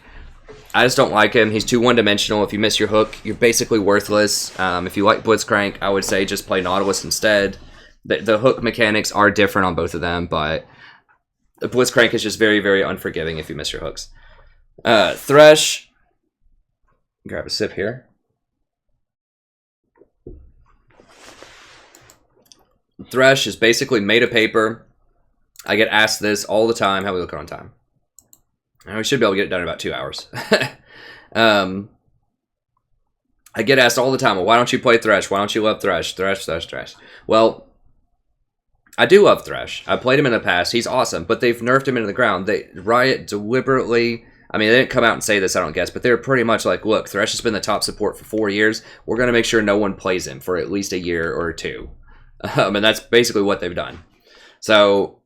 I just don't like him. He's too one-dimensional. If you miss your hook, you're basically worthless. If you like Blitzcrank, I would say just play Nautilus instead. The hook mechanics are different on both of them, but the Blitzcrank is just very, very unforgiving if you miss your hooks. Thresh, grab a sip here. Thresh is basically made of paper. I get asked this all the time. How are we looking on time? We should be able to get it done in about 2 hours. I get asked all the time, well, why don't you play Thresh? Why don't you love Thresh? Thresh. Well, I do love Thresh. I played him in the past. He's awesome, but they've nerfed him into the ground. Riot deliberately... I mean, they didn't come out and say this, I don't guess, but they're pretty much like, look, Thresh has been the top support for 4 years. We're going to make sure no one plays him for at least a year or two. And that's basically what they've done. So,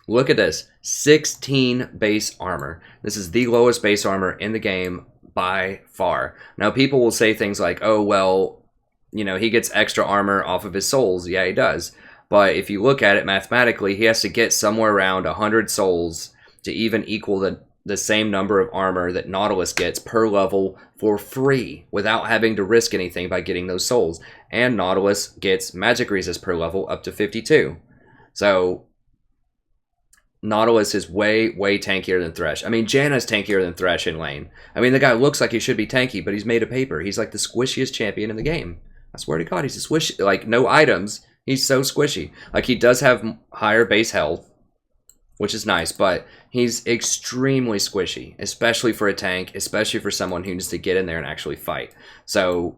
look at this. 16 base armor. This is the lowest base armor in the game by far. Now, people will say things like, oh, well, you know, he gets extra armor off of his souls. Yeah, he does. But if you look at it mathematically, he has to get somewhere around 100 souls to even equal the same number of armor that Nautilus gets per level for free without having to risk anything by getting those souls. And Nautilus gets magic resist per level up to 52. So Nautilus is way, way tankier than Thresh. I mean, Janna's tankier than Thresh in lane. I mean, the guy looks like he should be tanky, but he's made of paper. He's like the squishiest champion in the game. I swear to God, he's a squishy. Like, no items. He's so squishy. Like, he does have higher base health, which is nice, but he's extremely squishy, especially for a tank, especially for someone who needs to get in there and actually fight. So,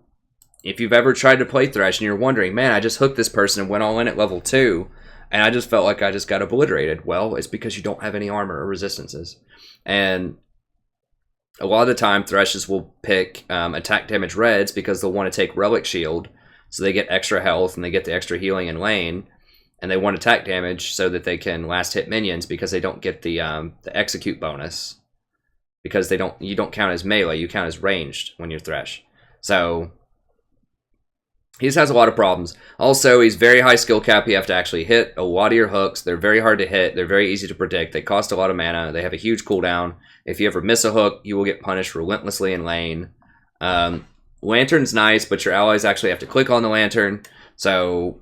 if you've ever tried to play Thresh and you're wondering, man, I just hooked this person and went all in at level 2, and I just felt like I just got obliterated. Well, it's because you don't have any armor or resistances. And a lot of the time, Threshes will pick attack damage reds because they'll want to take Relic Shield, so they get extra health and they get the extra healing in lane. And they want attack damage so that they can last hit minions because they don't get the execute bonus. Because you don't count as melee, you count as ranged when you're Thresh. So he just has a lot of problems. Also, he's very high skill cap. You have to actually hit a lot of your hooks. They're very hard to hit. They're very easy to predict. They cost a lot of mana. They have a huge cooldown. If you ever miss a hook, you will get punished relentlessly in lane. Lantern's nice, but your allies actually have to click on the lantern. So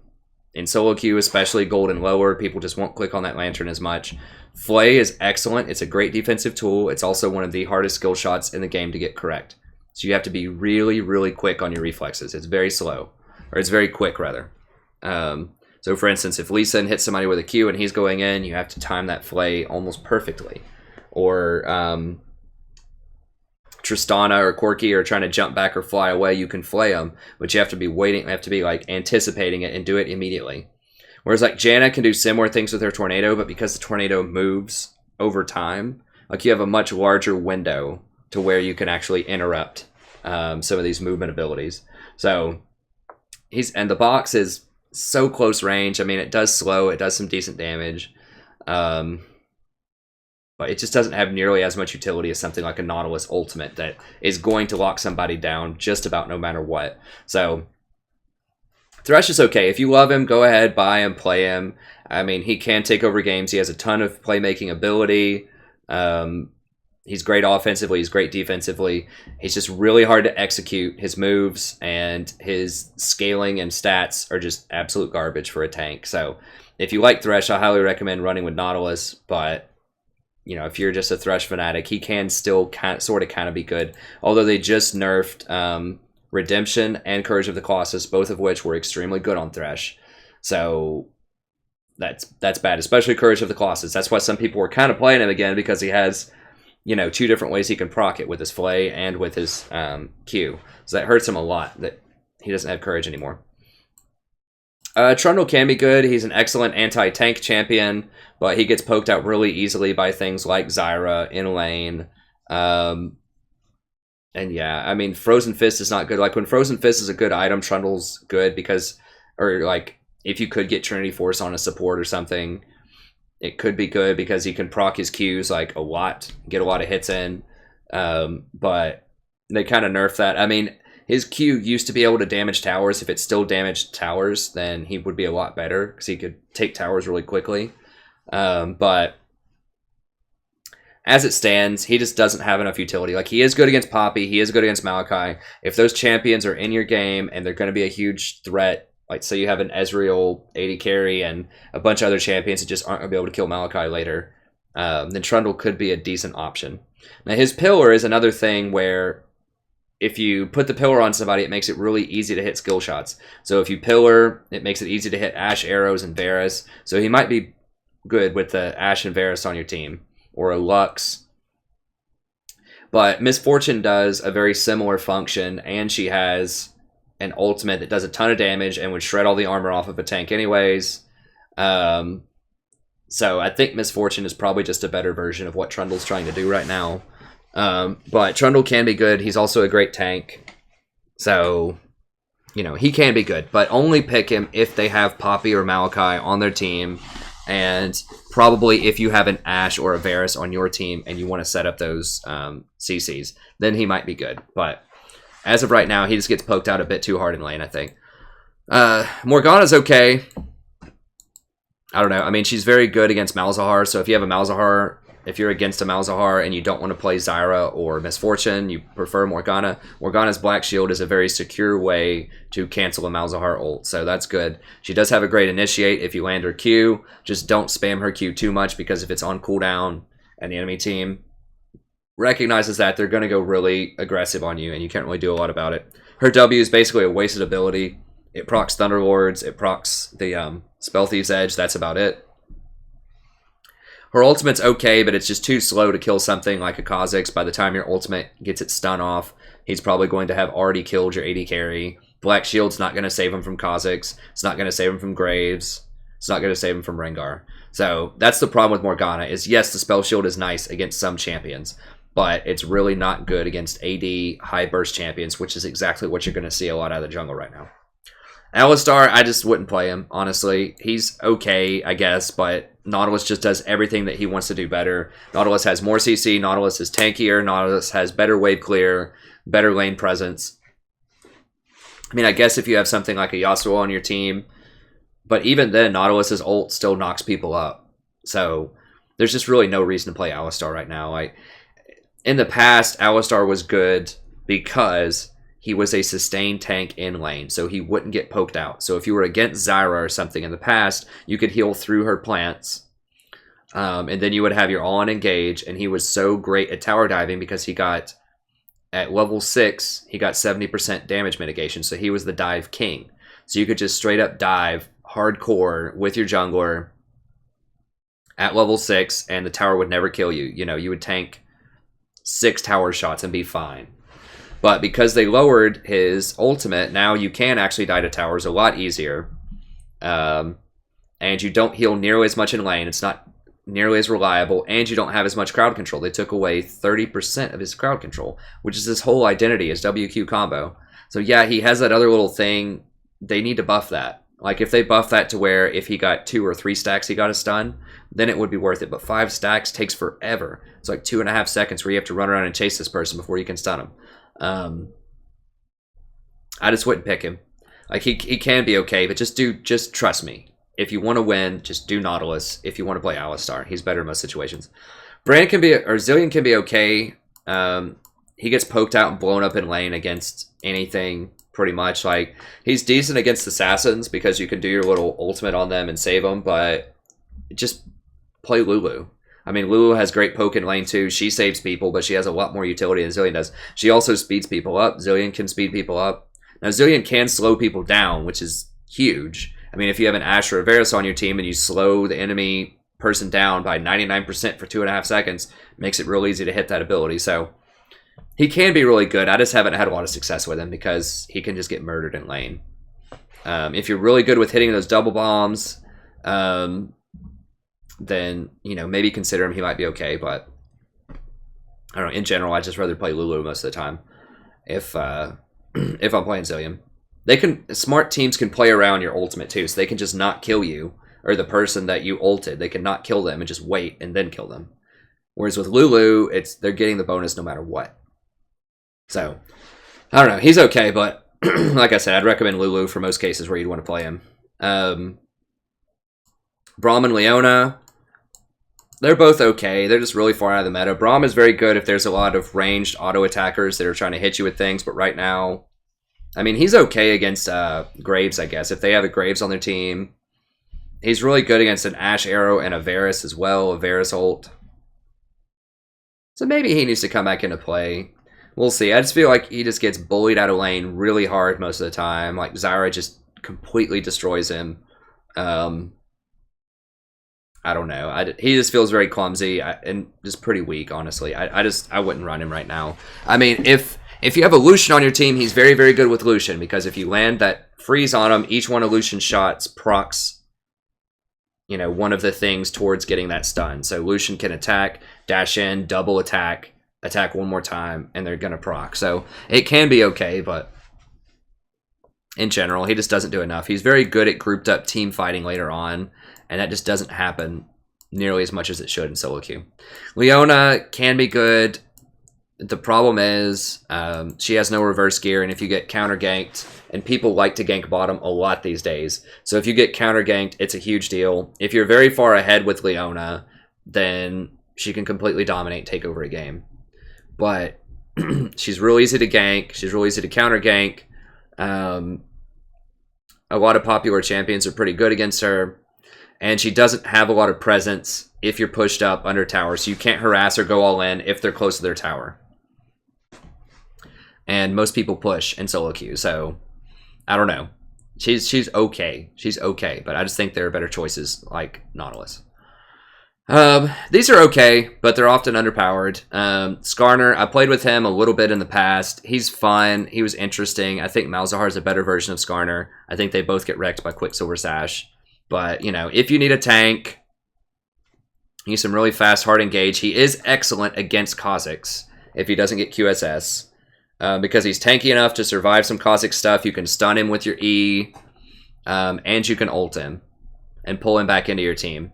in solo queue, especially gold and lower, people just won't click on that lantern as much. Flay is excellent. It's a great defensive tool. It's also one of the hardest skill shots in the game to get correct. So you have to be really, really quick on your reflexes. It's very slow. Or it's very quick, rather. So, for instance, if Lee Sin hits somebody with a Q and he's going in, you have to time that flay almost perfectly. Or Tristana or Corki are trying to jump back or fly away, you can flay them, but you have to be waiting, you have to be like anticipating it and do it immediately. Whereas like Janna can do similar things with her tornado, but because the tornado moves over time, like you have a much larger window to where you can actually interrupt some of these movement abilities. So and the box is so close range. I mean, it does slow, it does some decent damage. But it just doesn't have nearly as much utility as something like a Nautilus Ultimate that is going to lock somebody down just about no matter what. So Thresh is okay. If you love him, go ahead, buy him, play him. I mean, he can take over games. He has a ton of playmaking ability. He's great offensively. He's great defensively. He's just really hard to execute his moves, and his scaling and stats are just absolute garbage for a tank. So if you like Thresh, I highly recommend running with Nautilus, but you know, if you're just a Thresh fanatic, he can still kind of be good. Although they just nerfed Redemption and Courage of the Colossus, both of which were extremely good on Thresh. So that's bad, especially Courage of the Colossus. That's why some people were kind of playing him again, because he has you know, 2 different ways he can proc it, with his flay and with his Q. So that hurts him a lot that he doesn't have courage anymore. Trundle can be good. He's an excellent anti-tank champion, but he gets poked out really easily by things like Zyra in lane. And yeah, I mean, Frozen Fist is not good. Like, when Frozen Fist is a good item, Trundle's good because, or like, if you could get Trinity Force on a support or something, it could be good because he can proc his Qs like a lot, get a lot of hits in. But they kind of nerfed that. I mean, his Q used to be able to damage towers. If it still damaged towers, then he would be a lot better because he could take towers really quickly. But as it stands, he just doesn't have enough utility. Like, he is good against Poppy. He is good against Maokai. If those champions are in your game and they're going to be a huge threat, like say you have an Ezreal 80 carry and a bunch of other champions that just aren't going to be able to kill Maokai later, then Trundle could be a decent option. Now, his pillar is another thing where if you put the pillar on somebody, it makes it really easy to hit skill shots. So if you pillar, it makes it easy to hit Ashe arrows and Varus. So he might be good with the Ashe and Varus on your team, or a Lux. But Misfortune does a very similar function, and she has an ultimate that does a ton of damage and would shred all the armor off of a tank anyways. So I think Misfortune is probably just a better version of what Trundle's trying to do right now. But Trundle can be good. He's also a great tank. So, you know, he can be good. But only pick him if they have Poppy or Maokai on their team. And probably if you have an Ashe or a Varus on your team and you want to set up those CCs, then he might be good. But as of right now, he just gets poked out a bit too hard in lane, I think. Morgana's okay. I don't know. I mean, she's very good against Malzahar. So if you have a Malzahar, if you're against a Malzahar and you don't want to play Zyra or Misfortune, you prefer Morgana. Morgana's Black Shield is a very secure way to cancel a Malzahar ult, so that's good. She does have a great initiate if you land her Q. Just don't spam her Q too much, because if it's on cooldown and the enemy team recognizes that, they're going to go really aggressive on you, and you can't really do a lot about it. Her W is basically a wasted ability. It procs Thunderlords, it procs the Spell Thief's Edge, that's about it. Her ultimate's okay, but it's just too slow to kill something like a Kha'Zix. By the time your ultimate gets its stun off, he's probably going to have already killed your AD carry. Black Shield's not going to save him from Kha'Zix. It's not going to save him from Graves. It's not going to save him from Rengar. So that's the problem with Morgana, is yes, the Spell Shield is nice against some champions, but it's really not good against AD high burst champions, which is exactly what you're going to see a lot out of the jungle right now. Alistar, I just wouldn't play him, honestly. He's okay, I guess, but Nautilus just does everything that he wants to do better. Nautilus has more CC, Nautilus is tankier, Nautilus has better wave clear, better lane presence. I mean, I guess if you have something like a Yasuo on your team, but even then, Nautilus's ult still knocks people up. So there's just really no reason to play Alistar right now. Like, in the past, Alistar was good because he was a sustained tank in lane, so he wouldn't get poked out. So if you were against Zyra or something in the past, you could heal through her plants, and then you would have your all-in engage, and he was so great at tower diving because he got, at level 6, he got 70% damage mitigation, so he was the dive king. So you could just straight up dive hardcore with your jungler at level 6, and the tower would never kill you. You know, you would tank 6 tower shots and be fine. But because they lowered his ultimate, now you can actually die to towers a lot easier. And you don't heal nearly as much in lane. It's not nearly as reliable. And you don't have as much crowd control. They took away 30% of his crowd control, which is his whole identity, his WQ combo. So yeah, he has that other little thing. They need to buff that. Like, if they buff that to where if he got 2 or 3 stacks, he got a stun, then it would be worth it. But 5 stacks takes forever. It's like 2.5 seconds where you have to run around and chase this person before you can stun him. I just wouldn't pick him. Like, he can be okay, but just trust me. If you want to win, just do Nautilus. If you want to play Alistar, he's better in most situations. Zilean can be okay. He gets poked out and blown up in lane against anything, pretty much. Like, he's decent against assassins because you can do your little ultimate on them and save them, but just play Lulu. I mean, Lulu has great poke in lane too. She saves people, but she has a lot more utility than Zilean does. She also speeds people up. Zilean can speed people up. Now, Zilean can slow people down, which is huge. I mean, if you have an Ashe or a Varus on your team and you slow the enemy person down by 99% for 2.5 seconds makes it real easy to hit that ability. So he can be really good. I just haven't had a lot of success with him because he can just get murdered in lane. If you're really good with hitting those double bombs, then, you know, maybe consider him. He might be okay, but I don't know. In general, I just rather play Lulu most of the time if I'm playing Zilean. Smart teams can play around your ultimate too, so they can just not kill you or the person that you ulted. They can not kill them and just wait and then kill them. Whereas with Lulu, they're getting the bonus no matter what. So I don't know. He's okay, but like I said, I'd recommend Lulu for most cases where you'd want to play him. Braum and Leona, they're both okay. They're just really far out of the meta. Braum is very good if there's a lot of ranged auto attackers that are trying to hit you with things, but right now, I mean, he's okay against Graves, I guess. If they have a Graves on their team, he's really good against an Ashe Arrow and a Varus as well, a Varus ult. So maybe he needs to come back into play. We'll see. I just feel like he just gets bullied out of lane really hard most of the time. Like, Zyra just completely destroys him. I don't know. He just feels very clumsy and just pretty weak, honestly. I wouldn't run him right now. I mean, if you have a Lucian on your team, he's very, very good with Lucian, because if you land that freeze on him, each one of Lucian's shots procs, you know, one of the things towards getting that stun. So Lucian can attack, dash in, double attack one more time, and they're going to proc. So it can be okay, but in general, he just doesn't do enough. He's very good at grouped up team fighting later on, and that just doesn't happen nearly as much as it should in solo queue. Leona can be good. The problem is she has no reverse gear, and if you get counter ganked, and people like to gank bottom a lot these days, so if you get counter ganked, it's a huge deal. If you're very far ahead with Leona, then she can completely dominate, take over a game. But she's real easy to gank. She's real easy to counter gank. A lot of popular champions are pretty good against her, and she doesn't have a lot of presence if you're pushed up under tower, so you can't harass or go all in if they're close to their tower. And most people push in solo queue, so I don't know. She's okay. She's okay, but I just think there are better choices like Nautilus. These are okay, but they're often underpowered. Skarner, I played with him a little bit in the past. He's fun. He was interesting. I think Malzahar is a better version of Skarner. I think they both get wrecked by Quicksilver Sash. But, you know, if you need a tank, he's some really fast, hard engage. He is excellent against Kha'Zix if he doesn't get QSS. Because he's tanky enough to survive some Kha'Zix stuff. You can stun him with your E, and you can ult him and pull him back into your team,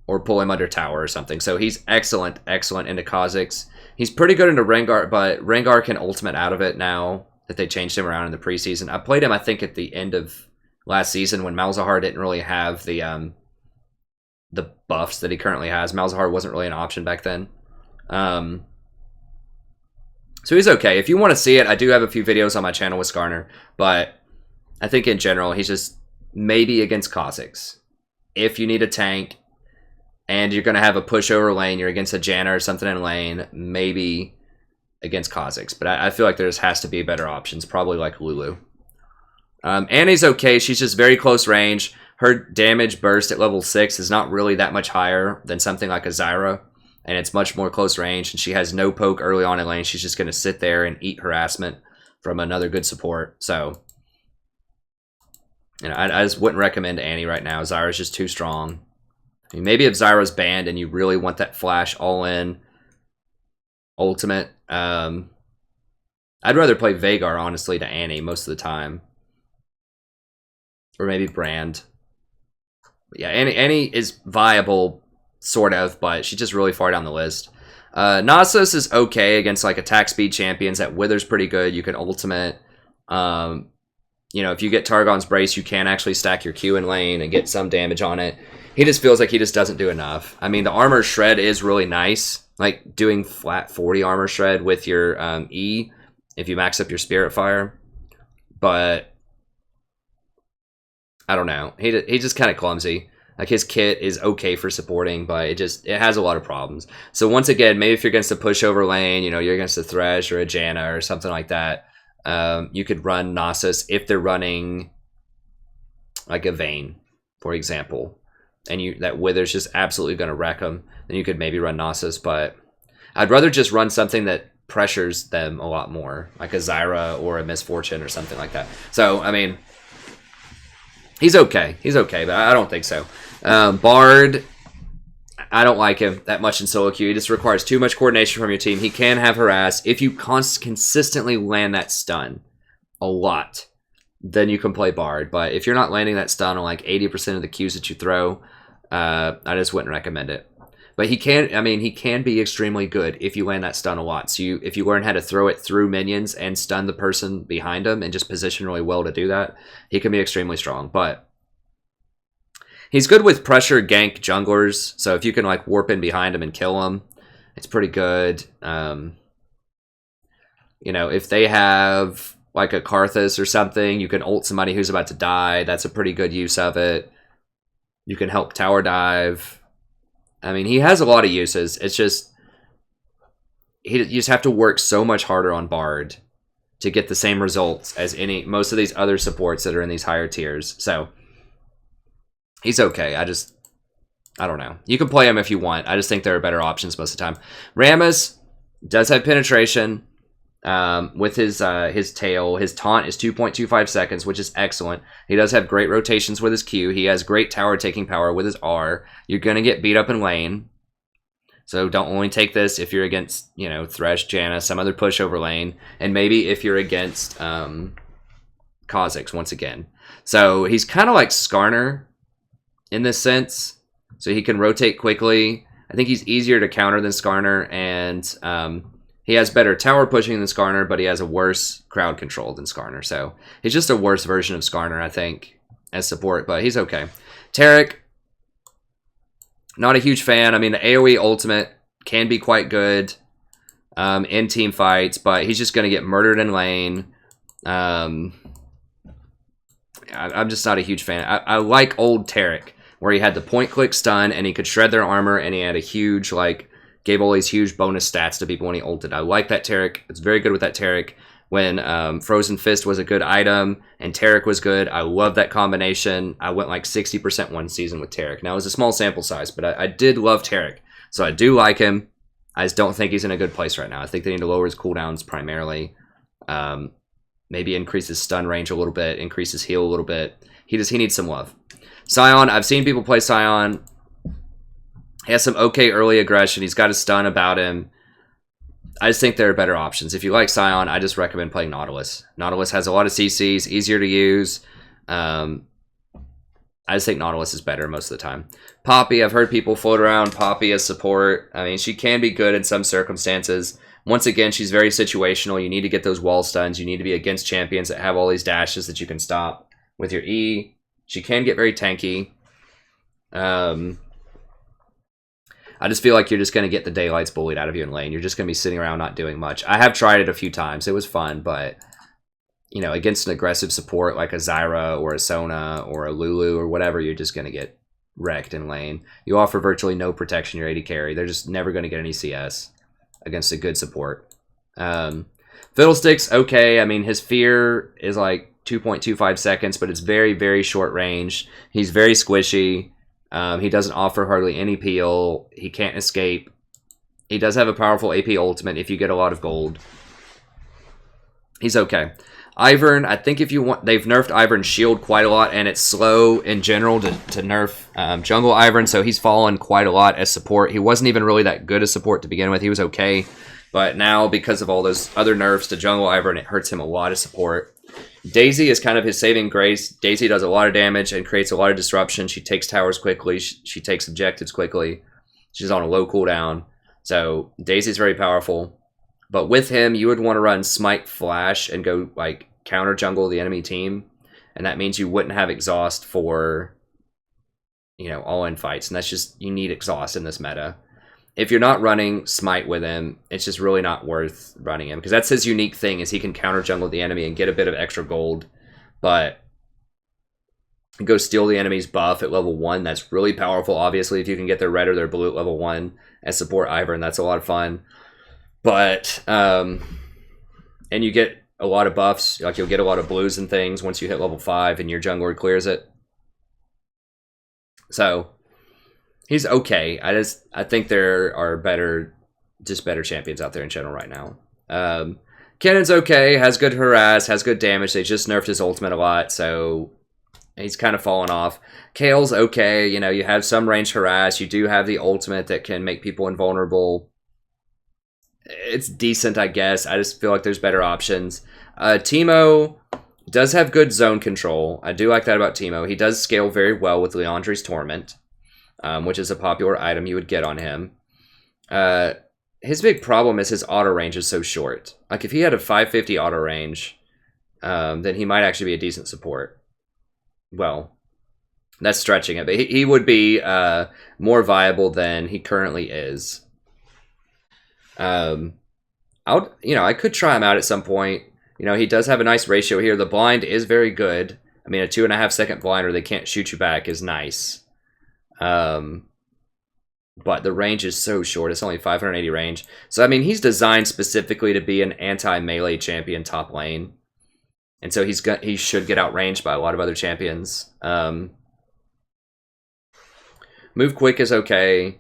or pull him under tower or something. So he's excellent into Kha'Zix. He's pretty good into Rengar, but Rengar can ultimate out of it now that they changed him around in the preseason. I played him, I think, at the end of last season when Malzahar didn't really have the buffs that he currently has. Malzahar wasn't really an option back then. So he's okay. If you want to see it, I do have a few videos on my channel with Skarner, but I think in general, he's just maybe against Kha'Zix. If you need a tank and you're going to have a pushover lane, you're against a Janna or something in lane, maybe against Kha'Zix. But I feel like there just has to be better options, probably like Lulu. Annie's okay. She's just very close range. Her damage burst at level 6 is not really that much higher than something like a Zyra, and it's much more close range, and she has no poke early on in lane. She's just going to sit there and eat harassment from another good support. So, you know, I just wouldn't recommend Annie right now. Zyra's just too strong. I mean, maybe if Zyra's banned and you really want that flash all-in ultimate, I'd rather play Veigar, honestly, to Annie most of the time. Or maybe Brand. But yeah, Annie is viable, sort of, but she's just really far down the list. Nasus is okay against like attack speed champions. That wither's pretty good. You can ultimate. You know, if you get Targon's Brace, you can actually stack your Q in lane and get some damage on it. He just feels like he just doesn't do enough. I mean, the armor shred is really nice. Like doing flat 40 armor shred with your E if you max up your Spirit Fire. But I don't know. He's just kind of clumsy. Like, his kit is okay for supporting, but it has a lot of problems. So once again, maybe if you're against a pushover lane, you know, you're against a Thresh or a Janna or something like that, you could run Nasus if they're running like a Vayne, for example. and that Wither's just absolutely going to wreck them, then you could maybe run Nasus, but I'd rather just run something that pressures them a lot more, like a Zyra or a Misfortune or something like that. So, I mean, he's okay. He's okay, but I don't think so. Bard, I don't like him that much in solo queue. He just requires too much coordination from your team. He can have harass. If you consistently land that stun a lot, then you can play Bard. But if you're not landing that stun on like 80% of the queues that you throw, I just wouldn't recommend it. But he can be extremely good if you land that stun a lot. So if you learn how to throw it through minions and stun the person behind him and just position really well to do that, he can be extremely strong. But he's good with pressure gank junglers. So if you can like warp in behind him and kill him, it's pretty good. You know, if they have like a Karthus or something, you can ult somebody who's about to die. That's a pretty good use of it. You can help tower dive. I mean, he has a lot of uses. It's just you just have to work so much harder on Bard to get the same results as most of these other supports that are in these higher tiers. So he's okay. I don't know. You can play him if you want. I just think there are better options most of the time. Rammus does have penetration with his tail. His taunt is 2.25 seconds, which is excellent. He does have great rotations with his Q. He has great tower taking power with his R. You're going to get beat up in lane. So don't only take this if you're against, you know, Thresh, Janna, some other pushover lane. And maybe if you're against Kha'Zix once again. So he's kind of like Skarner in this sense. So he can rotate quickly. I think he's easier to counter than Skarner, and he has better tower pushing than Skarner, but he has a worse crowd control than Skarner. So he's just a worse version of Skarner, I think, as support, but he's okay. Taric, not a huge fan. I mean, the AoE ultimate can be quite good in team fights, but he's just going to get murdered in lane. I'm just not a huge fan. I like old Taric, where he had the point-click stun, and he could shred their armor, and he had a huge, like, gave all these huge bonus stats to people when he ulted. I like that Taric. It's very good with that Taric. When Frozen Fist was a good item and Taric was good, I love that combination. I went like 60% one season with Taric. Now, it was a small sample size, but I did love Taric. So I do like him. I just don't think he's in a good place right now. I think they need to lower his cooldowns primarily. Maybe increase his stun range a little bit, increase his heal a little bit. He needs some love. Sion, I've seen people play Sion. He has some okay early aggression. He's got a stun about him. I just think there are better options. If you like Sion, I just recommend playing Nautilus. Nautilus has a lot of CCs, easier to use. I just think Nautilus is better most of the time. Poppy, I've heard people float around Poppy as support. I mean, she can be good in some circumstances. Once again, she's very situational. You need to get those wall stuns. You need to be against champions that have all these dashes that you can stop with your E. She can get very tanky. I just feel like you're just going to get the daylights bullied out of you in lane. You're just going to be sitting around not doing much. I have tried it a few times. It was fun, but, you know, against an aggressive support like a Zyra or a Sona or a Lulu or whatever, you're just going to get wrecked in lane. You offer virtually no protection, your AD carry. They're just never going to get any CS against a good support. Fiddlesticks, okay. I mean, his fear is like 2.25 seconds, but it's very, very short range. He's very squishy. He doesn't offer hardly any peel. He can't escape. He does have a powerful AP ultimate if you get a lot of gold. He's okay. Ivern, I think if you want, they've nerfed Ivern's shield quite a lot, and it's slow in general to nerf jungle Ivern, so he's fallen quite a lot as support. He wasn't even really that good as support to begin with. He was okay, but now because of all those other nerfs to jungle Ivern, it hurts him a lot of support. Daisy is kind of his saving grace. Daisy does a lot of damage and creates a lot of disruption. She takes towers quickly. She takes objectives quickly. She's on a low cooldown. So Daisy's very powerful. But with him, you would want to run Smite Flash and go like counter jungle the enemy team. And that means you wouldn't have exhaust for, you know, all-in fights. And that's just, you need exhaust in this meta. If you're not running Smite with him, it's just really not worth running him. Because that's his unique thing, is he can counter jungle the enemy and get a bit of extra gold. But go steal the enemy's buff at level 1. That's really powerful, obviously. If you can get their red or their blue at level 1 and support Ivern, that's a lot of fun. But, and you get a lot of buffs. Like, you'll get a lot of blues and things once you hit level 5 and your jungler clears it. So He's okay. I think there are better champions out there in general right now. Kennen's okay, has good harass, has good damage. They just nerfed his ultimate a lot, so he's kind of fallen off. Kayle's okay. You know, you have some range harass. You do have the ultimate that can make people invulnerable. It's decent, I guess. I just feel like there's better options. Teemo does have good zone control. I do like that about Teemo. He does scale very well with Liandry's Torment, which is a popular item you would get on him. His big problem is his auto range is so short. Like, if he had a 550 auto range, then he might actually be a decent support. Well, that's stretching it, but he would be more viable than he currently is. I could try him out at some point. You know, he does have a nice ratio here. The blind is very good. I mean, a 2.5 second blind where they can't shoot you back is nice. But the range is so short. It's only 580 range. So, I mean, he's designed specifically to be an anti-melee champion top lane. And so he should get outranged by a lot of other champions. Move quick is okay.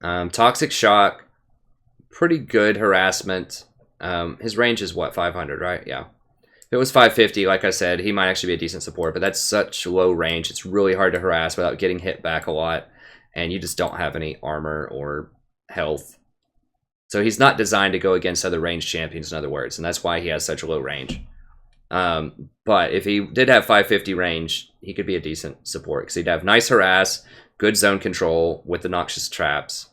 Toxic Shock, pretty good harassment. His range is what, 500, right? Yeah. If it was 550, like I said, he might actually be a decent support, but that's such low range. It's really hard to harass without getting hit back a lot, and you just don't have any armor or health. So he's not designed to go against other ranged champions, in other words, and that's why he has such a low range. But if he did have 550 range, he could be a decent support, because he'd have nice harass, good zone control with the noxious traps.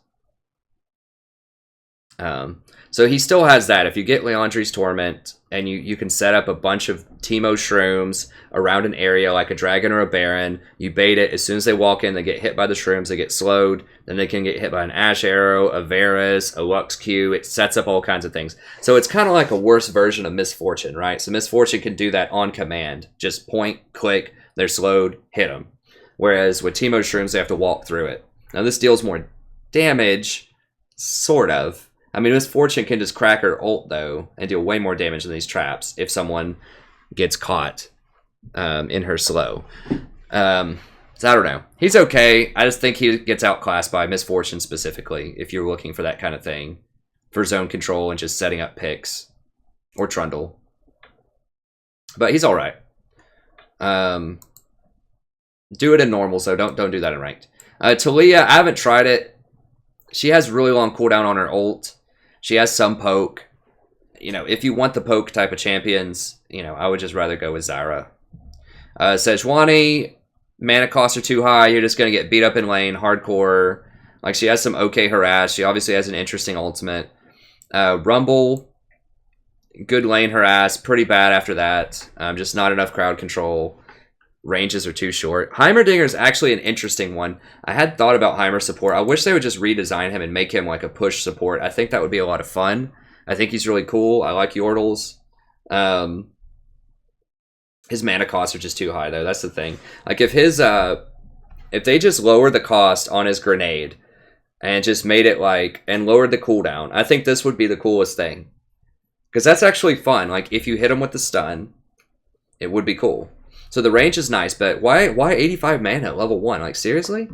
So he still has that. If you get Liandry's Torment, and you can set up a bunch of Teemo shrooms around an area like a dragon or a baron, you bait it. As soon as they walk in, they get hit by the shrooms, they get slowed, then they can get hit by an Ash Arrow, a Varus, a Lux Q. It sets up all kinds of things. So it's kind of like a worse version of Misfortune, right? So Misfortune can do that on command. Just point, click, they're slowed, hit them. Whereas with Teemo shrooms, they have to walk through it. Now this deals more damage, sort of. I mean, Misfortune can just crack her ult, though, and deal way more damage than these traps if someone gets caught in her slow. So I don't know. He's okay. I just think he gets outclassed by Misfortune specifically, if you're looking for that kind of thing. For zone control and just setting up picks. Or Trundle. But he's alright. Do it in normal, so don't do that in ranked. Taliyah, I haven't tried it. She has really long cooldown on her ult. She has some poke. You know, if you want the poke type of champions, you know, I would just rather go with Zyra. Sejuani, mana costs are too high. You're just going to get beat up in lane, hardcore. Like, she has some okay harass. She obviously has an interesting ultimate. Rumble, good lane harass. Pretty bad after that. Just not enough crowd control. Ranges are too short. Heimerdinger is actually an interesting one. I had thought about Heimer support. I wish they would just redesign him and make him like a push support. I think that would be a lot of fun. I think he's really cool. I like Yordles. His mana costs are just too high, though. That's the thing. Like, if they just lowered the cost on his grenade and just made it like, and lowered the cooldown, I think this would be the coolest thing. Because that's actually fun. Like, if you hit him with the stun, it would be cool. So the range is nice, but why 85 mana at level 1? Like, seriously?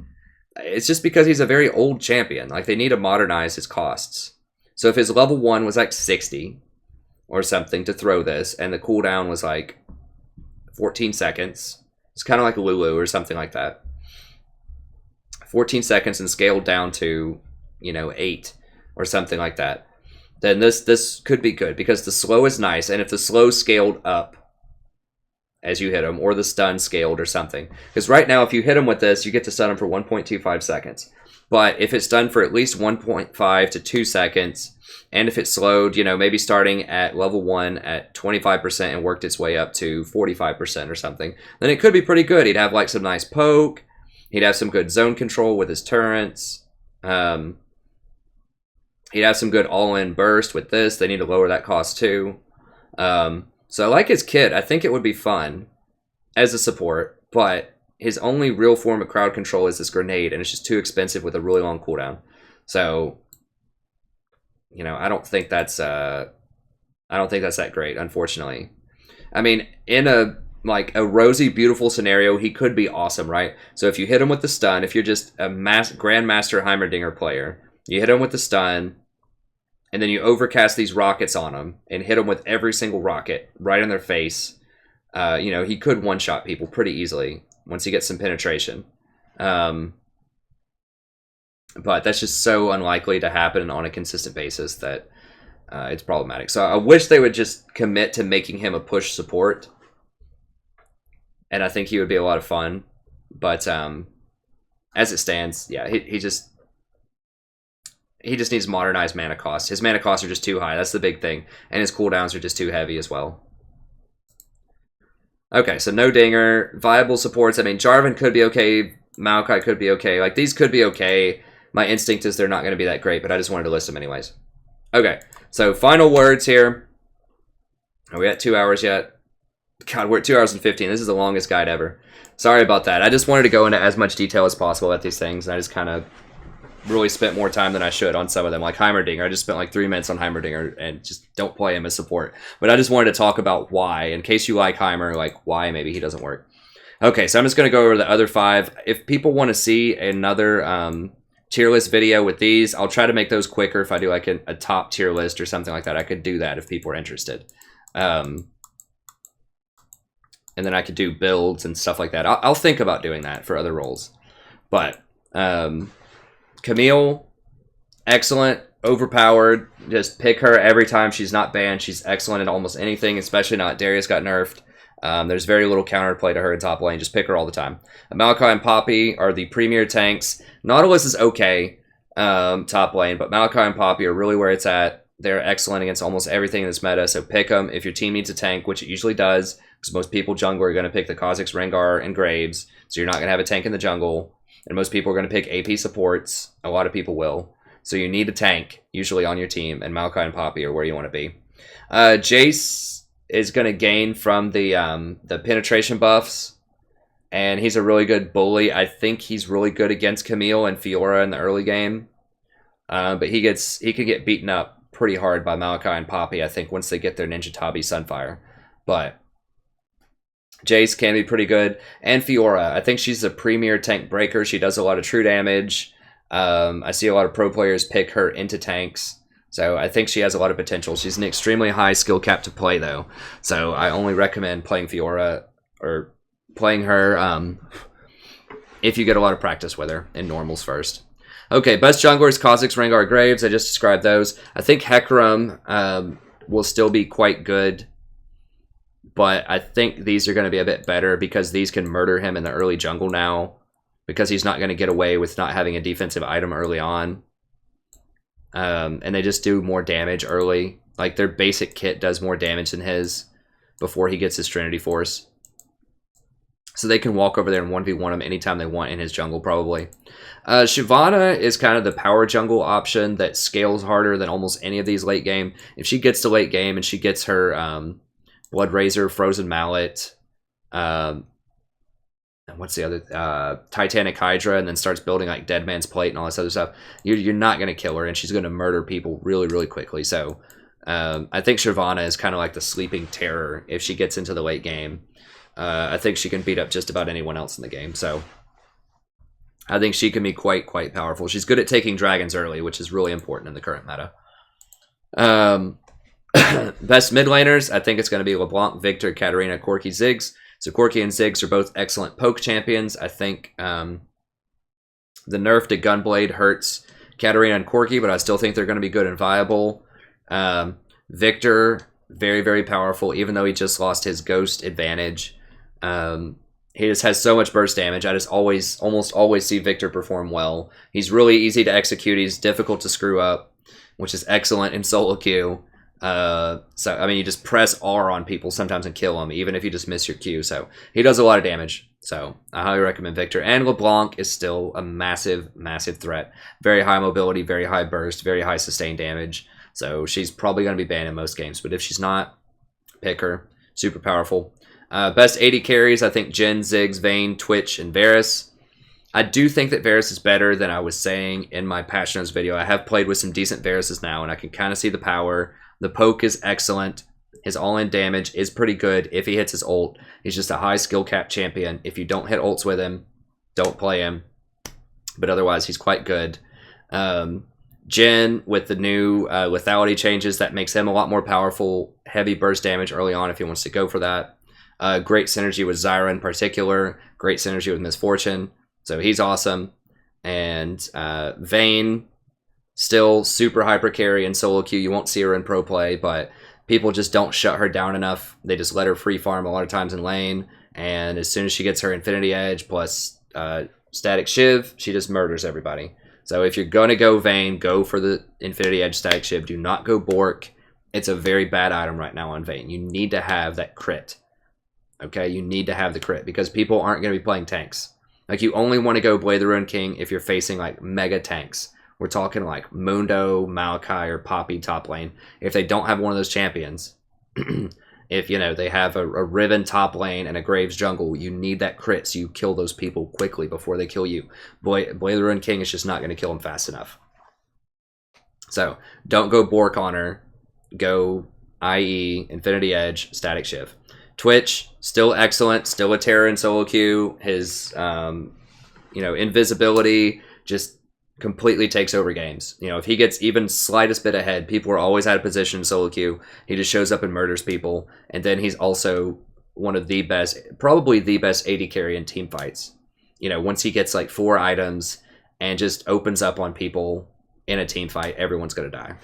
It's just because he's a very old champion. Like, they need to modernize his costs. So if his level 1 was like 60 or something to throw this, and the cooldown was like 14 seconds, it's kind of like Lulu or something like that. 14 seconds and scaled down to, 8 or something like that. Then this could be good, because the slow is nice, and if the slow scaled up as you hit him, or the stun scaled or something. Because right now, if you hit him with this, you get to stun him for 1.25 seconds. But if it's done for at least 1.5 to 2 seconds, and if it's slowed, maybe starting at level 1 at 25% and worked its way up to 45% or something, then it could be pretty good. He'd have like some nice poke. He'd have some good zone control with his turrets. He'd have some good all-in burst with this. They need to lower that cost too. So I like his kit. I think it would be fun as a support, but his only real form of crowd control is this grenade, and it's just too expensive with a really long cooldown. So, I don't think that's that great, unfortunately. I mean, in a like a rosy, beautiful scenario, he could be awesome, right? So if you hit him with the stun, if you're just a Grandmaster Heimerdinger player, you hit him with the stun, and then you overcast these rockets on him and hit him with every single rocket right in their face. You know, he could one-shot people pretty easily once he gets some penetration. But that's just so unlikely to happen on a consistent basis that it's problematic. So I wish they would just commit to making him a push support. And I think he would be a lot of fun. But as it stands, yeah, he just needs modernized mana cost. His mana costs are just too high. That's the big thing. And his cooldowns are just too heavy as well. Okay, so no Dinger. Viable supports. I mean, Jarvan could be okay. Maokai could be okay. Like, these could be okay. My instinct is they're not going to be that great, but I just wanted to list them anyways. Okay, so final words here. Are we at 2 hours yet? God, we're at 2 hours and 15. This is the longest guide ever. Sorry about that. I just wanted to go into as much detail as possible at these things, and I just kind of really spent more time than I should on some of them. Like Heimerdinger, I just spent like 3 minutes on Heimerdinger and just don't play him as support. But I just wanted to talk about why, in case you like Heimer, like why maybe he doesn't work. Okay, so I'm just going to go over the other 5. If people want to see another tier list video with these, I'll try to make those quicker. If I do like a top tier list or something like that, I could do that if people are interested. And then I could do builds and stuff like that. I'll think about doing that for other roles. But Camille, excellent, overpowered. Just pick her every time she's not banned. She's excellent at almost anything, especially not Darius got nerfed. There's very little counterplay to her in top lane. Just pick her all the time. Maokai and Poppy are the premier tanks. Nautilus is okay top lane, but Maokai and Poppy are really where it's at. They're excellent against almost everything in this meta, so pick them. If your team needs a tank, which it usually does, because most people jungle are going to pick the Kha'Zix, Rengar, and Graves, so you're not going to have a tank in the jungle. And most people are going to pick AP supports. A lot of people will. So you need a tank, usually on your team, and Maokai and Poppy are where you want to be. Jace is going to gain from the penetration buffs, and he's a really good bully. I think he's really good against Camille and Fiora in the early game. But he could get beaten up pretty hard by Maokai and Poppy, I think, once they get their Ninja Tabi Sunfire. But Jace can be pretty good. And Fiora, I think she's a premier tank breaker. She does a lot of true damage. I see a lot of pro players pick her into tanks. So I think she has a lot of potential. She's an extremely high skill cap to play, though. So I only recommend playing Fiora or playing her if you get a lot of practice with her in normals first. Okay, best junglers, Kha'Zix, Rengar, Graves. I just described those. I think Hecarim will still be quite good. But I think these are going to be a bit better because these can murder him in the early jungle now. Because he's not going to get away with not having a defensive item early on. And they just do more damage early. Like their basic kit does more damage than his before he gets his Trinity Force. So they can walk over there and 1v1 him anytime they want in his jungle, probably. Shyvana is kind of the power jungle option that scales harder than almost any of these late game. If she gets to late game and she gets her Blood Razor, Frozen Mallet, and what's the other? Titanic Hydra, and then starts building like Dead Man's Plate and all this other stuff, you're not going to kill her, and she's going to murder people really, really quickly. So I think Shyvana is kind of like the sleeping terror if she gets into the late game. I think she can beat up just about anyone else in the game. So I think she can be quite powerful. She's good at taking dragons early, which is really important in the current meta. Best mid laners, I think it's going to be LeBlanc, Victor, Katarina, Corki, Ziggs. So Corki and Ziggs are both excellent poke champions. I think the nerf to Gunblade hurts Katarina and Corki, but I still think they're going to be good and viable. Victor, very, very powerful, even though he just lost his ghost advantage. He just has so much burst damage. I just almost always see Victor perform well. He's really easy to execute. He's difficult to screw up, which is excellent in solo queue. So, I mean, you just press R on people sometimes and kill them, even if you just miss your Q. So, he does a lot of damage. So, I highly recommend Victor. And LeBlanc is still a massive, massive threat. Very high mobility, very high burst, very high sustained damage. So, she's probably going to be banned in most games. But if she's not, pick her. Super powerful. Best 80 carries, I think Jhin, Ziggs, Vayne, Twitch, and Varus. I do think that Varus is better than I was saying in my Passionos video. I have played with some decent Varuses now, and I can kind of see the power. The poke is excellent. His all-in damage is pretty good if he hits his ult. He's just a high skill cap champion. If you don't hit ults with him, don't play him. But otherwise, he's quite good. Jhin, with the new lethality changes, that makes him a lot more powerful. Heavy burst damage early on if he wants to go for that. Great synergy with Zyra in particular. Great synergy with Misfortune. So he's awesome. And Vayne, still super hyper carry in solo queue. You won't see her in pro play, but people just don't shut her down enough. They just let her free farm a lot of times in lane. And as soon as she gets her Infinity Edge plus Static Shiv, she just murders everybody. So if you're going to go Vayne, go for the Infinity Edge Static Shiv. Do not go Bork. It's a very bad item right now on Vayne. You need to have that crit. Okay, you need to have the crit because people aren't going to be playing tanks. Like, you only want to go Blade the Ruined King if you're facing, like, mega tanks. We're talking, like, Mundo, Maokai, or Poppy top lane. If they don't have one of those champions, if, you know, they have a Riven top lane and a Graves jungle, you need that crit so you kill those people quickly before they kill you. Blade the Ruined King is just not going to kill them fast enough. So, don't go Bork on her. Go IE, Infinity Edge, Static Shiv. Twitch, still excellent, still a terror in solo queue. His, you know, invisibility just completely takes over games. You know, if he gets even slightest bit ahead, people are always out of position in solo queue. He just shows up and murders people. And then he's also one of the best, probably the best AD carry in team fights. You know, once he gets like 4 items and just opens up on people in a team fight, everyone's going to die.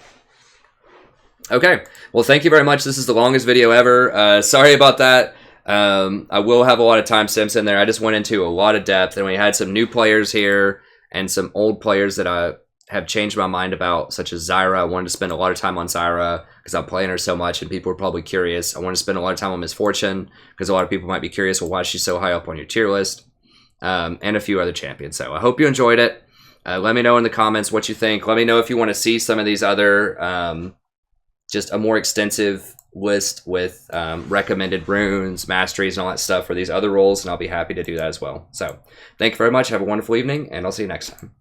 Okay, well, thank you very much. This is the longest video ever. Sorry about that. I will have a lot of timestamps in there. I just went into a lot of depth, and we had some new players here and some old players that I have changed my mind about, such as Zyra. I wanted to spend a lot of time on Zyra because I'm playing her so much, and people are probably curious. I want to spend a lot of time on Misfortune because a lot of people might be curious, well, why is she so high up on your tier list? And a few other champions. So I hope you enjoyed it. Let me know in the comments what you think. Let me know if you want to see some of these other... just a more extensive list with recommended runes, masteries, and all that stuff for these other roles, and I'll be happy to do that as well. So, thank you very much. Have a wonderful evening, and I'll see you next time.